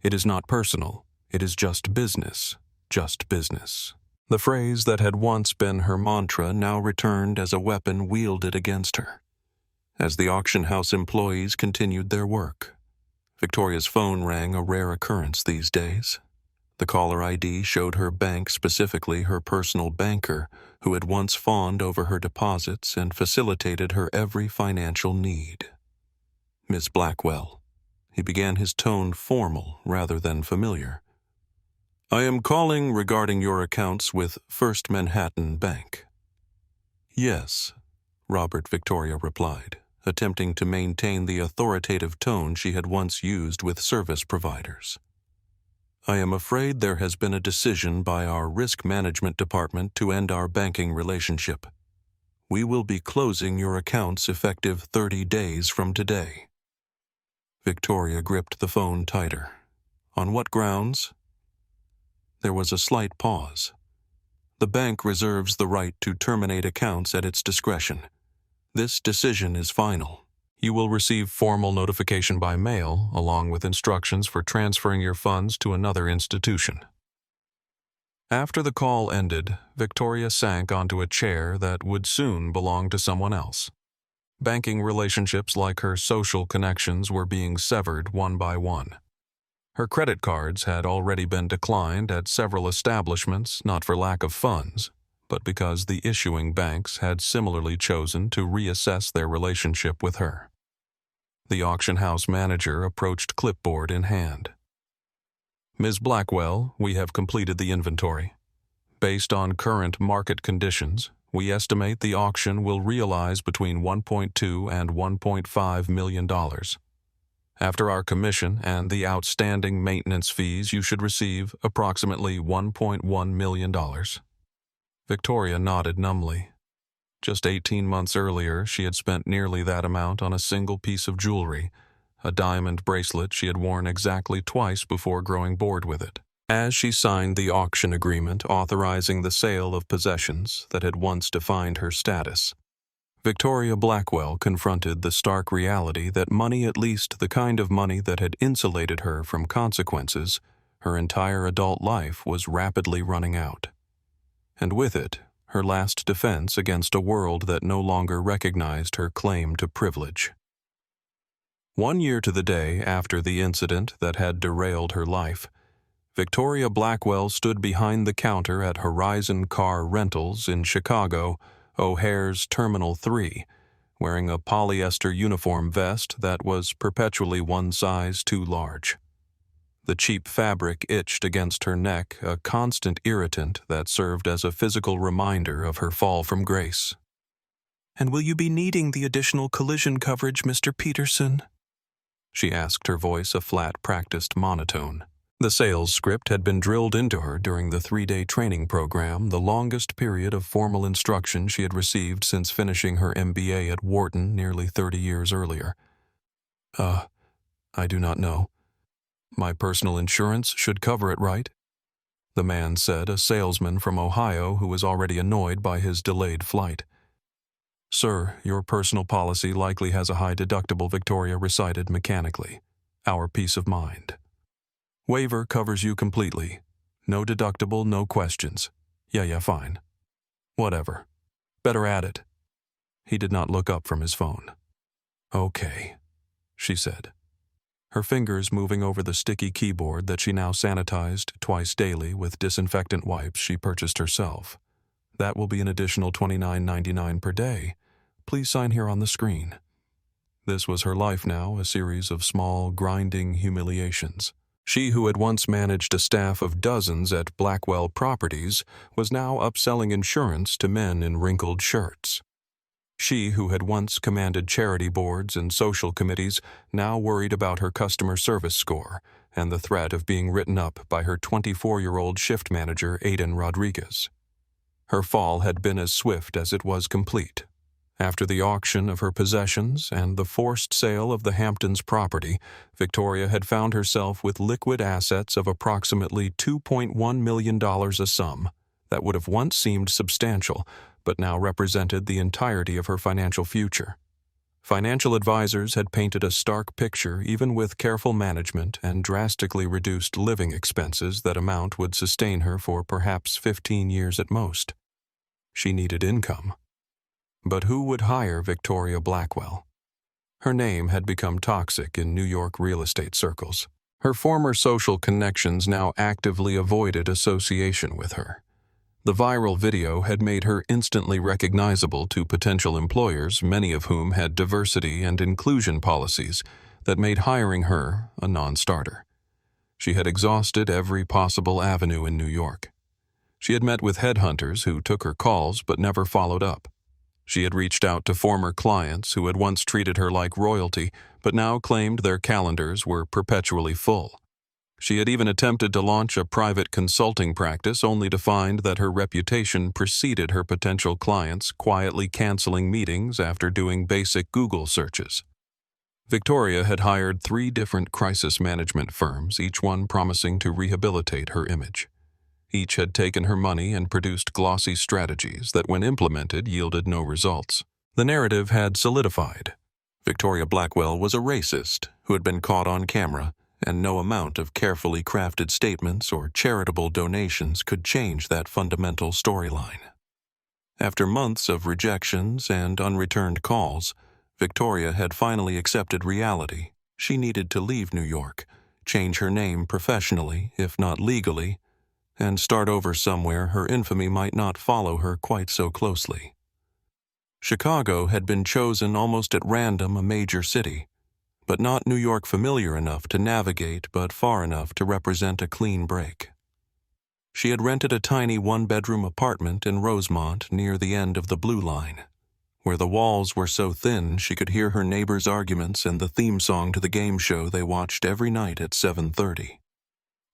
A: It is not personal. It is just business. Just business." The phrase that had once been her mantra now returned as a weapon wielded against her. As the auction house employees continued their work, Victoria's phone rang, a rare occurrence these days. The caller ID showed her bank, specifically her personal banker, who had once fawned over her deposits and facilitated her every financial need. "Miss Blackwell." He began, his tone formal rather than familiar. "I am calling regarding your accounts with First Manhattan Bank." "Yes," Robert Victoria replied, attempting to maintain the authoritative tone she had once used with service providers. "I am afraid there has been a decision by our risk management department to end our banking relationship. We will be closing your accounts effective 30 days from today." Victoria gripped the phone tighter. "On what grounds?" There was a slight pause. "The bank reserves the right to terminate accounts at its discretion. This decision is final. You will receive formal notification by mail, along with instructions for transferring your funds to another institution." After the call ended, Victoria sank onto a chair that would soon belong to someone else. Banking relationships, like her social connections, were being severed one by one. Her credit cards had already been declined at several establishments, not for lack of funds, but because the issuing banks had similarly chosen to reassess their relationship with her. The auction house manager approached, clipboard in hand. "Ms. Blackwell, we have completed the inventory. Based on current market conditions, we estimate the auction will realize between $1.2 and $1.5 million. After our commission and the outstanding maintenance fees, you should receive approximately $1.1 million. Victoria nodded numbly. Just 18 months earlier, she had spent nearly that amount on a single piece of jewelry, a diamond bracelet she had worn exactly twice before growing bored with it. As she signed the auction agreement authorizing the sale of possessions that had once defined her status, Victoria Blackwell confronted the stark reality that money, at least the kind of money that had insulated her from consequences her entire adult life, was rapidly running out. And with it, her last defense against a world that no longer recognized her claim to privilege. 1 year to the day after the incident that had derailed her life, Victoria Blackwell stood behind the counter at Horizon Car Rentals in Chicago, O'Hare's Terminal 3, wearing a polyester uniform vest that was perpetually one size too large. The cheap fabric itched against her neck, a constant irritant that served as a physical reminder of her fall from grace. "And will you be needing the additional collision coverage, Mr. Peterson?" she asked, her voice a flat, practiced monotone. The sales script had been drilled into her during the 3-day training program, the longest period of formal instruction she had received since finishing her MBA at Wharton nearly 30 years earlier. I do not know. My personal insurance should cover it, right?" the man said, a salesman from Ohio who was already annoyed by his delayed flight. "Sir, your personal policy likely has a high deductible," Victoria recited mechanically. "Our peace of mind. Waiver covers you completely. No deductible, no questions. Yeah, fine. Whatever. Better add it." He did not look up from his phone. "Okay," she said, her fingers moving over the sticky keyboard that she now sanitized twice daily with disinfectant wipes she purchased herself. "That will be an additional $29.99 per day. Please sign here on the screen." This was her life now, a series of small, grinding humiliations. She who had once managed a staff of dozens at Blackwell Properties was now upselling insurance to men in wrinkled shirts. She who had once commanded charity boards and social committees now worried about her customer service score and the threat of being written up by her 24-year-old shift manager, Aiden Rodriguez. Her fall had been as swift as it was complete. After the auction of her possessions and the forced sale of the Hamptons property, Victoria had found herself with liquid assets of approximately $2.1 million, a sum that would have once seemed substantial, but now represented the entirety of her financial future. Financial advisors had painted a stark picture, even with careful management and drastically reduced living expenses. That amount would sustain her for perhaps 15 years at most. She needed income. But who would hire Victoria Blackwell? Her name had become toxic in New York real estate circles. Her former social connections now actively avoided association with her. The viral video had made her instantly recognizable to potential employers, many of whom had diversity and inclusion policies that made hiring her a non-starter. She had exhausted every possible avenue in New York. She had met with headhunters who took her calls but never followed up. She had reached out to former clients who had once treated her like royalty, but now claimed their calendars were perpetually full. She had even attempted to launch a private consulting practice, only to find that her reputation preceded her potential clients, quietly canceling meetings after doing basic Google searches. Victoria had hired 3 different crisis management firms, each one promising to rehabilitate her image. Each had taken her money and produced glossy strategies that, when implemented, yielded no results. The narrative had solidified. Victoria Blackwell was a racist who had been caught on camera, and no amount of carefully crafted statements or charitable donations could change that fundamental storyline. After months of rejections and unreturned calls, Victoria had finally accepted reality. She needed to leave New York, change her name professionally, if not legally, and start over somewhere her infamy might not follow her quite so closely. Chicago had been chosen almost at random, a major city, but not New York familiar enough to navigate, but far enough to represent a clean break. She had rented a tiny 1-bedroom apartment in Rosemont near the end of the Blue Line, where the walls were so thin she could hear her neighbors' arguments and the theme song to the game show they watched every night at 7:30.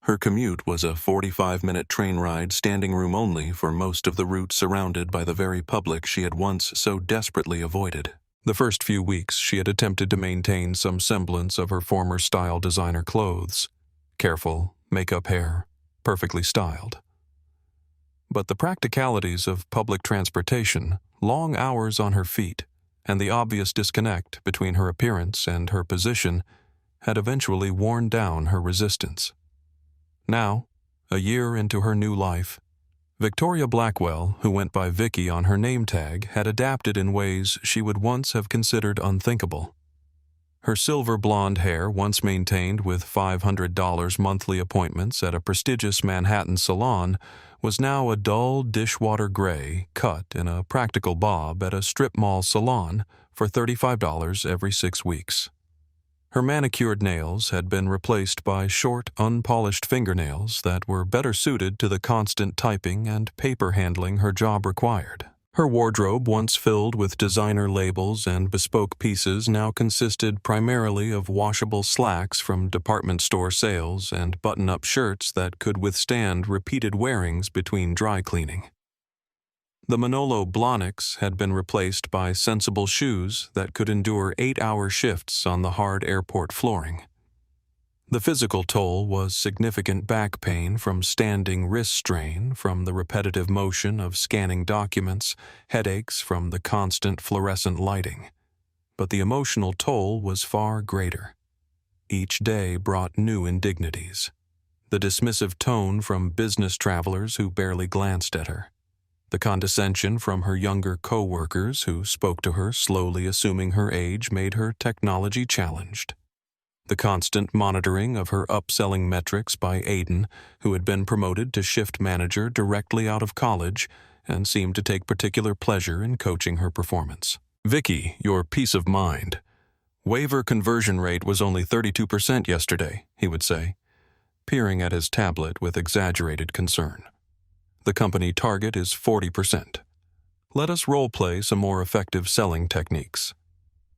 A: Her commute was a 45-minute train ride, standing room only, for most of the route, surrounded by the very public she had once so desperately avoided. The first few weeks, she had attempted to maintain some semblance of her former style designer clothes. Careful, make-up hair, perfectly styled. But the practicalities of public transportation, long hours on her feet, and the obvious disconnect between her appearance and her position had eventually worn down her resistance. Now, a year into her new life, Victoria Blackwell, who went by Vicky on her name tag, had adapted in ways she would once have considered unthinkable. Her silver blonde hair, once maintained with $500 monthly appointments at a prestigious Manhattan salon, was now a dull dishwater gray cut in a practical bob at a strip mall salon for $35 every 6 weeks. Her manicured nails had been replaced by short, unpolished fingernails that were better suited to the constant typing and paper handling her job required. Her wardrobe, once filled with designer labels and bespoke pieces, now consisted primarily of washable slacks from department store sales and button-up shirts that could withstand repeated wearings between dry cleaning. The Manolo Blahniks had been replaced by sensible shoes that could endure 8-hour shifts on the hard airport flooring. The physical toll was significant back pain from standing wrist strain from the repetitive motion of scanning documents, headaches from the constant fluorescent lighting. But the emotional toll was far greater. Each day brought new indignities. The dismissive tone from business travelers who barely glanced at her. The condescension from her younger co-workers who spoke to her, slowly assuming her age, made her technology challenged. The constant monitoring of her upselling metrics by Aiden, who had been promoted to shift manager directly out of college and seemed to take particular pleasure in coaching her performance. "Vicky, your peace of mind. Waiver conversion rate was only 32% yesterday," he would say, peering at his tablet with exaggerated concern. "The company target is 40%. Let us role-play some more effective selling techniques."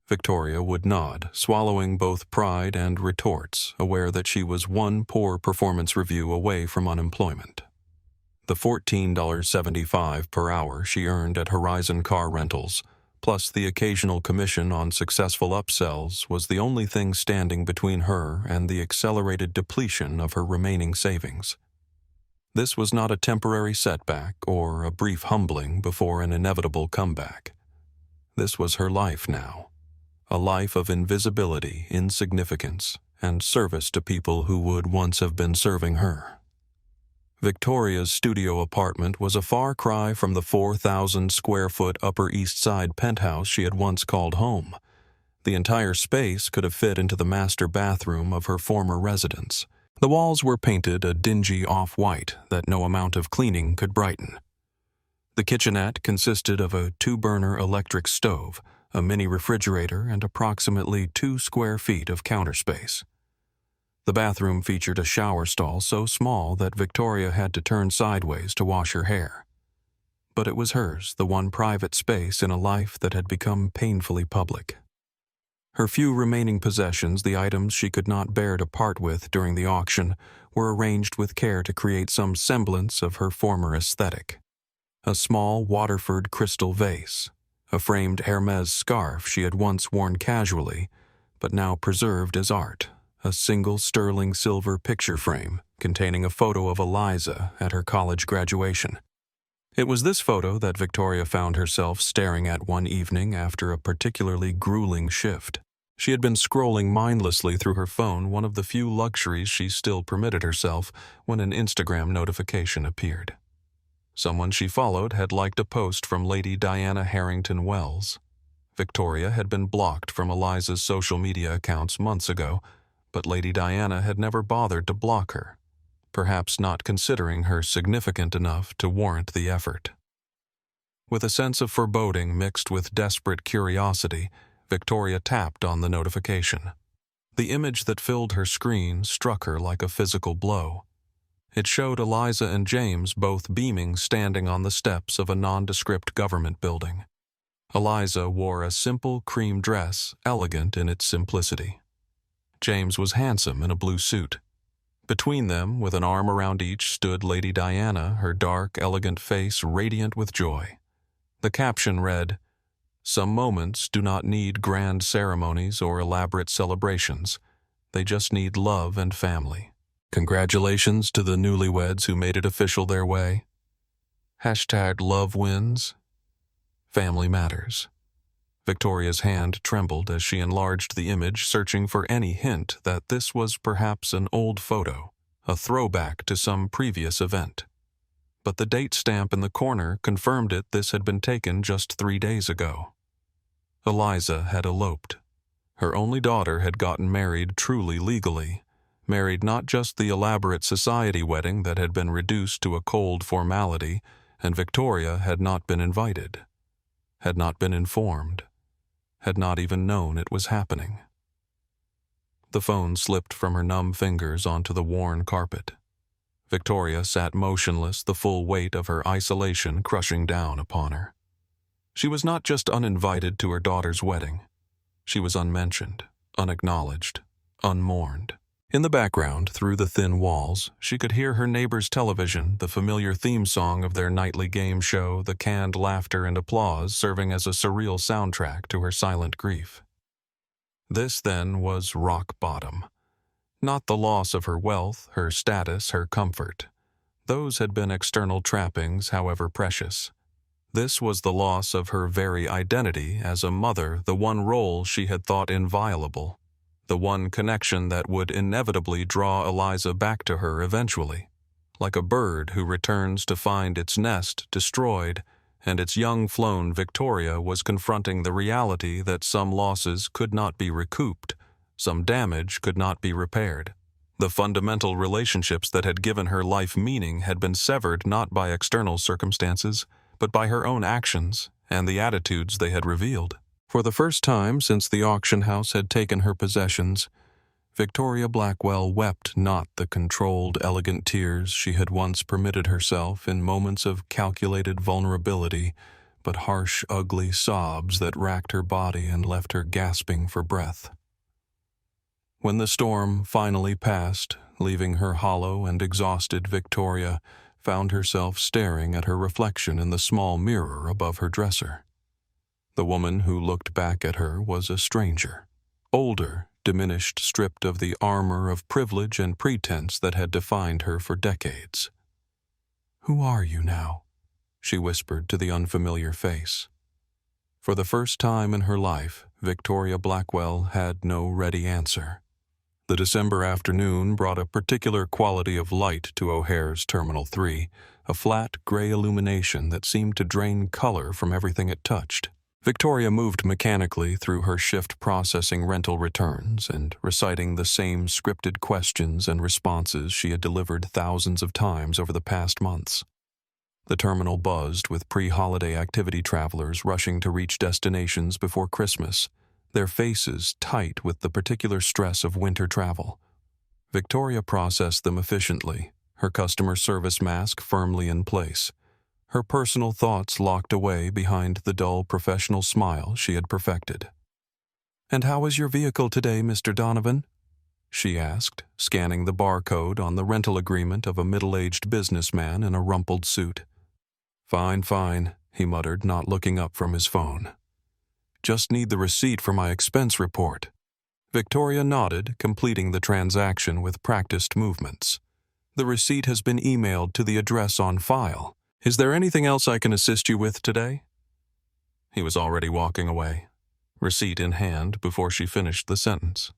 A: Victoria would nod, swallowing both pride and retorts, aware that she was one poor performance review away from unemployment. The $14.75 per hour she earned at Horizon Car Rentals, plus the occasional commission on successful upsells, was the only thing standing between her and the accelerated depletion of her remaining savings. This was not a temporary setback or a brief humbling before an inevitable comeback. This was her life now. A life of invisibility, insignificance, and service to people who would once have been serving her. Victoria's studio apartment was a far cry from the 4,000-square-foot Upper East Side penthouse she had once called home. The entire space could have fit into the master bathroom of her former residence. The walls were painted a dingy off-white that no amount of cleaning could brighten. The kitchenette consisted of a 2-burner electric stove, a mini refrigerator, and approximately 2 square feet of counter space. The bathroom featured a shower stall so small that Victoria had to turn sideways to wash her hair. But it was hers, the one private space in a life that had become painfully public. Her few remaining possessions, the items she could not bear to part with during the auction, were arranged with care to create some semblance of her former aesthetic. A small Waterford crystal vase, a framed Hermes scarf she had once worn casually, but now preserved as art, a single sterling silver picture frame containing a photo of Eliza at her college graduation. It was this photo that Victoria found herself staring at one evening after a particularly grueling shift. She had been scrolling mindlessly through her phone, one of the few luxuries she still permitted herself, when an Instagram notification appeared. Someone she followed had liked a post from Lady Diana Harrington Wells. Victoria had been blocked from Eliza's social media accounts months ago, but Lady Diana had never bothered to block her, perhaps not considering her significant enough to warrant the effort. With a sense of foreboding mixed with desperate curiosity, Victoria tapped on the notification. The image that filled her screen struck her like a physical blow. It showed Eliza and James both beaming, standing on the steps of a nondescript government building. Eliza wore a simple cream dress, elegant in its simplicity. James was handsome in a blue suit. Between them, with an arm around each, stood Lady Diana, her dark, elegant face radiant with joy. The caption read, Some moments do not need grand ceremonies or elaborate celebrations. They just need love and family. Congratulations to the newlyweds who made it official their way. #love wins. Family matters. Victoria's hand trembled as she enlarged the image, searching for any hint that this was perhaps an old photo, a throwback to some previous event. But the date stamp in the corner confirmed this had been taken just 3 days ago. Eliza had eloped. Her only daughter had gotten married truly legally, married not just the elaborate society wedding that had been reduced to a cold formality, and Victoria had not been invited, had not been informed, had not even known it was happening. The phone slipped from her numb fingers onto the worn carpet. Victoria sat motionless, the full weight of her isolation crushing down upon her. She was not just uninvited to her daughter's wedding. She was unmentioned, unacknowledged, unmourned. In the background, through the thin walls, she could hear her neighbor's television, the familiar theme song of their nightly game show, the canned laughter and applause serving as a surreal soundtrack to her silent grief. This, then, was rock bottom. Not the loss of her wealth, her status, her comfort. Those had been external trappings, however precious. This was the loss of her very identity as a mother, the one role she had thought inviolable, the one connection that would inevitably draw Eliza back to her eventually, like a bird who returns to find its nest destroyed, and its young flown Victoria was confronting the reality that some losses could not be recouped, some damage could not be repaired. The fundamental relationships that had given her life meaning had been severed not by external circumstances, but by her own actions and the attitudes they had revealed. For the first time since the auction house had taken her possessions, Victoria Blackwell wept not the controlled, elegant tears she had once permitted herself in moments of calculated vulnerability, but harsh, ugly sobs that racked her body and left her gasping for breath. When the storm finally passed, leaving her hollow and exhausted, Victoria found herself staring at her reflection in the small mirror above her dresser. The woman who looked back at her was a stranger, older, diminished, stripped of the armor of privilege and pretense that had defined her for decades. "Who are you now?" she whispered to the unfamiliar face. For the first time in her life, Victoria Blackwell had no ready answer. The December afternoon brought a particular quality of light to O'Hare's Terminal 3, a flat, gray illumination that seemed to drain color from everything it touched. Victoria moved mechanically through her shift processing rental returns and reciting the same scripted questions and responses she had delivered thousands of times over the past months. The terminal buzzed with pre-holiday activity travelers rushing to reach destinations before Christmas, their faces tight with the particular stress of winter travel. Victoria processed them efficiently, her customer service mask firmly in place, her personal thoughts locked away behind the dull professional smile she had perfected. "And how is your vehicle today, Mr. Donovan?" she asked, scanning the barcode on the rental agreement of a middle-aged businessman in a rumpled suit. "Fine, fine," he muttered, not looking up from his phone. "Just need the receipt for my expense report." Victoria nodded, completing the transaction with practiced movements. "The receipt has been emailed to the address on file. Is there anything else I can assist you with today?" He was already walking away, receipt in hand, before she finished the sentence.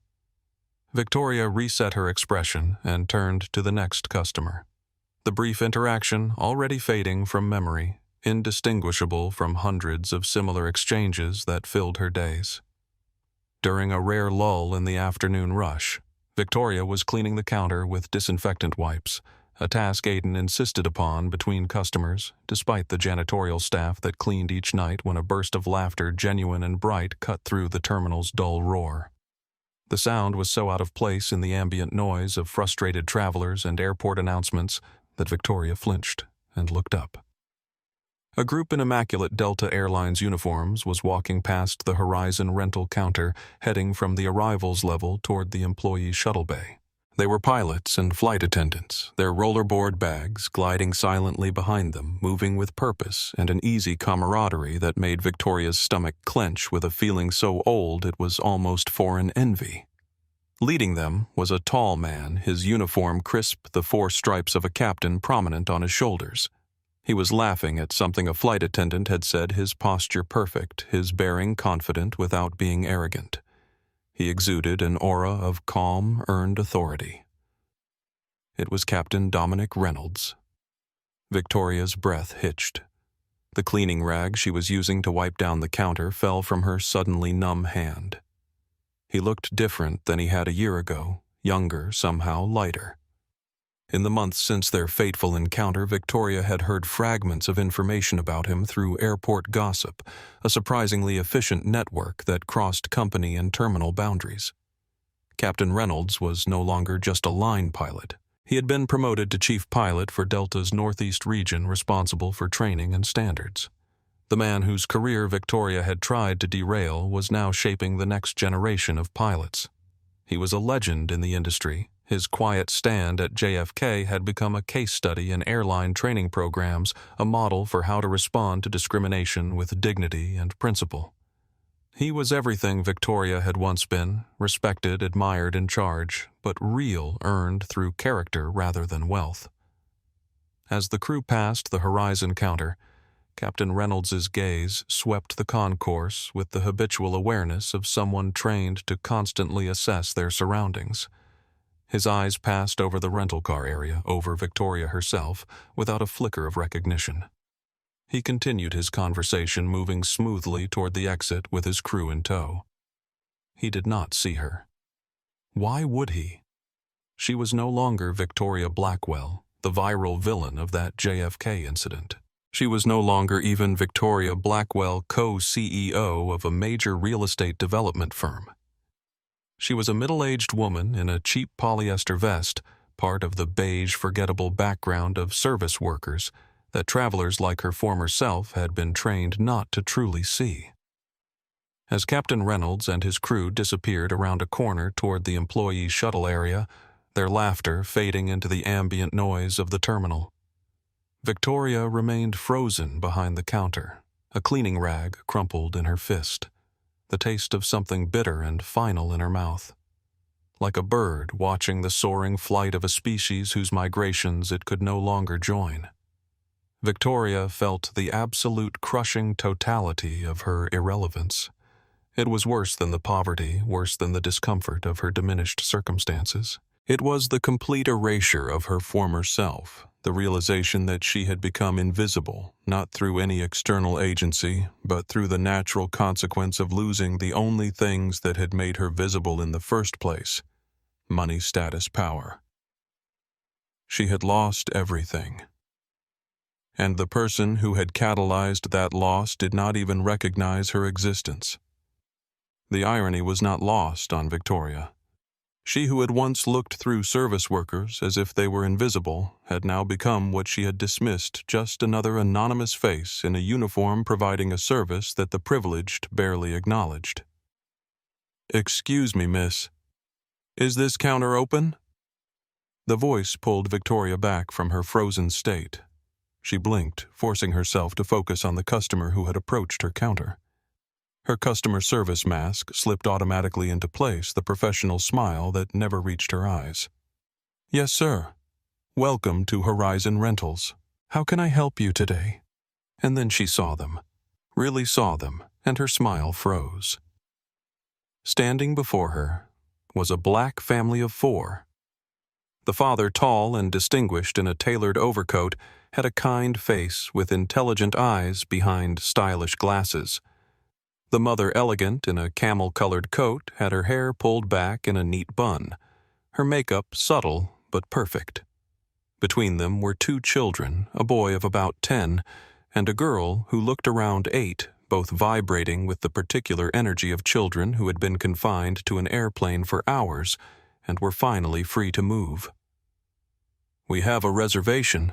A: Victoria reset her expression and turned to the next customer. The brief interaction already fading from memory, indistinguishable from hundreds of similar exchanges that filled her days. During a rare lull in the afternoon rush, Victoria was cleaning the counter with disinfectant wipes, a task Aiden insisted upon between customers, despite the janitorial staff that cleaned each night when a burst of laughter, genuine and bright, cut through the terminal's dull roar. The sound was so out of place in the ambient noise of frustrated travelers and airport announcements that Victoria flinched and looked up. A group in immaculate Delta Airlines uniforms was walking past the Horizon rental counter, heading from the arrivals level toward the employee shuttle bay. They were pilots and flight attendants, their rollerboard bags gliding silently behind them, moving with purpose and an easy camaraderie that made Victoria's stomach clench with a feeling so old it was almost foreign envy. Leading them was a tall man, his uniform crisp, the 4 stripes of a captain prominent on his shoulders. He was laughing at something a flight attendant had said, his posture perfect, his bearing confident without being arrogant. He exuded an aura of calm, earned authority. It was Captain Dominic Reynolds. Victoria's breath hitched. The cleaning rag she was using to wipe down the counter fell from her suddenly numb hand. He looked different than he had a year ago, younger, somehow lighter. In the months since their fateful encounter, Victoria had heard fragments of information about him through airport gossip, a surprisingly efficient network that crossed company and terminal boundaries. Captain Reynolds was no longer just a line pilot. He had been promoted to chief pilot for Delta's Northeast region, responsible for training and standards. The man whose career Victoria had tried to derail was now shaping the next generation of pilots. He was a legend in the industry. His quiet stand at JFK had become a case study in airline training programs, a model for how to respond to discrimination with dignity and principle. He was everything Victoria had once been, respected, admired, in charge, but real, earned through character rather than wealth. As the crew passed the horizon counter, Captain Reynolds's gaze swept the concourse with the habitual awareness of someone trained to constantly assess their surroundings. His eyes passed over the rental car area, over Victoria herself, without a flicker of recognition. He continued his conversation, moving smoothly toward the exit with his crew in tow. He did not see her. Why would he? She was no longer Victoria Blackwell, the viral villain of that JFK incident. She was no longer even Victoria Blackwell, co-CEO of a major real estate development firm. She was a middle-aged woman in a cheap polyester vest, part of the beige, forgettable background of service workers that travelers like her former self had been trained not to truly see. As Captain Reynolds and his crew disappeared around a corner toward the employee shuttle area, their laughter fading into the ambient noise of the terminal, Victoria remained frozen behind the counter, a cleaning rag crumpled in her fist, the taste of something bitter and final in her mouth. Like a bird watching the soaring flight of a species whose migrations it could no longer join, Victoria felt the absolute crushing totality of her irrelevance. It was worse than the poverty, worse than the discomfort of her diminished circumstances. It was the complete erasure of her former self, the realization that she had become invisible, not through any external agency, but through the natural consequence of losing the only things that had made her visible in the first place: money, status, power. She had lost everything. And the person who had catalyzed that loss did not even recognize her existence. The irony was not lost on Victoria. She who had once looked through service workers as if they were invisible had now become what she had dismissed, just another anonymous face in a uniform providing a service that the privileged barely acknowledged. "Excuse me, miss. Is this counter open?" The voice pulled Victoria back from her frozen state. She blinked, forcing herself to focus on the customer who had approached her counter. Her customer service mask slipped automatically into place, the professional smile that never reached her eyes. "Yes, sir. Welcome to Horizon Rentals. How can I help you today?" And then she saw them, really saw them, and her smile froze. Standing before her was a black family of 4. The father, tall and distinguished in a tailored overcoat, had a kind face with intelligent eyes behind stylish glasses. The mother, elegant in a camel-colored coat, had her hair pulled back in a neat bun, her makeup subtle but perfect. Between them were 2 children, a boy of about 10 and a girl who looked around 8, both vibrating with the particular energy of children who had been confined to an airplane for hours and were finally free to move. "We have a reservation,"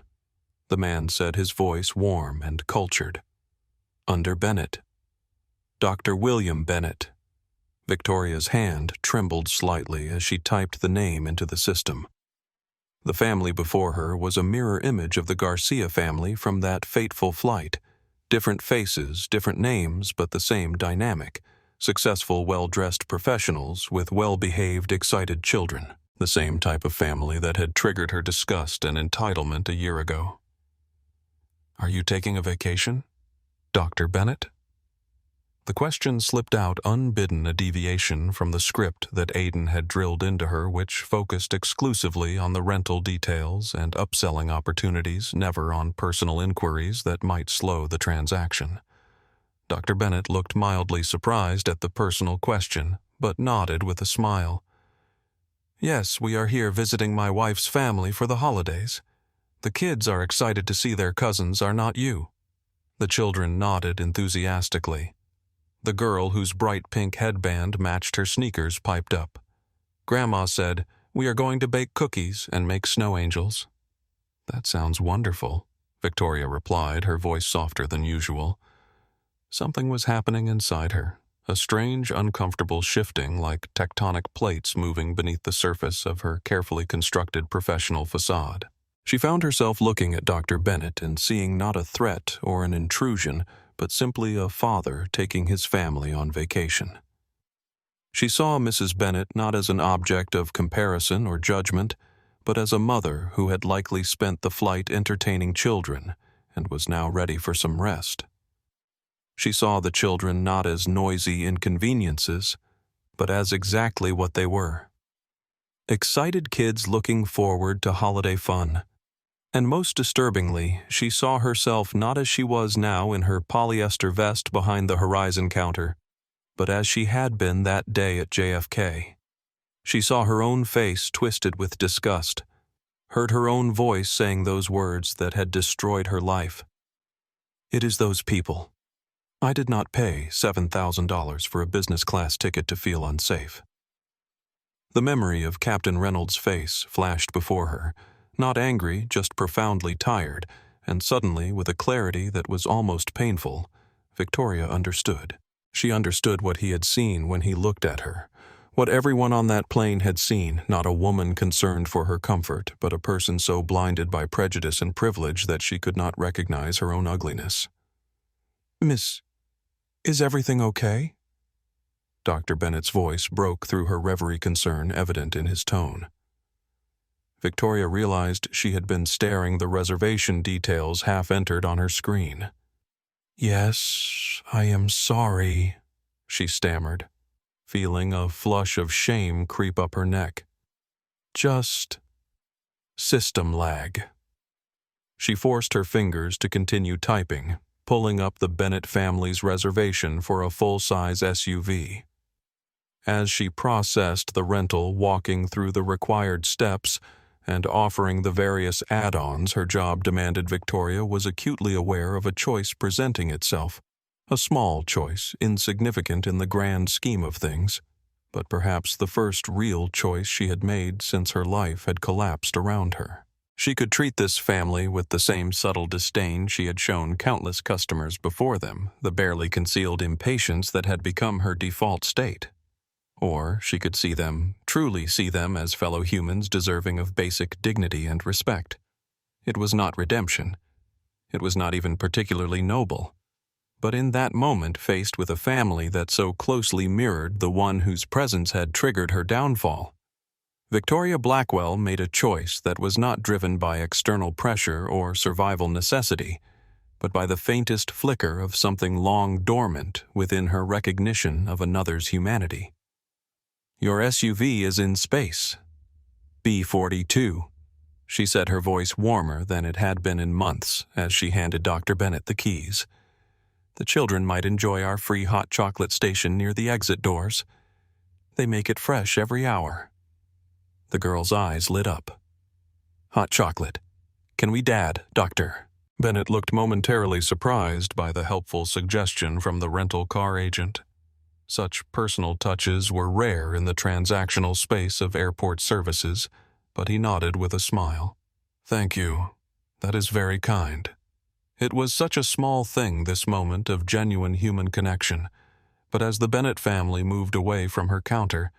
A: the man said, his voice warm and cultured. "Under Bennett. Dr. William Bennett." Victoria's hand trembled slightly as she typed the name into the system. The family before her was a mirror image of the Garcia family from that fateful flight. Different faces, different names, but the same dynamic. Successful, well-dressed professionals with well-behaved, excited children. The same type of family that had triggered her disgust and entitlement a year ago. "Are you taking a vacation, Dr. Bennett?" The question slipped out unbidden, a deviation from the script that Aiden had drilled into her, which focused exclusively on the rental details and upselling opportunities, never on personal inquiries that might slow the transaction. Dr. Bennett looked mildly surprised at the personal question, but nodded with a smile. "Yes, we are here visiting my wife's family for the holidays. The kids are excited to see their cousins, are not you?" The children nodded enthusiastically. The girl whose bright pink headband matched her sneakers piped up. Grandma said, "We are going to bake cookies and make snow angels." "That sounds wonderful," Victoria replied, her voice softer than usual. Something was happening inside her, a strange, uncomfortable shifting like tectonic plates moving beneath the surface of her carefully constructed professional facade. She found herself looking at Dr. Bennett and seeing not a threat or an intrusion, but simply a father taking his family on vacation. She saw Mrs. Bennett not as an object of comparison or judgment, but as a mother who had likely spent the flight entertaining children and was now ready for some rest. She saw the children not as noisy inconveniences, but as exactly what they were. Excited kids looking forward to holiday fun. And most disturbingly, she saw herself not as she was now in her polyester vest behind the Horizon counter, but as she had been that day at JFK. She saw her own face twisted with disgust, heard her own voice saying those words that had destroyed her life. "It is those people. I did not pay $7,000 for a business class ticket to feel unsafe." The memory of Captain Reynolds' face flashed before her, not angry, just profoundly tired, and suddenly, with a clarity that was almost painful, Victoria understood. She understood what he had seen when he looked at her, what everyone on that plane had seen, not a woman concerned for her comfort, but a person so blinded by prejudice and privilege that she could not recognize her own ugliness. "Miss, is everything okay?" Dr. Bennett's voice broke through her reverie, concern evident in his tone. Victoria realized she had been staring the reservation details half entered on her screen. "Yes, I am sorry," she stammered, feeling a flush of shame creep up her neck. "Just system lag." She forced her fingers to continue typing, pulling up the Bennett family's reservation for a full-size SUV. As she processed the rental, walking through the required steps, and offering the various add-ons her job demanded, Victoria was acutely aware of a choice presenting itself. A small choice, insignificant in the grand scheme of things, but perhaps the first real choice she had made since her life had collapsed around her. She could treat this family with the same subtle disdain she had shown countless customers before them, the barely concealed impatience that had become her default state. Or she could see them, truly see them as fellow humans deserving of basic dignity and respect. It was not redemption. It was not even particularly noble. But in that moment, faced with a family that so closely mirrored the one whose presence had triggered her downfall, Victoria Blackwell made a choice that was not driven by external pressure or survival necessity, but by the faintest flicker of something long dormant within her recognition of another's humanity. "Your SUV is in space. B-42, she said, her voice warmer than it had been in months as she handed Dr. Bennett the keys. "The children might enjoy our free hot chocolate station near the exit doors. They make it fresh every hour." The girl's eyes lit up. "Hot chocolate. Can we, Dad, Doctor?" Bennett looked momentarily surprised by the helpful suggestion from the rental car agent. Such personal touches were rare in the transactional space of airport services, but he nodded with a smile. "Thank you. That is very kind." It was such a small thing, this moment of genuine human connection, But as the Bennett family moved away from her counter,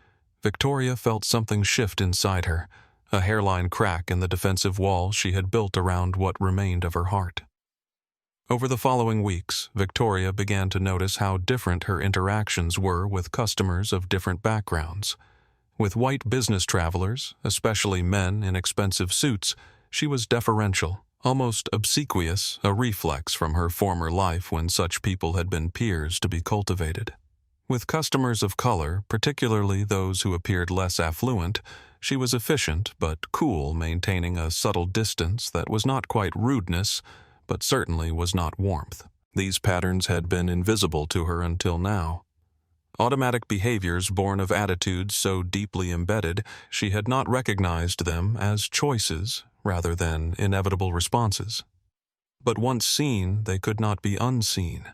A: Victoria felt something shift inside her, a hairline crack in the defensive wall she had built around what remained of her heart. Over the following weeks, Victoria began to notice how different her interactions were with customers of different backgrounds. With white business travelers, especially men in expensive suits, she was deferential, almost obsequious, a reflex from her former life when such people had been peers to be cultivated. With customers of color, particularly those who appeared less affluent, she was efficient but cool, maintaining a subtle distance that was not quite rudeness, but certainly was not warmth. These patterns had been invisible to her until now. Automatic behaviors born of attitudes so deeply embedded, she had not recognized them as choices rather than inevitable responses. But once seen, they could not be unseen,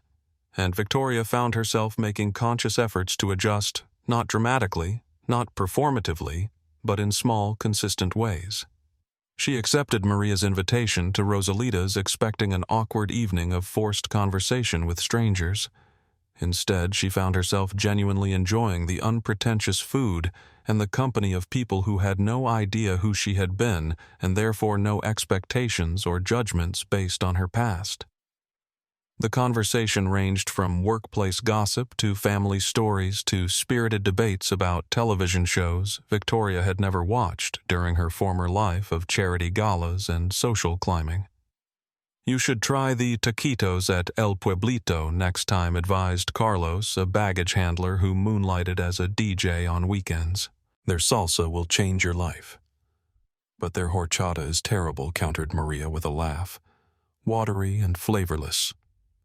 A: and Victoria found herself making conscious efforts to adjust, not dramatically, not performatively, but in small, consistent ways. She accepted Maria's invitation to Rosalita's, expecting an awkward evening of forced conversation with strangers. Instead, she found herself genuinely enjoying the unpretentious food and the company of people who had no idea who she had been and therefore no expectations or judgments based on her past. The conversation ranged from workplace gossip to family stories to spirited debates about television shows Victoria had never watched during her former life of charity galas and social climbing. "You should try the taquitos at El Pueblito next time," advised Carlos, a baggage handler who moonlighted as a DJ on weekends. "Their salsa will change your life." "But their horchata is terrible," countered Maria with a laugh. "Watery and flavorless.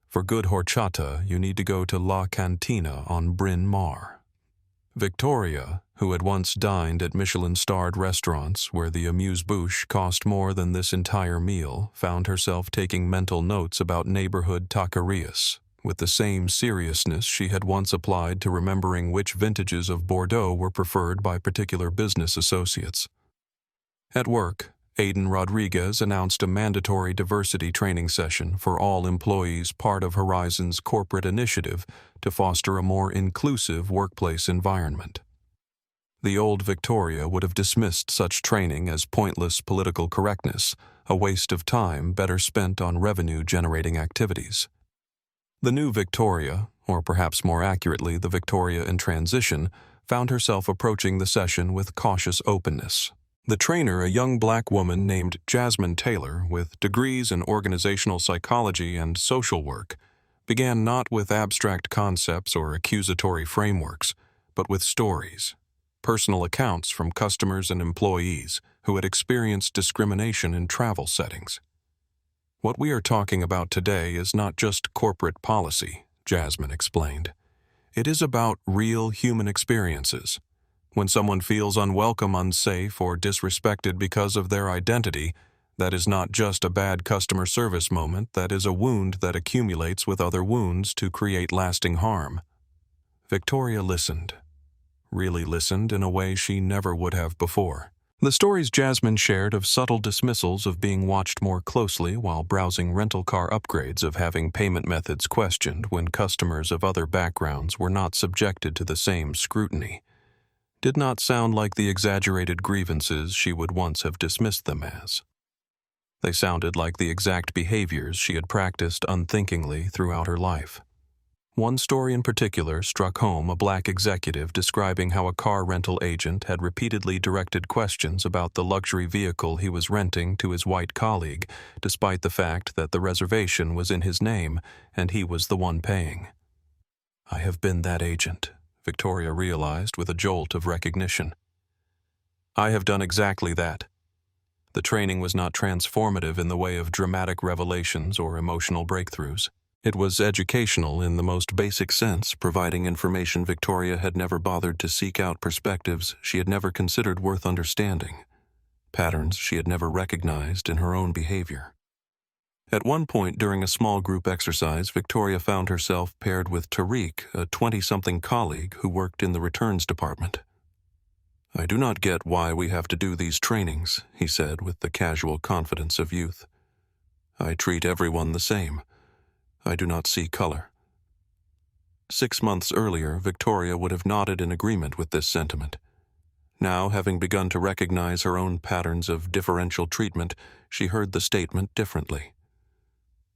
A: For good horchata, you need to go to La Cantina on Bryn Mawr." Victoria, who had once dined at Michelin-starred restaurants where the amuse-bouche cost more than this entire meal, found herself taking mental notes about neighborhood taquerias, with the same seriousness she had once applied to remembering which vintages of Bordeaux were preferred by particular business associates. At work, Aiden Rodriguez announced a mandatory diversity training session for all employees, part of Horizon's corporate initiative to foster a more inclusive workplace environment. The old Victoria would have dismissed such training as pointless political correctness, a waste of time better spent on revenue-generating activities. The new Victoria, or perhaps more accurately the Victoria in transition, found herself approaching the session with cautious openness. The trainer, a young black woman named Jasmine Taylor with degrees in organizational psychology and social work, began not with abstract concepts or accusatory frameworks, but with stories, personal accounts from customers and employees who had experienced discrimination in travel settings. "What we are talking about today is not just corporate policy," Jasmine explained. "It is about real human experiences. When someone feels unwelcome, unsafe, or disrespected because of their identity, that is not just a bad customer service moment, that is a wound that accumulates with other wounds to create lasting harm." Victoria listened. Really listened in a way she never would have before. The stories Jasmine shared of subtle dismissals of being watched more closely while browsing rental car upgrades, of having payment methods questioned when customers of other backgrounds were not subjected to the same scrutiny, did not sound like the exaggerated grievances she would once have dismissed them as. They sounded like the exact behaviors she had practiced unthinkingly throughout her life. One story in particular struck home, a black executive describing how a car rental agent had repeatedly directed questions about the luxury vehicle he was renting to his white colleague, despite the fact that the reservation was in his name and he was the one paying. "I have been that agent," Victoria realized with a jolt of recognition. "I have done exactly that." The training was not transformative in the way of dramatic revelations or emotional breakthroughs. It was educational in the most basic sense, providing information Victoria had never bothered to seek out, perspectives she had never considered worth understanding, patterns she had never recognized in her own behavior. At one point during a small group exercise, Victoria found herself paired with Tariq, a 20-something colleague who worked in the returns department. "I do not get why we have to do these trainings," he said with the casual confidence of youth. "I treat everyone the same. I do not see color." 6 months earlier, Victoria would have nodded in agreement with this sentiment. Now, having begun to recognize her own patterns of differential treatment, she heard the statement differently.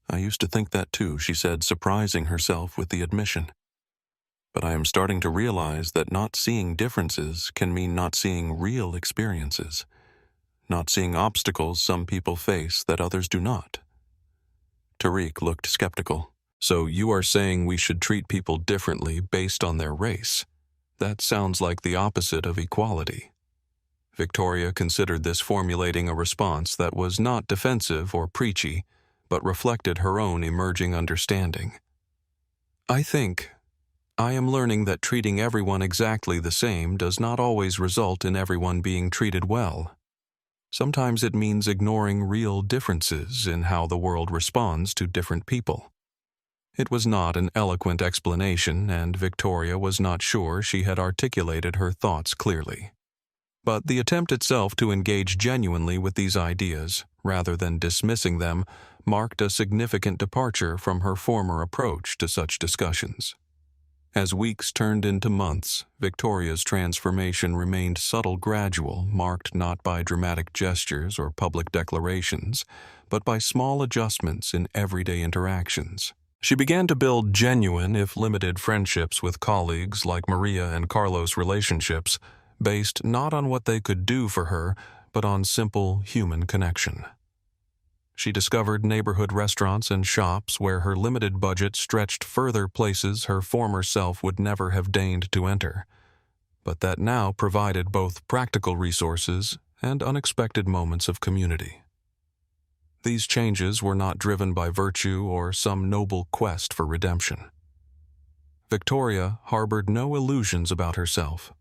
A: "I used to think that too," she said, surprising herself with the admission. "But I am starting to realize that not seeing differences can mean not seeing real experiences, not seeing obstacles some people face that others do not." Tariq looked skeptical. "So you are saying we should treat people differently based on their race? That sounds like the opposite of equality." Victoria considered this formulating a response that was not defensive or preachy, but reflected her own emerging understanding. "I am learning that treating everyone exactly the same does not always result in everyone being treated well. Sometimes it means ignoring real differences in how the world responds to different people." It was not an eloquent explanation, and Victoria was not sure she had articulated her thoughts clearly. But the attempt itself to engage genuinely with these ideas, rather than dismissing them, marked a significant departure from her former approach to such discussions. As weeks turned into months, Victoria's transformation remained subtle, gradual, marked not by dramatic gestures or public declarations, but by small adjustments in everyday interactions. She began to build genuine, if limited, friendships with colleagues like Maria and Carlos' relationships, based not on what they could do for her, but on simple human connection. She discovered neighborhood restaurants and shops where her limited budget stretched further places her former self would never have deigned to enter, but that now provided both practical resources and unexpected moments of community. These changes were not driven by virtue or some noble quest for redemption. Victoria harbored no illusions about herself.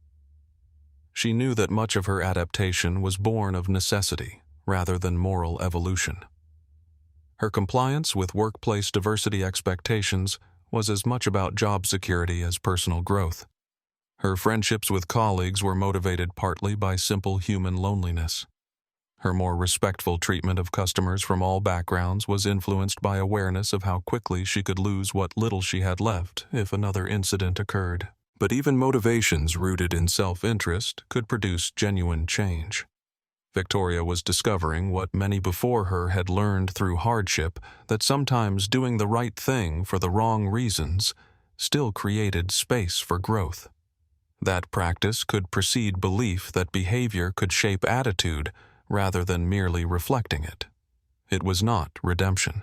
A: She knew that much of her adaptation was born of necessity rather than moral evolution. Her compliance with workplace diversity expectations was as much about job security as personal growth. Her friendships with colleagues were motivated partly by simple human loneliness. Her more respectful treatment of customers from all backgrounds was influenced by awareness of how quickly she could lose what little she had left if another incident occurred. But even motivations rooted in self-interest could produce genuine change. Victoria was discovering what many before her had learned through hardship, that sometimes doing the right thing for the wrong reasons still created space for growth. That practice could precede belief that behavior could shape attitude rather than merely reflecting it. It was not redemption.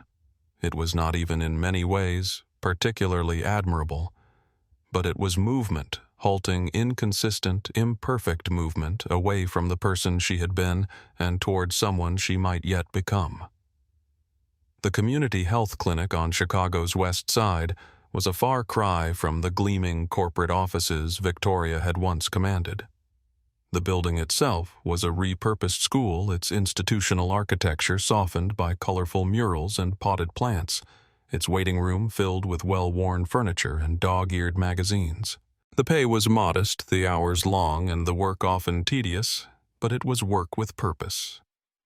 A: It was not even in many ways particularly admirable, but it was movement, halting, inconsistent, imperfect movement away from the person she had been and toward someone she might yet become. The community health clinic on Chicago's West Side was a far cry from the gleaming corporate offices Victoria had once commanded. The building itself was a repurposed school, its institutional architecture softened by colorful murals and potted plants, its waiting room filled with well-worn furniture and dog-eared magazines. The pay was modest, the hours long, and the work often tedious, but it was work with purpose,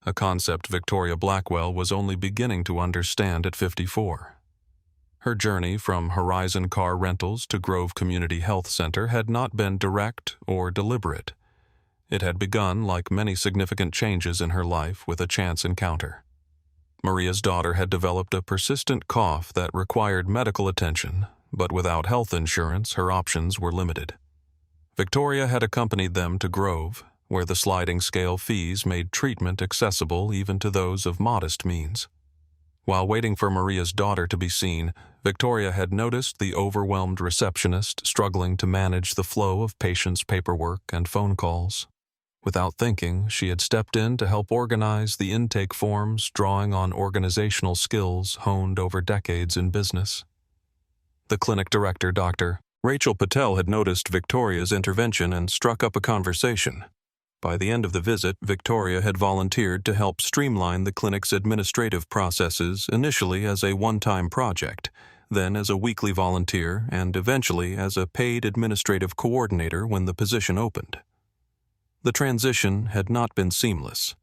A: a concept Victoria Blackwell was only beginning to understand at 54. Her journey from Horizon Car Rentals to Grove Community Health Center had not been direct or deliberate. It had begun, like many significant changes in her life, with a chance encounter. Maria's daughter had developed a persistent cough that required medical attention, but without health insurance, her options were limited. Victoria had accompanied them to Grove, where the sliding scale fees made treatment accessible even to those of modest means. While waiting for Maria's daughter to be seen, Victoria had noticed the overwhelmed receptionist struggling to manage the flow of patients' paperwork and phone calls. Without thinking, she had stepped in to help organize the intake forms, drawing on organizational skills honed over decades in business. The clinic director, Dr. Rachel Patel, had noticed Victoria's intervention and struck up a conversation. By the end of the visit, Victoria had volunteered to help streamline the clinic's administrative processes, initially as a one-time project, then as a weekly volunteer, and eventually as a paid administrative coordinator when the position opened. The transition had not been seamless.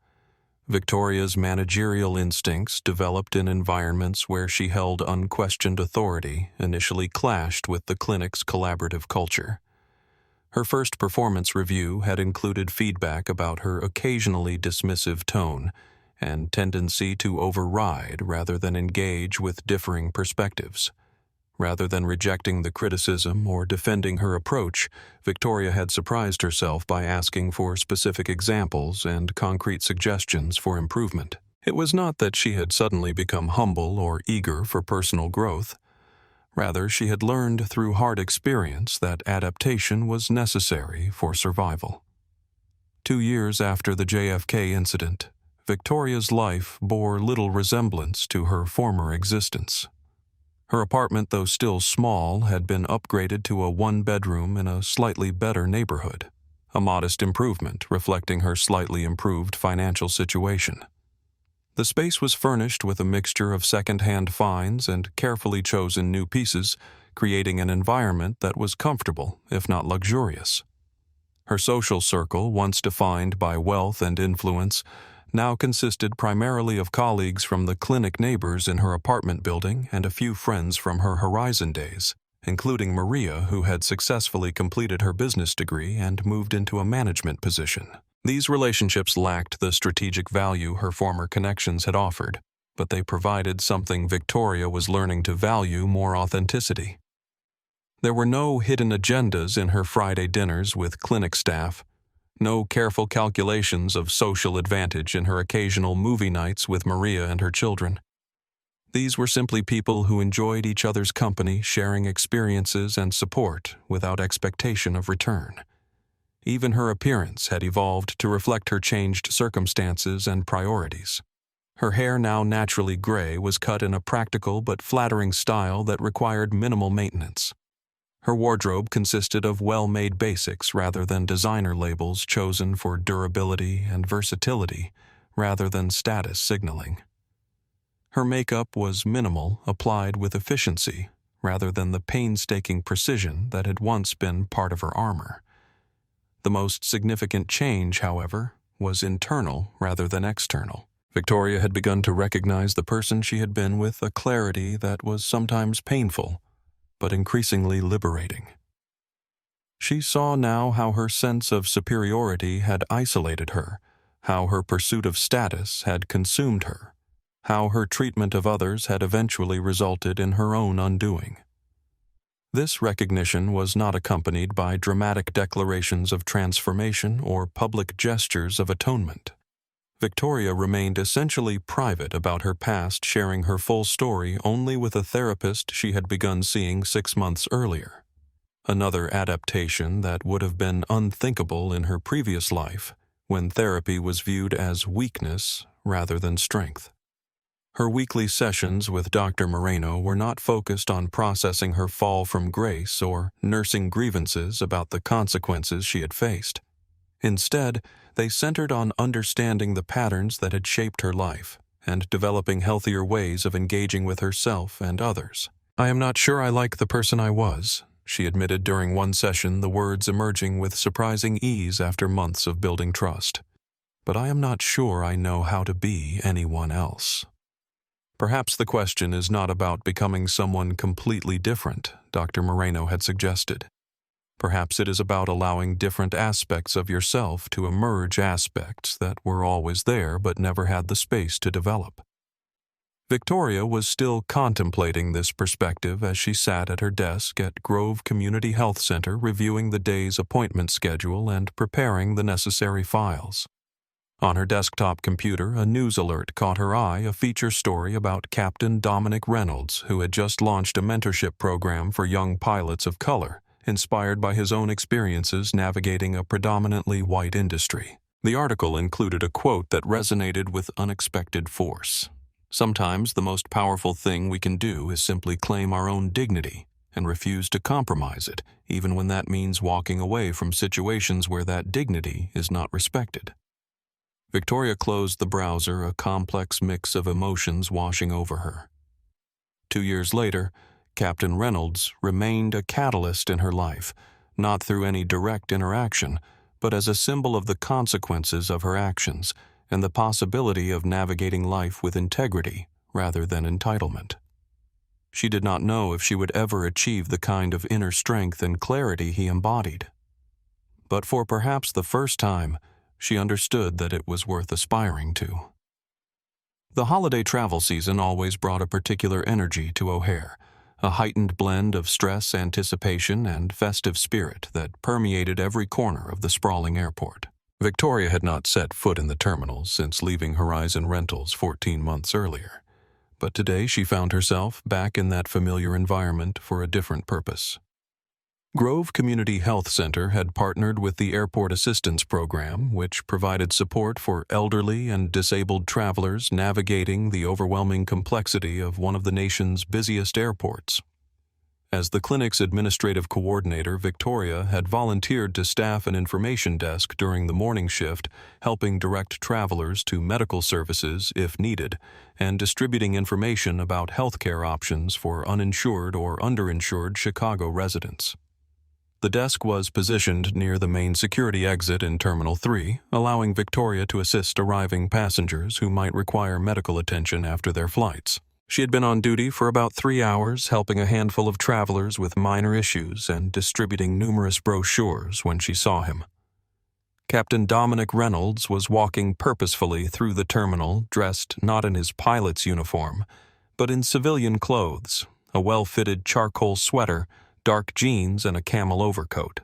A: Victoria's managerial instincts, developed in environments where she held unquestioned authority, initially clashed with the clinic's collaborative culture. Her first performance review had included feedback about her occasionally dismissive tone and tendency to override rather than engage with differing perspectives. Rather than rejecting the criticism or defending her approach, Victoria had surprised herself by asking for specific examples and concrete suggestions for improvement. It was not that she had suddenly become humble or eager for personal growth. Rather, she had learned through hard experience that adaptation was necessary for survival. 2 years after the JFK incident, Victoria's life bore little resemblance to her former existence. Her apartment, though still small, had been upgraded to a 1-bedroom in a slightly better neighborhood, a modest improvement reflecting her slightly improved financial situation. The space was furnished with a mixture of second-hand finds and carefully chosen new pieces, creating an environment that was comfortable, if not luxurious. Her social circle, once defined by wealth and influence, now consisted primarily of colleagues from the clinic neighbors in her apartment building and a few friends from her Horizon days, including Maria, who had successfully completed her business degree and moved into a management position. These relationships lacked the strategic value her former connections had offered, but they provided something Victoria was learning to value: more authenticity. There were no hidden agendas in her Friday dinners with clinic staff, no careful calculations of social advantage in her occasional movie nights with Maria and her children. These were simply people who enjoyed each other's company, sharing experiences and support without expectation of return. Even her appearance had evolved to reflect her changed circumstances and priorities. Her hair, now naturally gray, was cut in a practical but flattering style that required minimal maintenance. Her wardrobe consisted of well-made basics rather than designer labels chosen for durability and versatility rather than status signaling. Her makeup was minimal, applied with efficiency rather than the painstaking precision that had once been part of her armor. The most significant change, however, was internal rather than external. Victoria had begun to recognize the person she had been with a clarity that was sometimes painful, but increasingly liberating. She saw now how her sense of superiority had isolated her, how her pursuit of status had consumed her, how her treatment of others had eventually resulted in her own undoing. This recognition was not accompanied by dramatic declarations of transformation or public gestures of atonement. Victoria remained essentially private about her past, sharing her full story only with a therapist she had begun seeing 6 months earlier. Another adaptation that would have been unthinkable in her previous life, when therapy was viewed as weakness rather than strength. Her weekly sessions with Dr. Moreno were not focused on processing her fall from grace or nursing grievances about the consequences she had faced. Instead, they centered on understanding the patterns that had shaped her life and developing healthier ways of engaging with herself and others. "I am not sure I like the person I was," she admitted during one session, the words emerging with surprising ease after months of building trust. "But I am not sure I know how to be anyone else." Perhaps the question is not about becoming someone completely different, Dr. Moreno had suggested. Perhaps it is about allowing different aspects of yourself to emerge, aspects that were always there but never had the space to develop. Victoria was still contemplating this perspective as she sat at her desk at Grove Community Health Center reviewing the day's appointment schedule and preparing the necessary files. On her desktop computer, a news alert caught her eye, a feature story about Captain Dominic Reynolds, who had just launched a mentorship program for young pilots of color, inspired by his own experiences navigating a predominantly white industry. The article included a quote that resonated with unexpected force. "Sometimes the most powerful thing we can do is simply claim our own dignity and refuse to compromise it, even when that means walking away from situations where that dignity is not respected." Victoria closed the browser, a complex mix of emotions washing over her. 2 years later, Captain Reynolds remained a catalyst in her life, not through any direct interaction, but as a symbol of the consequences of her actions, and the possibility of navigating life with integrity rather than entitlement. She did not know if she would ever achieve the kind of inner strength and clarity he embodied. But for perhaps the first time, she understood that it was worth aspiring to. The holiday travel season always brought a particular energy to O'Hare, a heightened blend of stress, anticipation, and festive spirit that permeated every corner of the sprawling airport. Victoria had not set foot in the terminal since leaving Horizon Rentals 14 months earlier, but today she found herself back in that familiar environment for a different purpose. Grove Community Health Center had partnered with the Airport Assistance Program, which provided support for elderly and disabled travelers navigating the overwhelming complexity of one of the nation's busiest airports. As the clinic's administrative coordinator, Victoria had volunteered to staff an information desk during the morning shift, helping direct travelers to medical services if needed, and distributing information about healthcare options for uninsured or underinsured Chicago residents. The desk was positioned near the main security exit in Terminal 3, allowing Victoria to assist arriving passengers who might require medical attention after their flights. She had been on duty for about 3 hours, helping a handful of travelers with minor issues and distributing numerous brochures when she saw him. Captain Dominic Reynolds was walking purposefully through the terminal, dressed not in his pilot's uniform, but in civilian clothes, a well-fitted charcoal sweater, dark jeans, and a camel overcoat.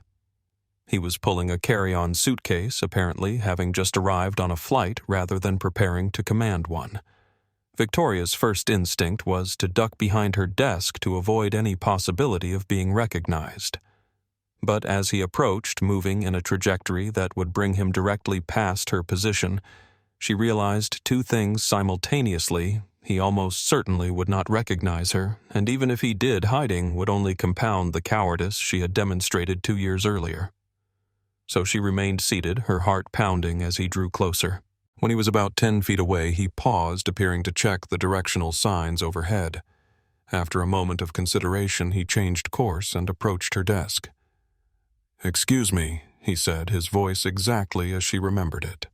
A: He was pulling a carry-on suitcase, apparently having just arrived on a flight rather than preparing to command one. Victoria's first instinct was to duck behind her desk to avoid any possibility of being recognized. But as he approached, moving in a trajectory that would bring him directly past her position, she realized two things simultaneously. He almost certainly would not recognize her, and even if he did, hiding would only compound the cowardice she had demonstrated 2 years earlier. So she remained seated, her heart pounding as he drew closer. When he was about 10 feet away, he paused, appearing to check the directional signs overhead. After a moment of consideration, he changed course and approached her desk. "Excuse me," he said, his voice exactly as she remembered it.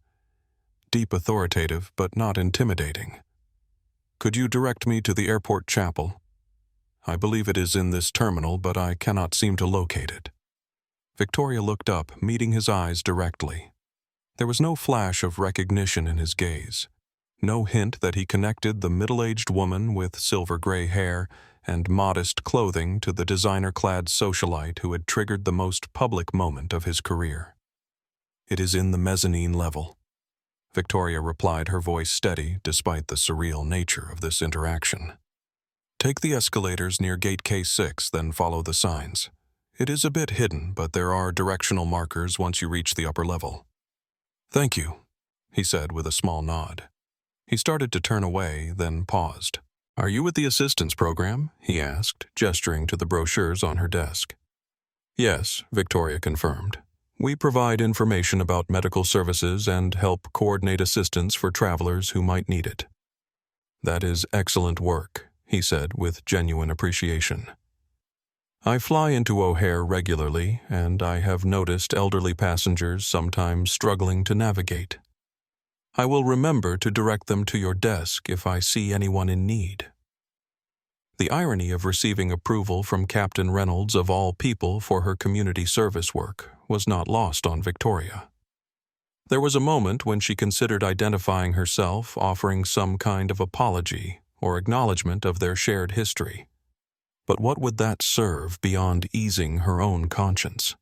A: Deep authoritative, but not intimidating. "Could you direct me to the airport chapel? I believe it is in this terminal, but I cannot seem to locate it." Victoria looked up, meeting his eyes directly. There was no flash of recognition in his gaze, no hint that he connected the middle-aged woman with silver-gray hair and modest clothing to the designer-clad socialite who had triggered the most public moment of his career. "It is in the mezzanine level," Victoria replied, her voice steady despite the surreal nature of this interaction. "Take the escalators near gate K6, then follow the signs. It is a bit hidden, but there are directional markers once you reach the upper level." "Thank you," he said with a small nod. He started to turn away, then paused. "Are you with the assistance program?" he asked, gesturing to the brochures on her desk. "Yes," Victoria confirmed. "We provide information about medical services and help coordinate assistance for travelers who might need it." "That is excellent work," he said with genuine appreciation. "I fly into O'Hare regularly, and I have noticed elderly passengers sometimes struggling to navigate. I will remember to direct them to your desk if I see anyone in need." The irony of receiving approval from Captain Reynolds of all people for her community service work was not lost on Victoria. There was a moment when she considered identifying herself, offering some kind of apology or acknowledgement of their shared history. But what would that serve beyond easing her own conscience?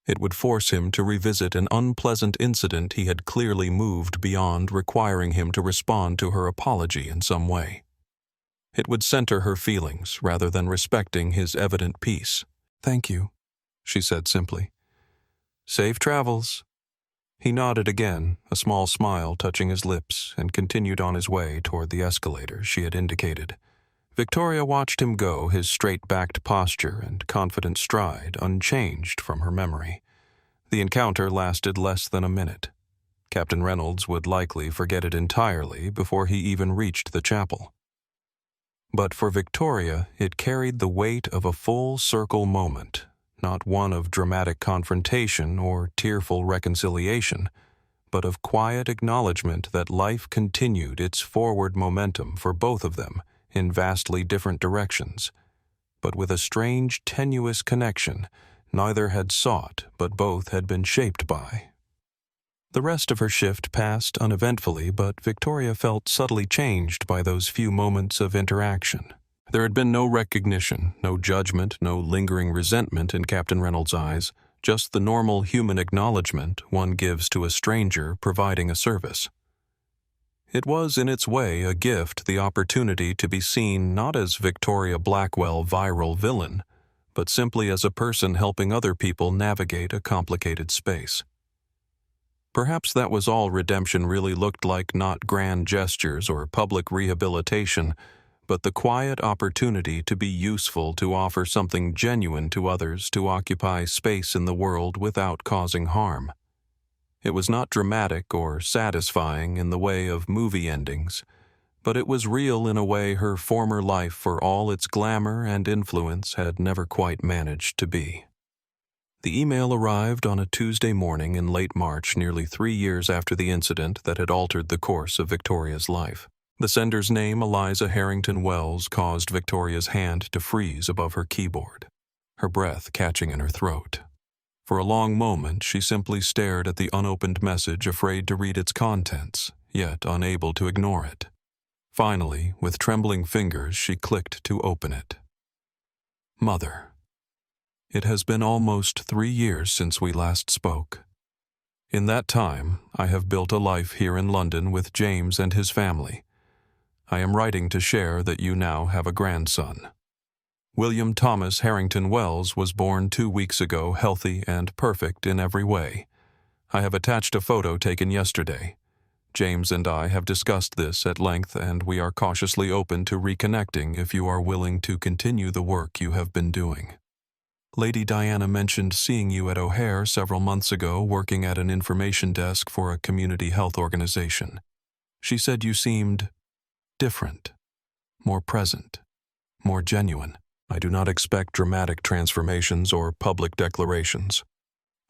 A: It would force him to revisit an unpleasant incident he had clearly moved beyond requiring him to respond to her apology in some way. It would center her feelings rather than respecting his evident peace. "Thank you," she said simply. "Safe travels." He nodded again, a small smile touching his lips, and continued on his way toward the escalator she had indicated. Victoria watched him go, his straight-backed posture and confident stride unchanged from her memory. The encounter lasted less than a minute. Captain Reynolds would likely forget it entirely before he even reached the chapel. But for Victoria, it carried the weight of a full-circle moment, not one of dramatic confrontation or tearful reconciliation, but of quiet acknowledgement that life continued its forward momentum for both of them in vastly different directions, but with a strange, tenuous connection neither had sought but both had been shaped by. The rest of her shift passed uneventfully, but Victoria felt subtly changed by those few moments of interaction. There had been no recognition, no judgment, no lingering resentment in Captain Reynolds' eyes, just the normal human acknowledgement one gives to a stranger providing a service. It was, in its way, a gift, the opportunity to be seen not as Victoria Blackwell viral villain, but simply as a person helping other people navigate a complicated space. Perhaps that was all redemption really looked like, not grand gestures or public rehabilitation, but the quiet opportunity to be useful, to offer something genuine to others, to occupy space in the world without causing harm. It was not dramatic or satisfying in the way of movie endings, but it was real in a way her former life, for all its glamour and influence, had never quite managed to be. The email arrived on a Tuesday morning in late March, nearly 3 years after the incident that had altered the course of Victoria's life. The sender's name, Eliza Harrington Wells, caused Victoria's hand to freeze above her keyboard, her breath catching in her throat. For a long moment, she simply stared at the unopened message, afraid to read its contents, yet unable to ignore it. Finally, with trembling fingers, she clicked to open it. Mother. It has been almost 3 years since we last spoke. In that time, I have built a life here in London with James and his family. I am writing to share that you now have a grandson. William Thomas Harrington Wells was born 2 weeks ago, healthy and perfect in every way. I have attached a photo taken yesterday. James and I have discussed this at length, and we are cautiously open to reconnecting if you are willing to continue the work you have been doing. Lady Diana mentioned seeing you at O'Hare several months ago working at an information desk for a community health organization. She said you seemed different, more present, more genuine. I do not expect dramatic transformations or public declarations.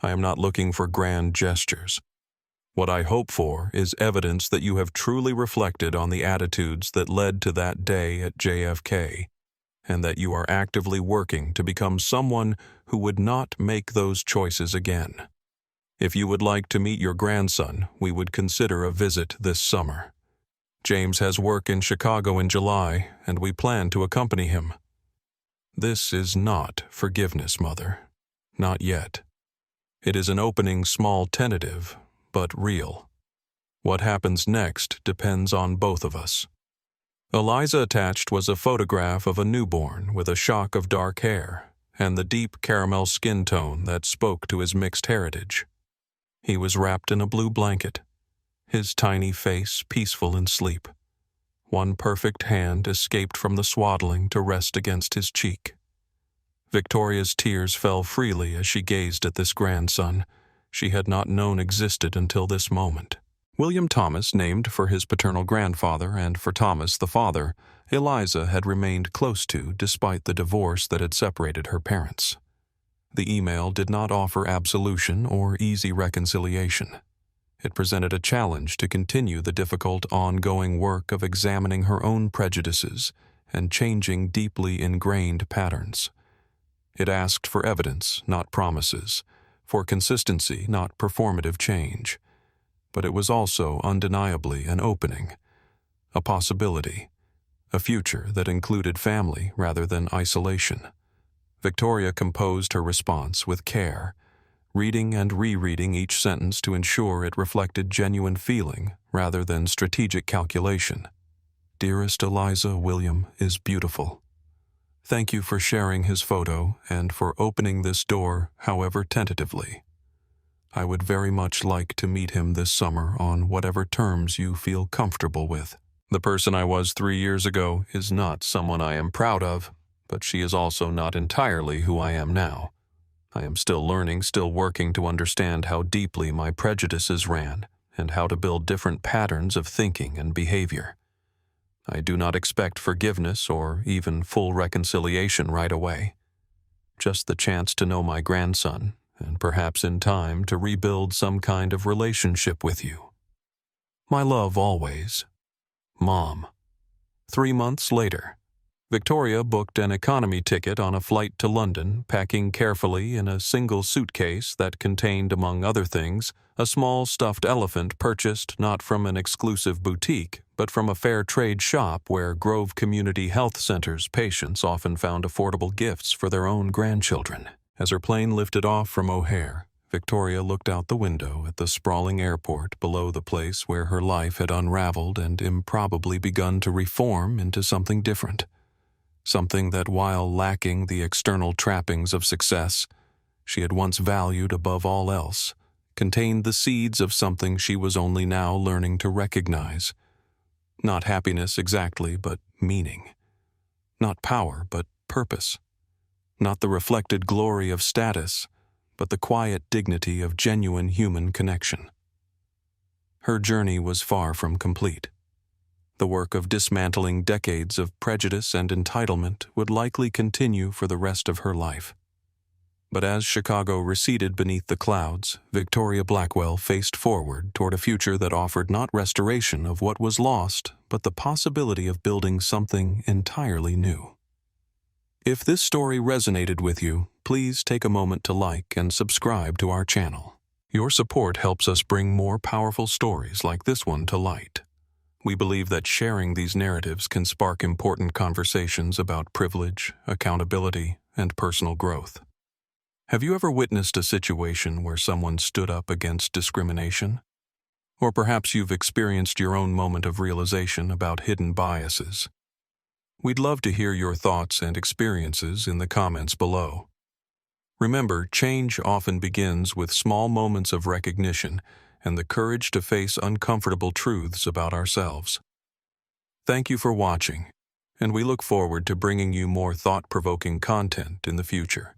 A: I am not looking for grand gestures. What I hope for is evidence that you have truly reflected on the attitudes that led to that day at JFK, and that you are actively working to become someone who would not make those choices again. If you would like to meet your grandson, we would consider a visit this summer. James has work in Chicago in July, and we plan to accompany him. This is not forgiveness, Mother. Not yet. It is an opening, small tentative, but real. What happens next depends on both of us. Eliza attached was a photograph of a newborn with a shock of dark hair and the deep caramel skin tone that spoke to his mixed heritage. He was wrapped in a blue blanket, his tiny face peaceful in sleep. One perfect hand escaped from the swaddling to rest against his cheek. Victoria's tears fell freely as she gazed at this grandson she had not known existed until this moment. William Thomas, named for his paternal grandfather and for Thomas the father, Eliza had remained close to despite the divorce that had separated her parents. The email did not offer absolution or easy reconciliation. It presented a challenge to continue the difficult ongoing work of examining her own prejudices and changing deeply ingrained patterns. It asked for evidence, not promises, for consistency, not performative change. But it was also undeniably an opening, a possibility, a future that included family rather than isolation. Victoria composed her response with care, reading and rereading each sentence to ensure it reflected genuine feeling rather than strategic calculation. Dearest Eliza, William is beautiful. Thank you for sharing his photo and for opening this door, however tentatively. I would very much like to meet him this summer on whatever terms you feel comfortable with. The person I was 3 years ago is not someone I am proud of, but she is also not entirely who I am now. I am still learning, still working to understand how deeply my prejudices ran and how to build different patterns of thinking and behavior. I do not expect forgiveness or even full reconciliation right away. Just the chance to know my grandson and perhaps in time to rebuild some kind of relationship with you. My love always, Mom. 3 months later, Victoria booked an economy ticket on a flight to London, packing carefully in a single suitcase that contained, among other things, a small stuffed elephant purchased not from an exclusive boutique, but from a fair trade shop where Grove Community Health Center's patients often found affordable gifts for their own grandchildren. As her plane lifted off from O'Hare, Victoria looked out the window at the sprawling airport below the place where her life had unraveled and improbably begun to reform into something different. Something that, while lacking the external trappings of success she had once valued above all else, contained the seeds of something she was only now learning to recognize. Not happiness exactly, but meaning. Not power, but purpose. Not the reflected glory of status, but the quiet dignity of genuine human connection. Her journey was far from complete. The work of dismantling decades of prejudice and entitlement would likely continue for the rest of her life. But as Chicago receded beneath the clouds, Victoria Blackwell faced forward toward a future that offered not restoration of what was lost, but the possibility of building something entirely new. If this story resonated with you, please take a moment to like and subscribe to our channel. Your support helps us bring more powerful stories like this one to light. We believe that sharing these narratives can spark important conversations about privilege, accountability, and personal growth. Have you ever witnessed a situation where someone stood up against discrimination? Or perhaps you've experienced your own moment of realization about hidden biases. We'd love to hear your thoughts and experiences in the comments below. Remember, change often begins with small moments of recognition and the courage to face uncomfortable truths about ourselves. Thank you for watching, and we look forward to bringing you more thought-provoking content in the future.